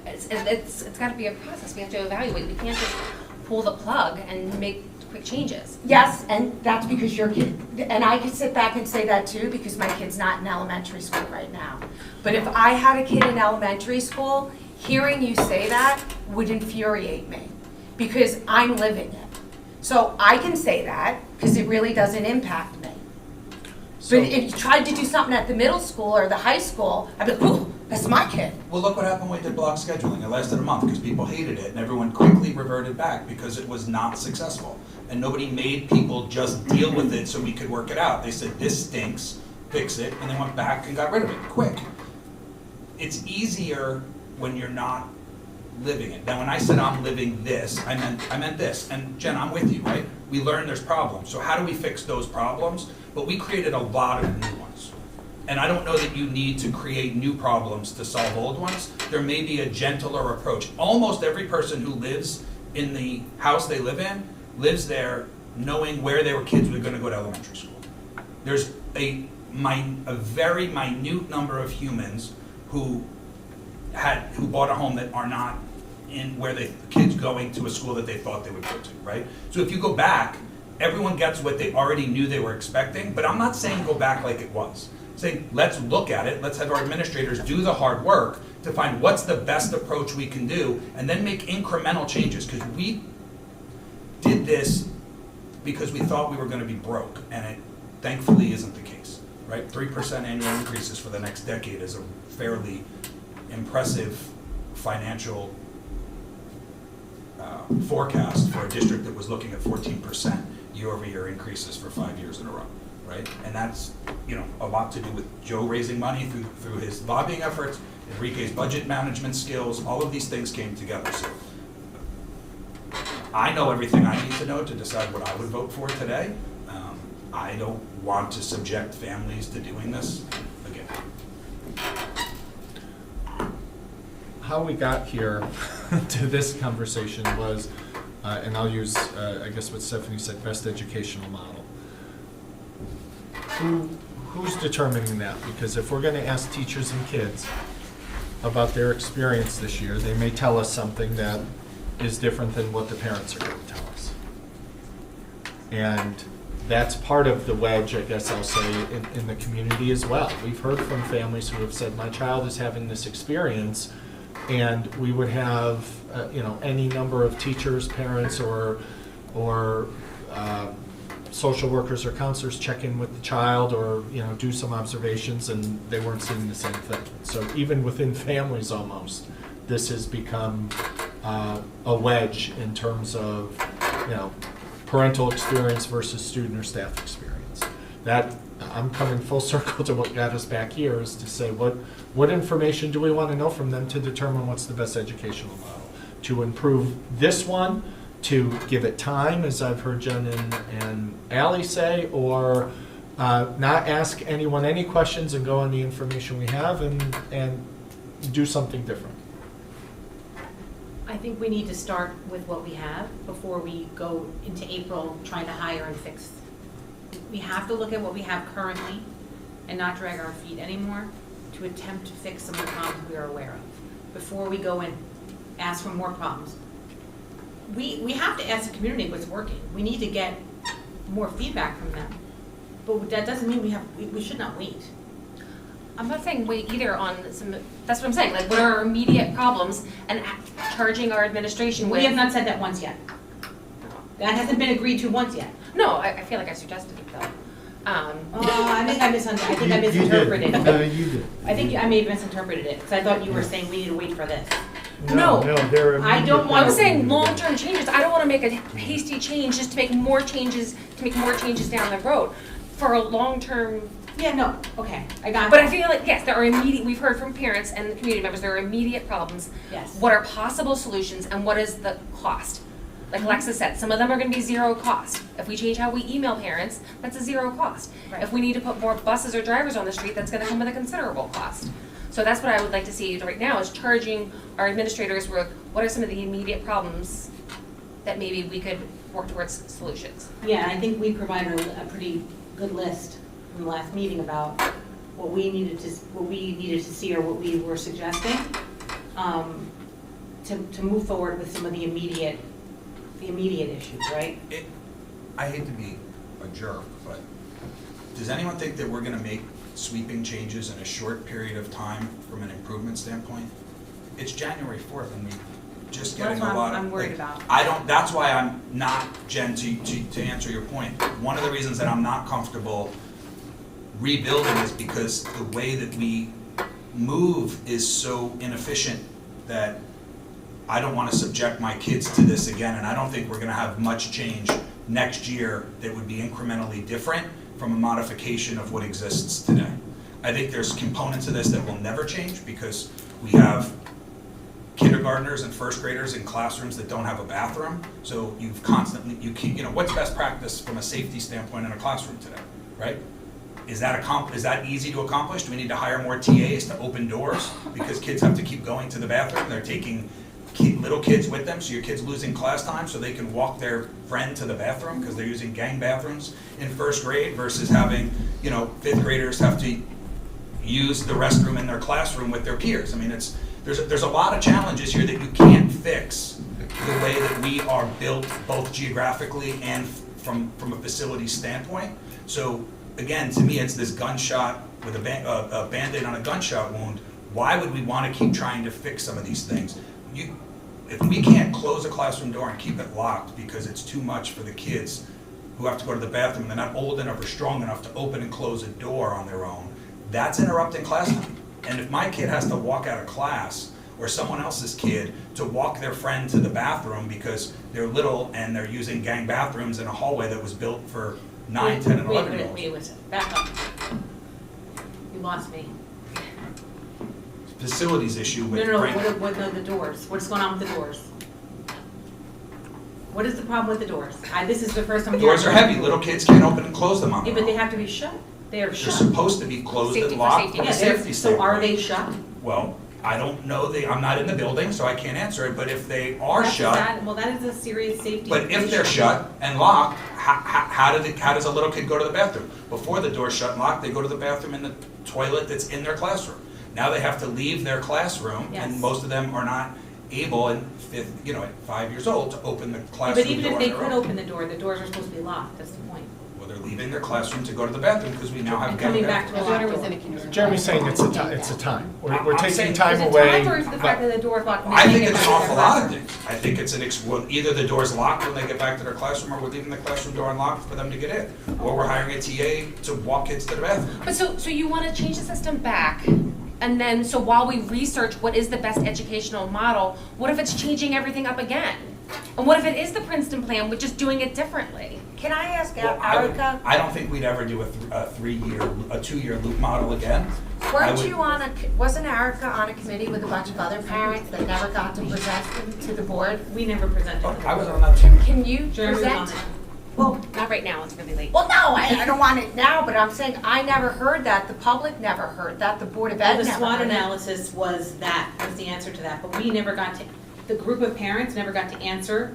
it's gotta be a process, we have to evaluate, we can't just pull the plug and make quick changes. Yes, and that's because your kid, and I could sit back and say that too, because my kid's not in elementary school right now. But if I had a kid in elementary school, hearing you say that would infuriate me, because I'm living it. So I can say that, because it really doesn't impact me. So- But if you tried to do something at the middle school or the high school, I'd be like, ooh, that's my kid. Well, look what happened when we did block scheduling. It lasted a month because people hated it, and everyone quickly reverted back because it was not successful. And nobody made people just deal with it so we could work it out. They said, this stinks, fix it, and they went back and got rid of it, quick. It's easier when you're not living it. Now, when I said I'm living this, I meant this. And Jen, I'm with you, right? We learned there's problems. So how do we fix those problems? But we created a lot of new ones. And I don't know that you need to create new problems to solve old ones. There may be a gentler approach. Almost every person who lives in the house they live in lives there knowing where their kids were going to go to elementary school. There's a very minute number of humans who bought a home that are not in where the kids going to a school that they thought they would go to, right? So if you go back, everyone gets what they already knew they were expecting, but I'm not saying go back like it was. I'm saying let's look at it, let's have our administrators do the hard work to find what's the best approach we can do, and then make incremental changes, because we did this because we thought we were going to be broke, and it thankfully isn't the case, right? 3% annual increases for the next decade is a fairly impressive financial forecast for a district that was looking at 14% year-over-year increases for 5 years in a row, right? And that's, a lot to do with Joe raising money through his lobbying efforts, Enrique's budget management skills, all of these things came together. So I know everything I need to know to decide what I would vote for today. I don't want to subject families to doing this again. How we got here to this conversation was, and I'll use, I guess what Stephanie said, best educational model. Who's determining that? Because if we're gonna ask teachers and kids about their experience this year, they may tell us something that is different than what the parents are gonna tell us. And that's part of the wedge, I guess I'll say, in the community as well. We've heard from families who have said, my child is having this experience, and we would have, any number of teachers, parents, or social workers or counselors check in with the child, or do some observations, and they weren't seeing the same thing. So even within families, almost, this has become a wedge in terms of parental experience versus student or staff experience. that, I'm coming full circle to what got us back here, is to say, what information do we want to know from them to determine what's the best educational model? To improve this one, to give it time, as I've heard Jen and Ally say, or not ask anyone any questions and go on the information we have and do something different? I think we need to start with what we have before we go into April trying to hire and fix. We have to look at what we have currently and not drag our feet anymore to attempt to fix some of the problems we are aware of before we go and ask for more problems. We have to ask the community what's working. We need to get more feedback from them. But that doesn't mean we should not wait. I'm not saying wait either on some, that's what I'm saying, like what are our immediate problems and charging our administration with. We have not said that once yet. That hasn't been agreed to once yet. No, I feel like I suggested it though. I think I misinterpreted. No, you did. I think I may have misinterpreted it, because I thought you were saying we need to wait for this. No. there are I don't want I'm saying long-term changes. I don't want to make a hasty change just to make more changes down the road. For a long-term, Yeah, no, okay, I got but that. I feel like, yes, there are immediate, we've heard from parents and the community members, there are immediate problems. Yes. What are possible solutions and what is the cost? Like Alexis said, some of them are gonna be zero cost. If we change how we email parents, that's a zero cost. Right. If we need to put more buses or drivers on the street, that's gonna come with a considerable cost. So that's what I would like to see right now, is charging our administrators with what are some of the immediate problems that maybe we could work towards solutions. Yeah, and I think we provided a pretty good list in the last meeting about what we needed to see or what we were suggesting to move forward with some of the immediate issues, right? I hate to be a jerk, but does anyone think that we're gonna make sweeping changes in a short period of time from an improvement standpoint? It's January 4th and we just getting That's a what lot of. I'm worried about. That's why I'm not, Jen, to answer your point, one of the reasons that I'm not comfortable rebuilding is because the way that we move is so inefficient that I don't want to subject my kids to this again, and I don't think we're going to have much change next year that would be incrementally different from a modification of what exists today. I think there's components of this that will never change because we have kindergartners and first graders in classrooms that don't have a bathroom, so you've constantly, what's best practice from a safety standpoint in a classroom today, right? Is that easy to accomplish? Do we need to hire more TAs to open doors because kids have to keep going to the bathroom? They're taking little kids with them, so your kid's losing class time so they can walk their friend to the bathroom because they're using gang bathrooms in first grade versus having, fifth graders have to use the restroom in their classroom with their peers. I mean, there's a lot of challenges here that you can't fix the way that we are built both geographically and from a facility standpoint. So again, to me, it's this gunshot with a Band-Aid on a gunshot wound. Why would we want to keep trying to fix some of these things? If we can't close a classroom door and keep it locked because it's too much for the kids who have to go to the bathroom and they're not old enough or strong enough to open and close a door on their own, that's interrupting class time. And if my kid has to walk out of class or someone else's kid to walk their friend to the bathroom because they're little and they're using gang bathrooms in a hallway that was built for 9, 10, and 11-year-olds. Wait, listen, back up. You lost me. Facilities issue with. No, what are the doors? What's going on with the doors? What is the problem with the doors? This is the first time. The doors are heavy, little kids can't open and close them on Yeah, their but they own. have to be shut. They are They're shut. supposed to be closed Safety and for locked safety. from a Yeah, safety so are standpoint. they shut? Well, I don't know, I'm not in the building, so I can't answer it, but if they are shut, That is a serious safety. but if they're issue. shut and locked, how does a little kid go to the bathroom? Before the door's shut and locked, they go to the bathroom in the toilet that's in their classroom. Now they have to leave their classroom, Yes. and most of them are not able at 5 years old to open the Yeah, classroom but even door if on they their could own. open the doors are supposed to be locked, that's the point. Well, they're leaving their classroom to go to the bathroom because we now have And gang coming back to bathrooms. a My daughter locked was in a door. kindergarten. Jeremy's saying it's a time. We're I'm taking saying- time Is it away. time or is it the fact that the door is locked? and I they think can't it's get an back to awful their lot of classroom? things. I think it's either the door's locked when they get back to their classroom, or we're leaving the classroom door unlocked for them to get in. Or we're hiring a TA to walk kids to the bathroom. But so you want to change the system back, and then, so while we research what is the best educational model, what if it's changing everything up again? And what if it is the Princeton plan, with just doing it differently? Can I ask Well, Erica? I don't think we'd ever do a 2-year loop model again. I Weren't would- you wasn't Erica on a committee with a bunch of other parents that never got to present to the board? We never presented. Oh, to the I was board. on that. Can you Jeremy was on present? it. Well, Not right now, it's really late. well, no, I don't want it now, but I'm saying I never heard that, the public never heard that, the Board of Ed Well, never the SWOT heard it. analysis was the answer to that, but we never got to, the group of parents never got to answer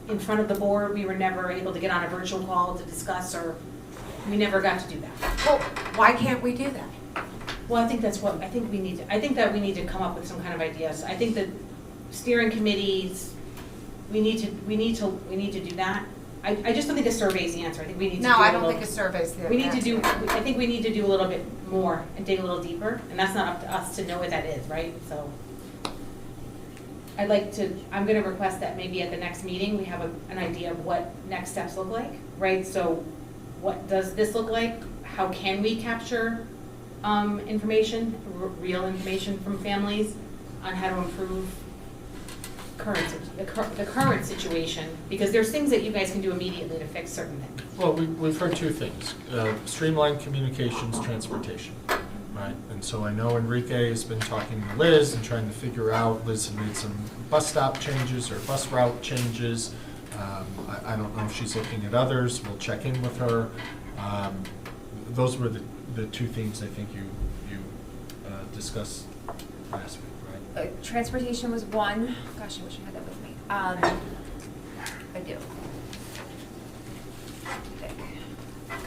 in front of the board. We were never able to get on a virtual call to discuss, or we never got to do that. Well, why can't we do that? Well, I think that's what, I think that we need to come up with some kind of ideas. I think that steering committees, we need to do that. I just don't think a survey is the answer. I think we need to do No, a I don't little- think a survey's there. We need to do, I think we need to do a little bit more and dig a little deeper, and that's not up to us to know what that is, right? So I'm gonna request that maybe at the next meeting, we have an idea of what next steps look like, right? So what does this look like? How can we capture information, real information from families on how to improve the current situation? Because there's things that you guys can do immediately to fix certain things. Well, we've heard two things, streamlined communications, transportation, right? And so I know Enrique has been talking to Liz and trying to figure out, Liz had made some bus stop changes or bus route changes. I don't know if she's looking at others, we'll check in with her. Those were the two themes I think you discussed last week, right? Transportation was one. Gosh, I wish I had that with me. I do.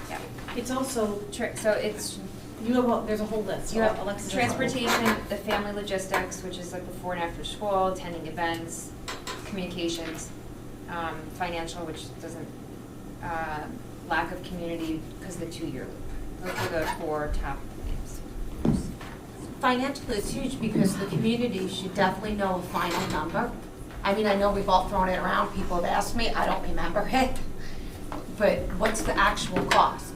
Yeah. It's also, So it's, there's a whole list. you have Alexis has a whole- transportation, the family logistics, which is like before and after school, attending events, communications, financial, which doesn't, lack of community because of the 2-year loop. Those are the 4 top things. Financially, it's huge because the community should definitely know a final number. I mean, I know we've all thrown it around, people have asked me, I don't remember it. But what's the actual cost?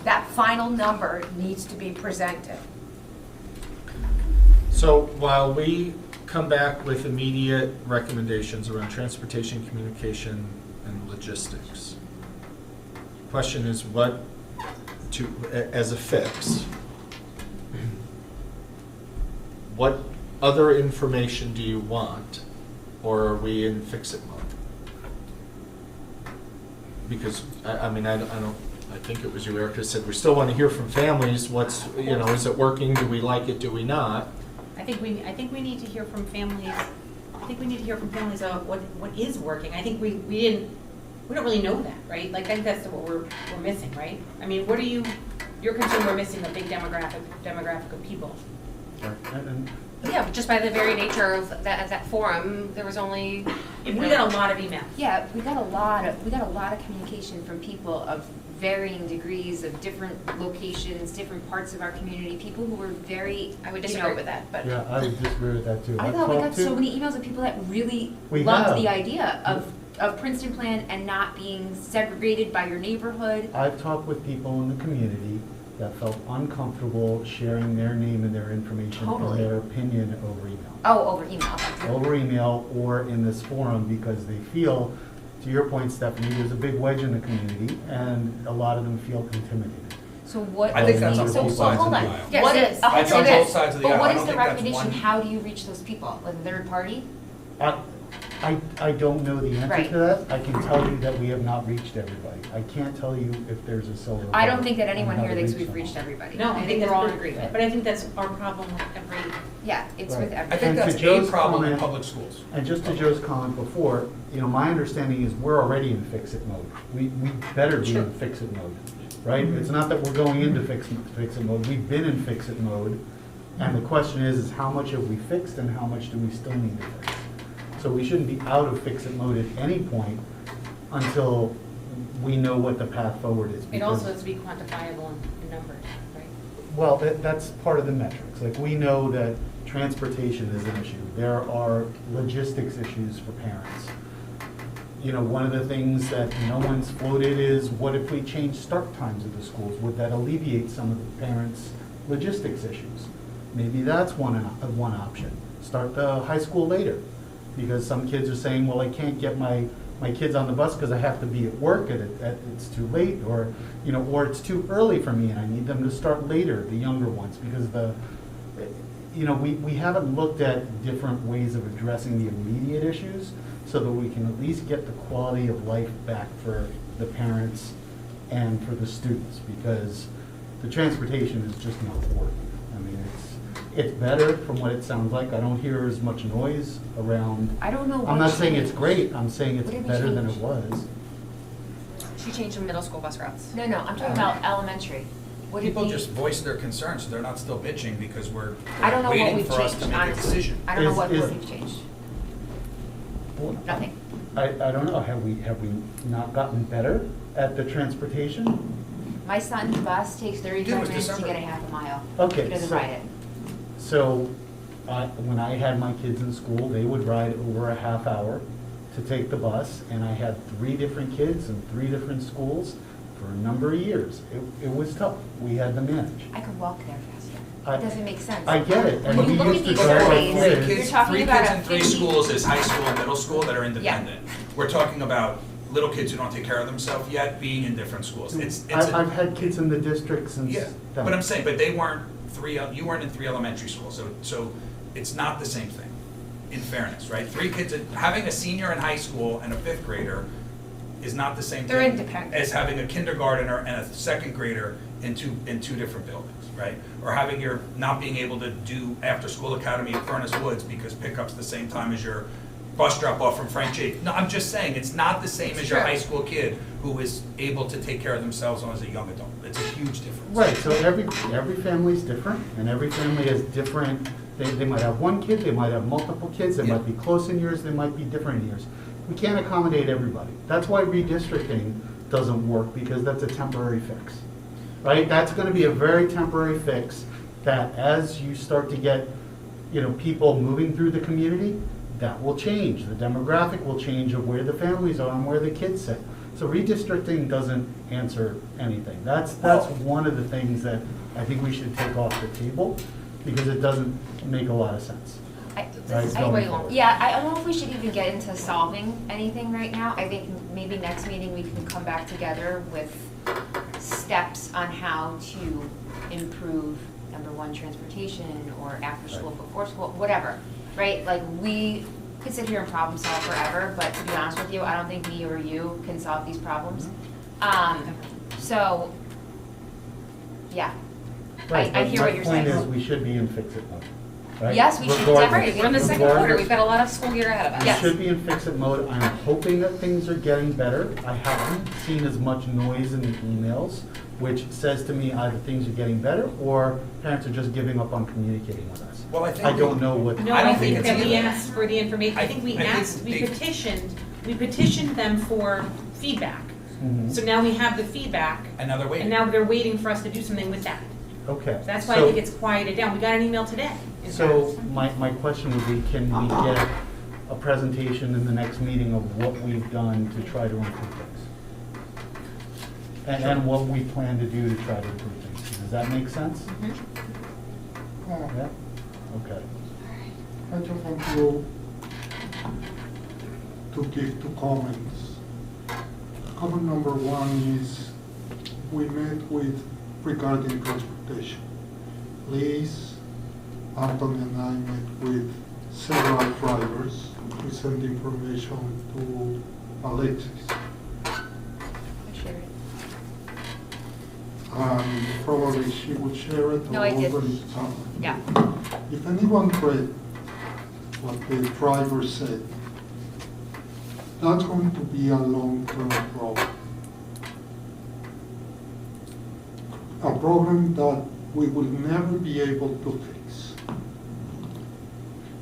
That final number needs to be presented. So while we come back with immediate recommendations around transportation, communication, and logistics, question is what as a fix, what other information do you want, or are we in fix-it mode? Because, I think it was you, Erica, said we still want to hear from families, is it working, do we like it, do we not? I think we need to hear from families. I think we need to hear from families about what is working. I think we don't really know that, right? Like, I think that's what we're missing, right? I mean, you're concerned we're missing a big demographic of people. Yeah, but just by the very nature of that forum, there was only. We got a lot of emails. Yeah, we got a lot of communication from people of varying degrees, of different locations, different parts of our community, people who were very, I would disagree with that, but. Yeah, I would disagree with that too. I I've thought we got talked so to- many emails of people that really We loved have. the idea of Princeton Plan and not being segregated by your neighborhood. I've talked with people in the community that felt uncomfortable sharing their name and their information Totally. and their opinion over email. Oh, over email. Over email or in this forum because they feel, to your point, Stephanie, there's a big wedge in the community and a lot of them feel intimidated. So what? I think that's on So both so sides hold of the on. aisle. Yes, What it is? That's on both sides of the aisle. But what I is don't the think that's recommendation? one- How do you reach those people? With a third party? I don't know the answer Right. to that. I can tell you that we have not reached everybody. I can't tell you if there's a silver bullet. I don't think that on anyone how here to thinks reach we've them reached all. everybody. No, I think we're all in agreement. But I think that's our problem with every. Yeah, it's Right. with I everybody. think And to that's a Joe's problem in comment- public schools. And just to Joe's comment before, my understanding is we're already in fix-it mode. We better be in fix-it mode, right? It's not that we're going into fix-it mode, we've been in fix-it mode. And the question is how much have we fixed and how much do we still need to fix? So we shouldn't be out of fix-it mode at any point until we know what the path forward is. It because- also has to be quantifiable in numbers, right? Well, that's part of the metrics. Like, we know that transportation is an issue. There are logistics issues for parents. One of the things that no one's floated is, what if we change start times of the schools? Would that alleviate some of the parents' logistics issues? Maybe that's one option. Start the high school later. because some kids are saying, well, I can't get my kids on the bus because I have to be at work it's too late, or, you know, or it's too early for me and I need them to start later, the younger ones, because you know, we haven't looked at different ways of addressing the immediate issues so that we can at least get the quality of life back for the parents and for the students, because the transportation is just not working. I mean, it's better from what it sounds like. I don't hear as much noise around. I don't know what I'm not saying it's changed. great, I'm saying it's What did we better than it change? was. She changed from middle school bus routes. No, I'm talking about elementary. What did People we- just voice their concerns, so they're not still bitching because we're I don't know what waiting we've for us to changed, make a honestly. decision. I don't know what Is- we've changed. Well, Nothing. I don't know, have we not gotten better at the transportation? My son's bus takes It 35 was minutes to December. get a half a mile. Okay, He doesn't so- ride it. So, when I had my kids in school, they would ride over a half hour to take the bus, and I had 3 different kids in 3 different schools for a number of years. It was tough, we had to manage. I could walk there faster. I- It doesn't make sense. I get it, and When we you look used at to these drive our surveys, kids. you're talking Three about kids a in 3 50 schools is high school and middle school that are independent. We're talking about little kids who don't take care of themselves yet being in different schools. It's I've had kids in the district since Yeah, then. but I'm saying, but they weren't you weren't in 3 elementary schools, so it's not the same thing, in fairness, right? 3 kids, having a senior in high school and a 5th grader is not the same They're thing independent. as having a kindergartner and a 2nd grader in two different buildings, right? Or having your, not being able to do after-school academy at Furnace Woods because pickup's the same time as your bus drop-off from Frank Jake. No, I'm just saying, it's not the same as your high school kid who is able to take care of themselves as a young adult. It's a huge difference. Right, so every family's different, and every family has different, they might have 1 kid, they might have multiple kids, they might be close in years, they might be different in years. We can't accommodate everybody. That's why redistricting doesn't work, because that's a temporary fix, right? That's gonna be a very temporary fix, that as you start to get, you know, people moving through the community, that will change. The demographic will change of where the families are and where the kids sit. So redistricting doesn't answer anything. That's one of the things that I think we should take off the table, because it doesn't make a lot of sense. Right, going forward. Yeah, I don't know if we should even get into solving anything right now. I think maybe next meeting we can come back together with steps on how to improve, number 1, transportation, or after school, before school, whatever, right? Like, we could sit here and problem solve forever, but to be honest with you, I don't think me or you can solve these problems. So, yeah. Right, I but hear what you're saying. My point is, we should be in fix-it mode, right? Yes, we should Regardless. definitely. We're in the second quarter, Regardless. we've got a lot of school year ahead of us. We Yes. should be in fix-it mode. I'm hoping that things are getting better. I haven't seen as much noise in the emails, which says to me either things are getting better or parents are just giving up on communicating with us. Well, I think I don't know what. No, I don't I think think it's that we either. asked for the information, I think we I think asked, we they- petitioned them for feedback. Mhm. So now we have the feedback, And now they're and waiting. now they're waiting for us to do something with that. Okay. So that's why I So- think it's quieted down. We got an email today. in So fact. my question would be, can we get a presentation in the next meeting of what we've done to try to improve things? And what we plan to do to try to improve things. Does that make sense? Yeah? Okay. I just want to give 2 comments. Comment number 1 is, we met with regarding transportation. Liz, Anthony and I met with several drivers. We sent information to Alexis. And probably she would share it. No, or I did. already- Yeah. If anyone read what the driver said, that's going to be a long-term problem. A problem that we will never be able to fix.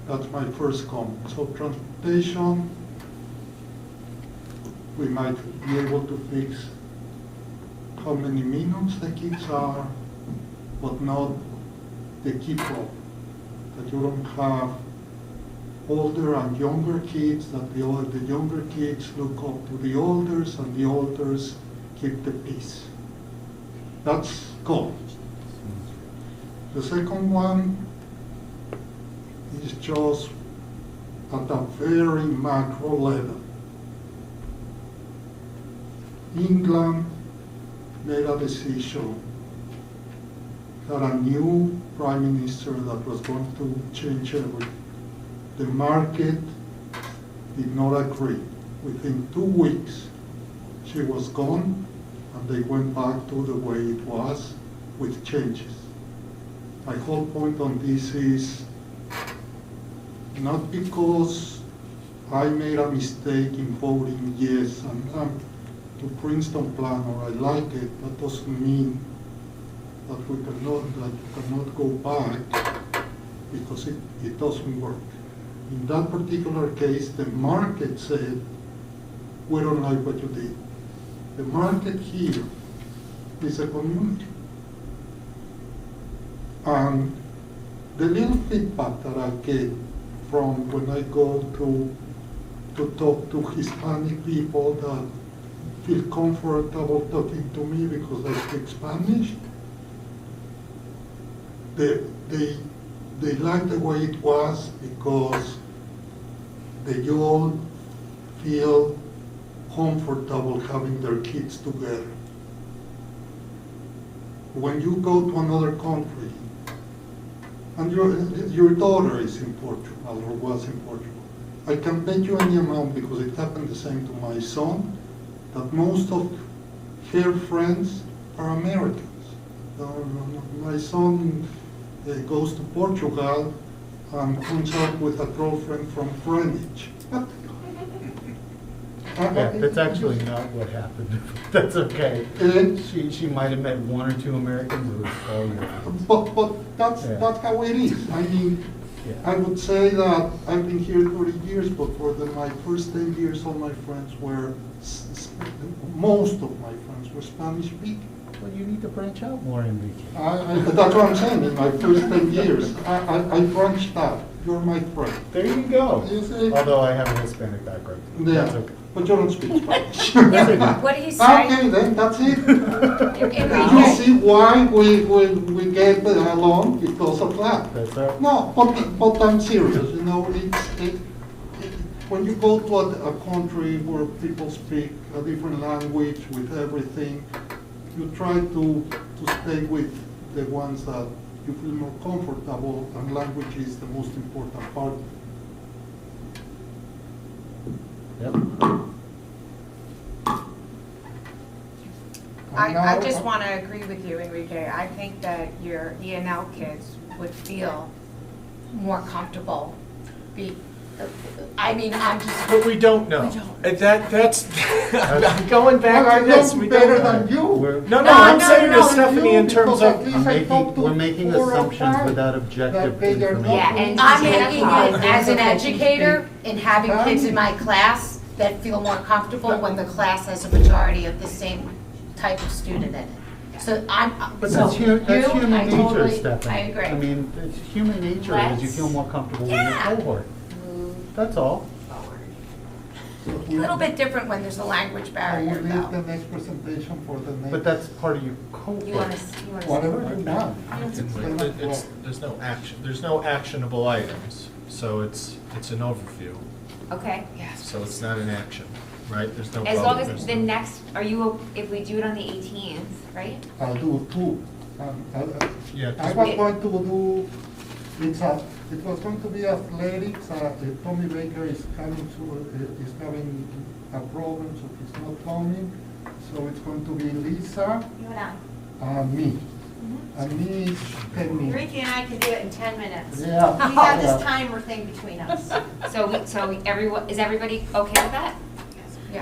That's my first comment. So transportation, we might be able to fix how many minutes the kids are, but not the key problem. That you don't have older and younger kids, that the younger kids look up to the elders and the elders keep the peace. That's gone. The second one is just at a very macro level. England made a decision, had a new prime minister that was going to change everything. The market did not agree. Within 2 weeks, she was gone, and they went back to the way it was with changes. My whole point on this is not because I made a mistake in voting yes and to Princeton plan or I like it, that doesn't mean that you cannot go back because it doesn't work. In that particular case, the market said, we don't like what you did. The market here is a community. And the little feedback that I get from when I go to talk to Hispanic people that feel comfortable talking to me because I speak Spanish, they like the way it was because they all feel comfortable having their kids together. When you go to another country, and your daughter is in Portugal or was in Portugal, I can bet you any amount, because it happened the same to my son, that most of her friends are Americans. My son goes to Portugal and comes up with a girlfriend from Greenwich. Yeah, that's actually not what happened. That's okay. She might have met 1 or 2 Americans, it was all Europeans. But that's how it is. I mean, Yeah. I would say that I've been here 30 years, but for my first 10 years, all my friends were, most of my friends were Spanish speaking. Well, you need to branch out more, Enrique. That's what I'm saying, in my first 10 years, I branched out. You're my friend. There you go. You see? Although I have a Hispanic background. That's Yeah, okay. but you don't speak Spanish. Yes, I do. What did he say? Okay, then, that's it. You Enrique, see why we get along because of that. That's all right. No, but I'm serious, you know, when you go to a country where people speak a different language with everything, you try to stay with the ones that you feel more comfortable, and language is the most important part. Yep. I just want to agree with you, Enrique. I think that your ENL kids would feel more comfortable. I'm just. But we don't know. We don't. That's, I'm going back to this. We better don't. than you. No, I'm saying to Stephanie in terms of, We're making assumptions without objective that they are information. not- Yeah, and I'm to making clarify- it as an educator and having kids in my class that feel more comfortable when the class has a majority of the same type of student in it. So But so that's human I nature, totally, Stephanie. I agree. I mean, it's human nature as you feel more comfortable with your Yeah. cohort. That's all. A little bit different when there's a language I barrier will leave the though. next presentation for the next. But that's part of your cohort. You wanna Whatever you see? want. there's no actionable items, so it's an overview, Okay, so it's not an action, right? There's no. as vote, long there's as the no- next, if we do it on the 18th, right? I'll do 2. Yeah, 'cause I was going to do, it was going to be athletics, Tommy Baker is having a problem, so he's not coming. So it's going to be Lisa You and I. and me. And me is 10 minutes. Enrique and I can do it in 10 minutes. Yeah. We have this timer thing between us. So everyone, is everybody okay with that?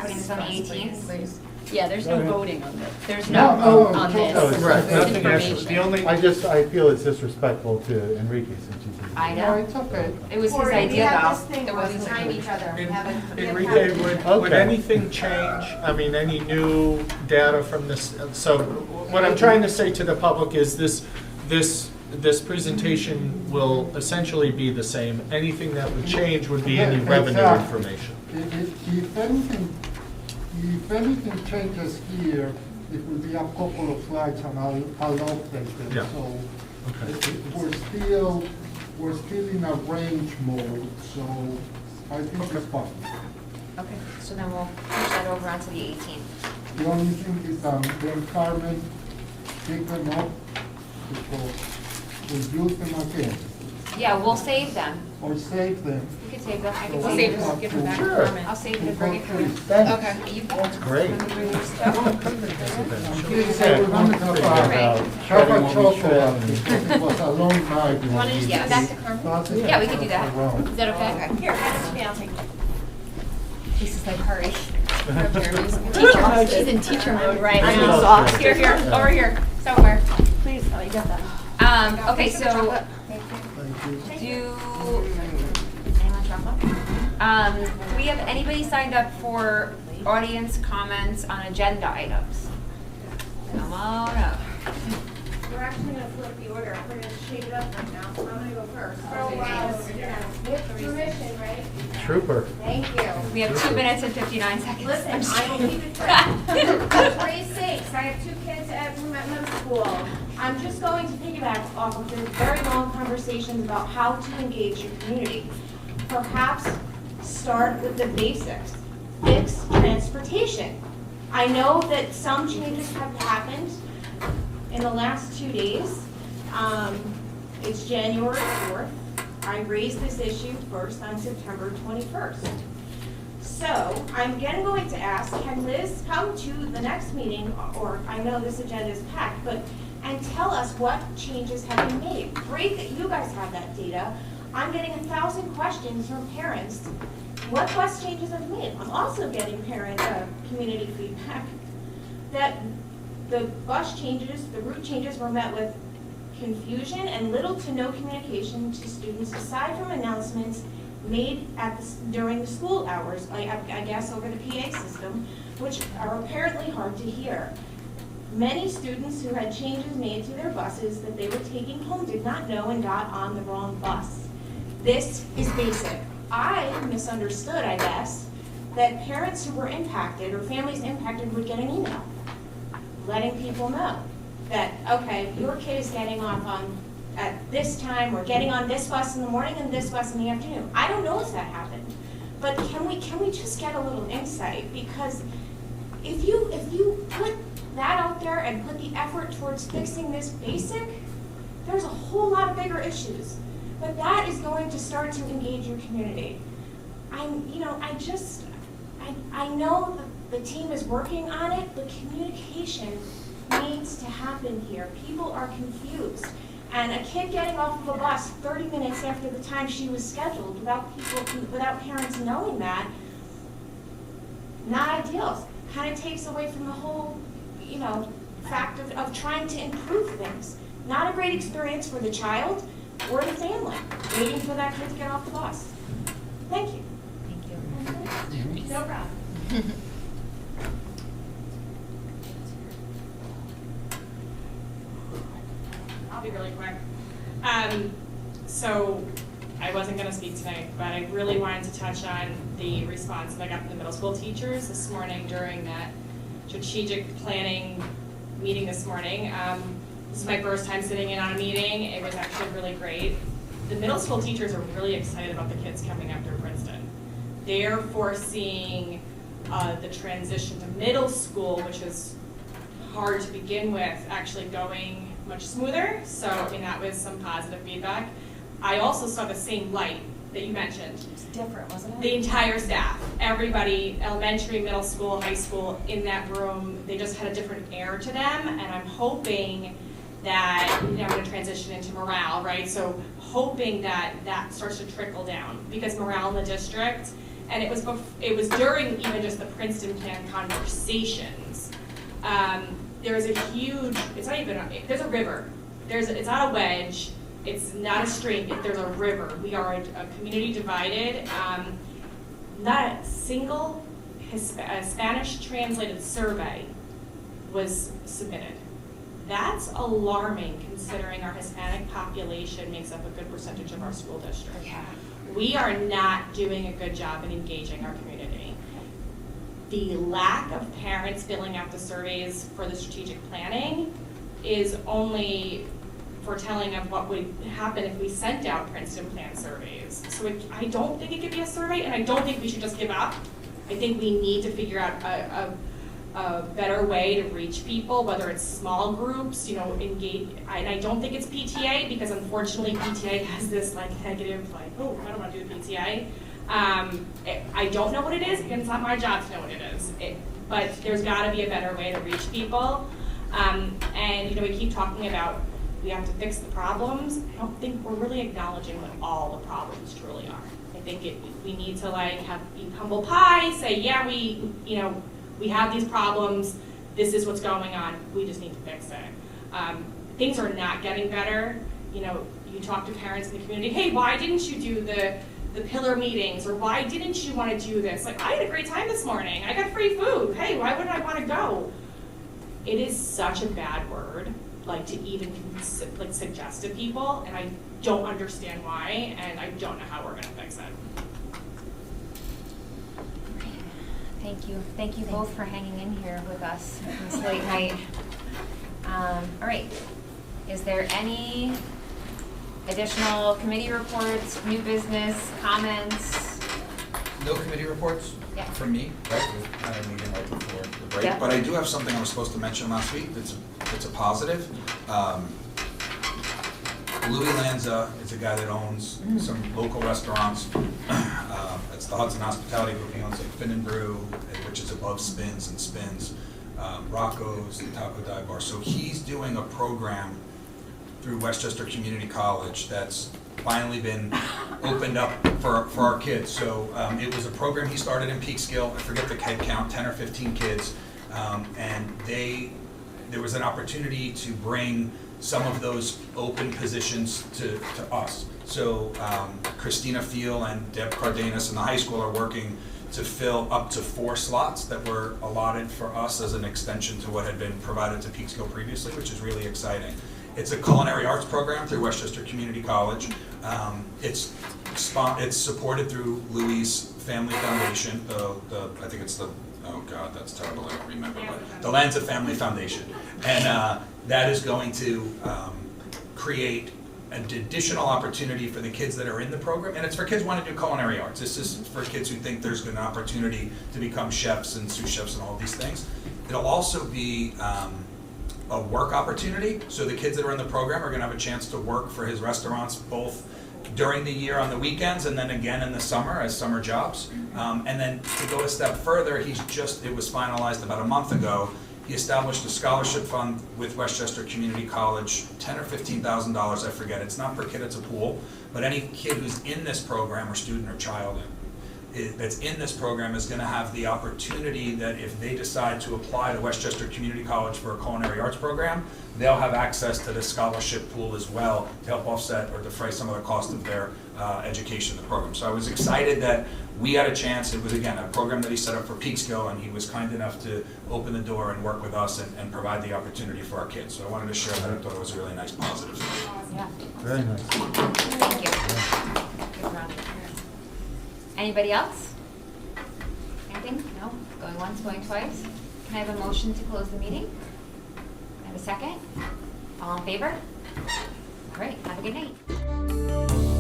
Putting this on the Yes, 18th? please. Yeah, there's no voting on this. There's No, no no, vote on no, this. no, it's Right, nothing Information. actually, the only. I feel it's disrespectful to Enrique since he's. I No, know. it's okay. It was his Or we idea have though. this thing It where we wasn't time like- each other. We have a. we have Enrique, time. would Okay. anything change, I mean, any new data from this? So what I'm trying to say to the public is this presentation will essentially be the same. Anything that would change would be any Yeah, revenue exactly. information. If anything changes here, it will be a couple of slides and I'll update them. Yeah. So Okay. we're still in a range mode, so I think it's fine. Okay, so then we'll push that over onto the 18th. The only thing is, when Carmen pick them up, because we use them again, Yeah, we'll save them. or save them. We can save them. I can So We'll we save have it, give them to- back to Sure. Carmen. I'll save it to and bring it go for through you. steps. Okay. You That's great. Let me bring your stuff. I'm kidding, Yeah, we're gonna come have figure it out. have Shredding a what we chocolate, shred. because it was a long night. when wanna just we give it back to Carmen? started Yeah, we can do that. around. Is that okay? Here, hand it to me, I'll take it. Lisa's like, hurry. Teacher mode, she's in teacher mode right I'm now. exhausted. Here, here, over here, somewhere. Please, oh, you got that. Okay, Thanks for the so chocolate. do, anyone chocolate? Do we have anybody signed up for audience comments on agenda items? Come on up. We're actually gonna flip the order, we're gonna shake it up right now, so I'm gonna go first. Oh, wow, with permission, right? Trooper. Thank you. We have 2 minutes and 59 seconds. Listen, I'm just I will kidding. keep it brief. For your sakes, I have 2 kids at Lumet Middle School. I'm just going to piggyback off of the very long conversations about how to engage your community. Perhaps start with the basics. Fix transportation. I know that some changes have happened in the last 2 days. It's January 4th. I raised this issue first on September 21st. So I'm again going to ask, can Liz come to the next meeting, or I know this agenda is packed, and tell us what changes have been made. Great that you guys have that data. I'm getting 1,000 questions from parents. What bus changes have been made? I'm also getting community feedback that the bus changes, the route changes were met with confusion and little to no communication to students aside from announcements made during the school hours, I guess over the PA system, which are apparently hard to hear. Many students who had changes made to their buses that they were taking home did not know and got on the wrong bus. This is basic. I misunderstood, I guess, that parents who were impacted or families impacted would get an email letting people know that, okay, your kid is getting off at this time, or getting on this bus in the morning and this bus in the afternoon. I don't know if that happened, but can we just get a little insight? Because if you put that out there and put the effort towards fixing this basic, there's a whole lot of bigger issues. But that is going to start to engage your community. I know the team is working on it, but communication needs to happen here. People are confused. And a kid getting off of a bus 30 minutes after the time she was scheduled without parents knowing that, not ideal. Kind of takes away from the whole, fact of trying to improve things. Not a great experience for the child or the family, waiting for that kid to get off the bus. Thank you. Thank you. No problem. I'll be really quick. So I wasn't going to speak tonight, but I really wanted to touch on the response that I got from the middle school teachers this morning during that strategic planning meeting this morning. This is my first time sitting in on a meeting. It was actually really great. The middle school teachers are really excited about the kids coming up through Princeton. They're foreseeing the transition to middle school, which is hard to begin with, actually going much smoother. So, that was some positive feedback. I also saw the same light that you mentioned. It was different, wasn't it? The entire staff, everybody, elementary, middle school, high school, in that room, they just had a different air to them, and I'm hoping that, I'm going to transition into morale, right? So hoping that starts to trickle down, because morale in the district, and it was during even just the Princeton plan conversations. There's a huge, there's a river. It's not a wedge, it's not a stream, there's a river. We are a community divided. Not a single Spanish translated survey was submitted. That's alarming, considering our Hispanic population makes up a good percentage of our school district. Yeah. We are not doing a good job in engaging our community. The lack of parents filling out the surveys for the strategic planning is only foretelling of what would happen if we sent out Princeton Plan surveys. So I don't think it could be a survey, and I don't think we should just give up. I think we need to figure out a better way to reach people, whether it's small groups, engage. And I don't think it's PTA, because unfortunately PTA has this negative, oh, I don't want to do the PTA. I don't know what it is, and it's not my job to know what it is. But there's got to be a better way to reach people. And we keep talking about we have to fix the problems. I don't think we're really acknowledging what all the problems truly are. I think we need to eat humble pie, say, yeah, we have these problems, this is what's going on, we just need to fix it. Things are not getting better. You talk to parents in the community, hey, why didn't you do the pillar meetings, or why didn't you want to do this? I had a great time this morning, I got free food, hey, why wouldn't I want to go? It is such a bad word, to even suggest to people, and I don't understand why, and I don't know how we're gonna fix it. Thank you both for hanging in here with us this late night. All right, is there any additional committee reports, new business, comments? No committee reports Yeah. from me, right? We had a meeting right before the break. Yeah. But I do have something I was supposed to mention last week that's a positive. Louis Lanza is a guy that owns some local restaurants. It's the Hudson Hospitality Group. He owns Fin and Brew, which is above Spins and Spins, Rocco's, the Taco Dive Bar. So he's doing a program through Westchester Community College that's finally been opened up for our kids. So it was a program he started in Peekskill. I forget the head count, 10 or 15 kids. And there was an opportunity to bring some of those open positions to us. So Christina Fiel and Deb Cardenas in the high school are working to fill up to 4 slots that were allotted for us as an extension to what had been provided to Peekskill previously, which is really exciting. It's a culinary arts program through Westchester Community College. It's supported through Louis' Family Foundation. I think it's oh God, that's terrible, I don't remember, but the Lanza Family Foundation. And that is going to create an additional opportunity for the kids that are in the program. And it's for kids who want to do culinary arts. This is for kids who think there's an opportunity to become chefs and sous chefs and all these things. It'll also be a work opportunity. So the kids that are in the program are going to have a chance to work for his restaurants both during the year on the weekends and then again in the summer as summer jobs. And then to go a step further, it was finalized about a month ago. He established a scholarship fund with Westchester Community College, $10,000 or $15,000, I forget. It's not per kid, it's a pool. But any kid who's in this program, or student or child that's in this program, is going to have the opportunity that if they decide to apply to Westchester Community College for a culinary arts program, they'll have access to the scholarship pool as well to help offset or defray some of the cost of their education in the program. So I was excited that we had a chance. It was, again, a program that he set up for Peekskill, and he was kind enough to open the door and work with us and provide the opportunity for our kids. So I wanted to share that. I thought it was a really nice positive. Yeah. Very nice. Thank you. Good round. Anybody else? Anything? No? Going once, going twice? Can I have a motion to close the meeting? Can I have a second? All in favor? All right, have a good night.